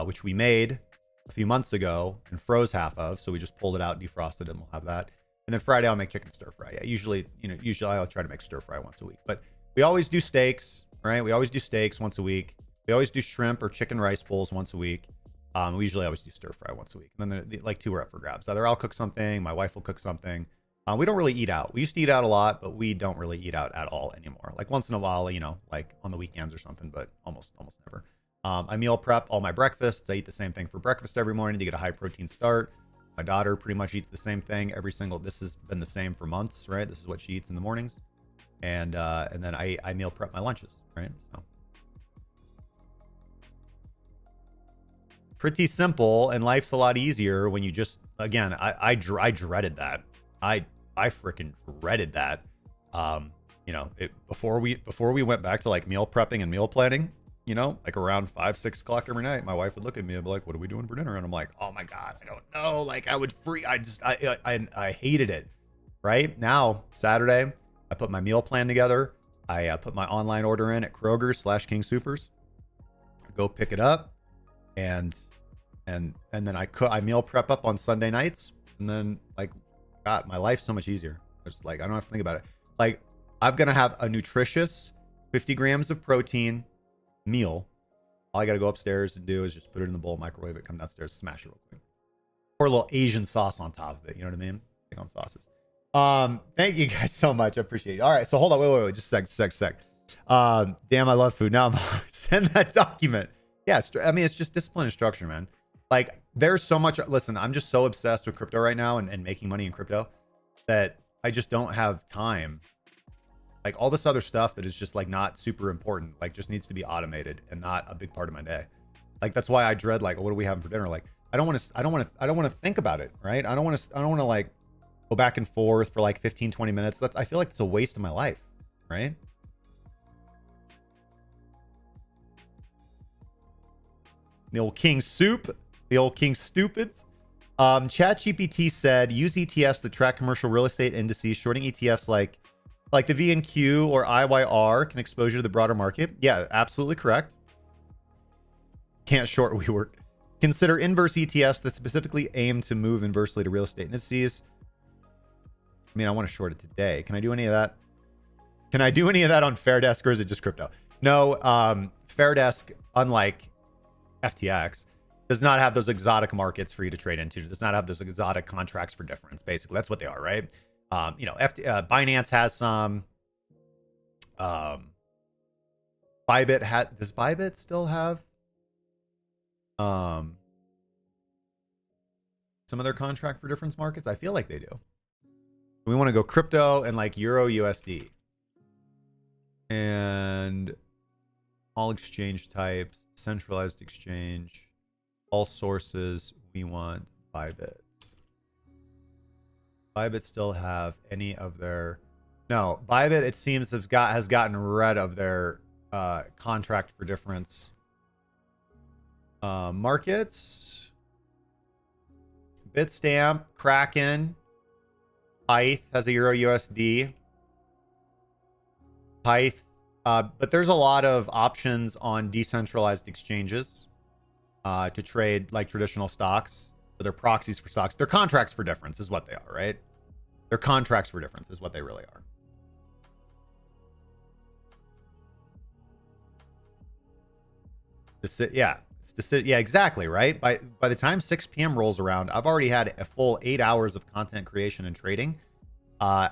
which we made a few months ago and froze half of. So we just pulled it out, defrosted it, and we'll have that. And then Friday I'll make chicken stir fry. Yeah, usually I'll try to make stir fry once a week, but we always do steaks, right? We always do steaks once a week. We always do shrimp or chicken rice bowls once a week. We usually always do stir fry once a week. And then like two are up for grabs. Either I'll cook something, my wife will cook something. We don't really eat out. We used to eat out a lot, but we don't really eat out at all anymore. Like once in a while, you know, like on the weekends or something, but almost never. I meal prep all my breakfasts. I eat the same thing for breakfast every morning to get a high protein start. My daughter pretty much eats the same thing this has been the same for months, right? This is what she eats in the mornings. And then I meal prep my lunches, right? So pretty simple, and life's a lot easier when you just, again, I dreaded that. I freaking dreaded that. You know, before we went back to like meal prepping and meal planning, you know, like around 5-6 o'clock every night, my wife would look at me and be like, what are we doing for dinner? And I'm like, oh my God, I don't know. Like I hated it. Right now, Saturday, I put my meal plan together. I put my online order in at Kroger's /King Soopers. I go pick it up, and then I meal prep up on Sunday nights, and then like, God, my life's so much easier. It's like I don't have to think about it. Like I'm gonna have a nutritious 50 grams of protein meal. All I gotta go upstairs and do is just put it in the bowl, microwave it, come downstairs, smash it real quick. Pour a little Asian sauce on top of it. You know what I mean? Big on sauces. Thank you guys so much. I appreciate it. All right, so hold on, wait, just a sec. Damn, I love food. Now I'm send that document. Yeah, I mean, it's just discipline and structure, man. Like, there's so much. Listen, I'm just so obsessed with crypto right now and making money in crypto that I just don't have time. Like, all this other stuff that is just like not super important, like just needs to be automated and not a big part of my day. Like, that's why I dread, like, what are we having for dinner? Like, I don't want to think about it, right? I don't want to like go back and forth for like 15-20 minutes. I feel like it's a waste of my life, right? The old King Soup, the old King Stupids. ChatGPT said, use ETFs that track commercial real estate indices. Shorting ETFs like the VNQ or IYR can expose you to the broader market. Yeah, absolutely correct. Can't short WeWork. Consider inverse ETFs that specifically aim to move inversely to real estate indices. I mean, I want to short it today. Can I do any of that? Can I do any of that on Fairdesk, or is it just crypto? No, Fairdesk, unlike FTX, Does not have those exotic markets for you to trade into. Does not have those exotic contracts for difference. Basically, that's what they are, right? You know, Binance has some. ByBit does ByBit still have some of their contract for difference markets? I feel like they do. We want to go crypto and like Euro USD. And all exchange types, centralized exchange, all sources, we want ByBit. ByBit still have any of their... No, ByBit, it seems, has gotten rid of their contract for difference markets. Bitstamp, Kraken, Pyth has a Euro USD. Pyth, but there's a lot of options on decentralized exchanges to trade like traditional stocks. They're proxies for stocks. They're contracts for difference is what they are, right? They're contracts for difference is what they really are. Yeah, yeah, exactly, right? By the time 6 p.m. rolls around, I've already had a full 8 hours of content creation and trading. Yeah.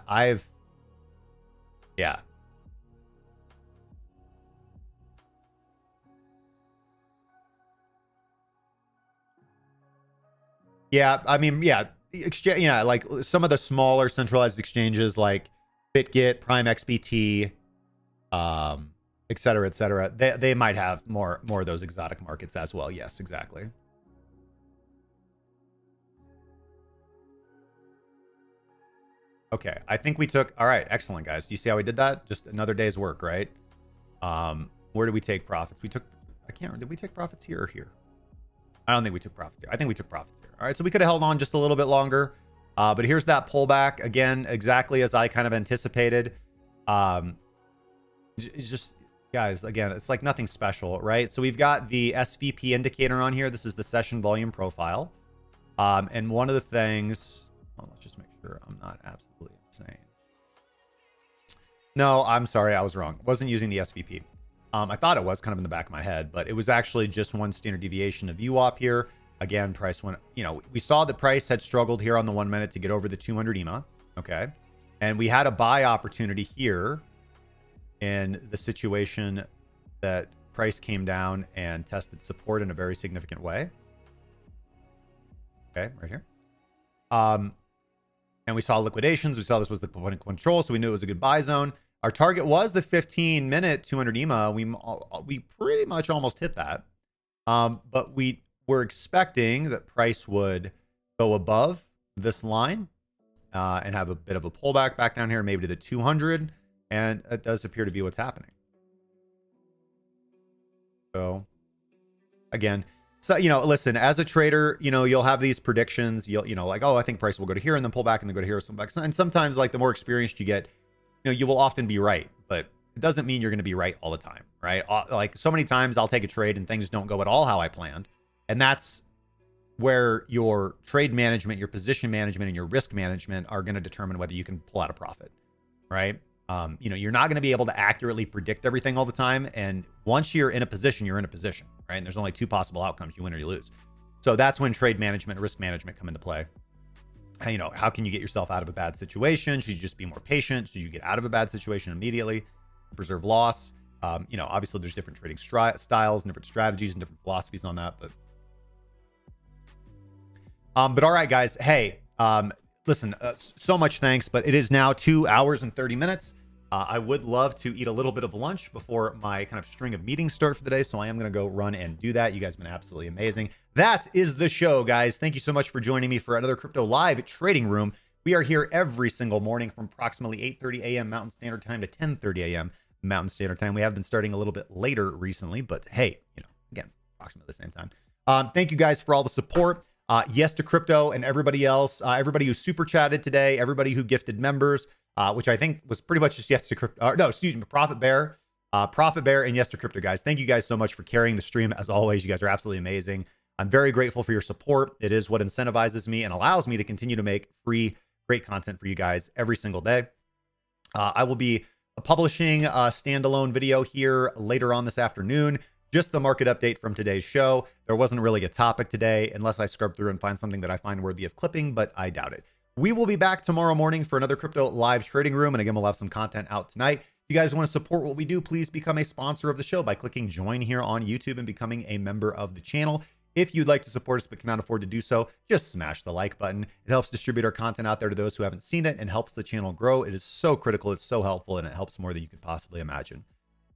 Yeah, I mean, yeah, exchange, yeah, like some of the smaller centralized exchanges like BitGet, Prime XBT, et cetera, et cetera. They might have more of those exotic markets as well. Yes, exactly. Okay, I think we took... All right, excellent, guys. You see how we did that? Just another day's work, right? Where did we take profits? We took... I can't remember. Did we take profits here or here? I don't think we took profits here. I think we took profits here. All right, so we could have held on just a little bit longer. But here's that pullback. Again, exactly as I kind of anticipated. It's just... Guys, again, it's like nothing special, right? So we've got the SVP indicator on here. This is the session volume profile. And one of the things... Oh, let's just make sure I'm not absolutely insane. No, I'm sorry. I was wrong. I wasn't using the SVP. I thought it was kind of in the back of my head, but it was actually just one standard deviation of VWAP here. Again, price went... You know, we saw the price had struggled here on the 1 minute to get over the 200 EMA. Okay. And we had a buy opportunity here in the situation that price came down and tested support in a very significant way. Okay, right here. And we saw liquidations. We saw this was the point of control, so we knew it was a good buy zone. Our target was the 15-minute 200 EMA. We pretty much almost hit that. But we were expecting that price would go above this line and have a bit of a pullback back down here, maybe to the 200. And it does appear to be what's happening. So, again, so, you know, listen, as a trader, you know, you'll have these predictions. You know, like, oh, I think price will go to here and then pull back and then go to here. And sometimes, like, the more experienced you get, you know, you will often be right. But it doesn't mean you're going to be right all the time, right? Like, so many times I'll take a trade and things don't go at all how I planned. And that's where your trade management, your position management, and your risk management are going to determine whether you can pull out a profit, right? You know, you're not going to be able to accurately predict everything all the time. And once you're in a position, you're in a position, right? And there's only 2 possible outcomes. You win or you lose. So that's when trade management and risk management come into play. You know, how can you get yourself out of a bad situation? Should you just be more patient? Should you get out of a bad situation immediately, preserve loss? You know, obviously there's different trading styles and different strategies and different philosophies on that. But all right, guys. Hey, listen, so much thanks, but it is now 2 hours and 30 minutes. I would love to eat a little bit of lunch before my kind of string of meetings start for the day. So I am going to go run and do that. You guys have been absolutely amazing. That is the show, guys. Thank you so much for joining me for another Crypto Live Trading Room. We are here every single morning from approximately 8:30 a.m. Mountain Standard Time to 10:30 a.m. Mountain Standard Time. We have been starting a little bit later recently, but hey, you know, again, approximately the same time. Thank you guys for all the support. Yes to crypto and everybody else, everybody who super chatted today, everybody who gifted members, which I think was pretty much just yes to crypto. No, excuse me, Profit Bear, and yes to crypto, guys. Thank you guys so much for carrying the stream. As always, you guys are absolutely amazing. I'm very grateful for your support. It is what incentivizes me and allows me to continue to make free, great content for you guys every single day. I will be publishing a standalone video here later on this afternoon, just the market update from today's show. There wasn't really a topic today, unless I scrub through and find something that I find worthy of clipping, but I doubt it. We will be back tomorrow morning for another crypto live trading room. And again, we'll have some content out tonight. If you guys want to support what we do, please become a sponsor of the show by clicking join here on YouTube and becoming a member of the channel. If you'd like to support us but cannot afford to do so, just smash the like button. It helps distribute our content out there to those who haven't seen it and helps the channel grow. It is so critical. It's so helpful, and it helps more than you could possibly imagine.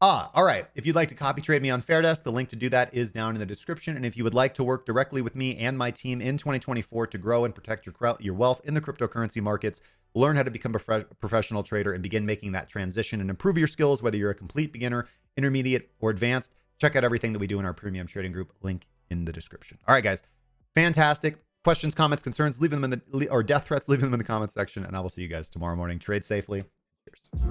All right. If you'd like to copy trade me on Fairdesk, the link to do that is down in the description. And if you would like to work directly with me and my team in 2024 to grow and protect your wealth in the cryptocurrency markets, learn how to become a professional trader and begin making that transition and improve your skills, whether you're a complete beginner, intermediate, or advanced, check out everything that we do in our premium trading group. Link in the description. All right, guys. Fantastic. Questions, comments, concerns, leave them in the, or death threats, leave them in the comments section. And I will see you guys tomorrow morning. Trade safely. Cheers.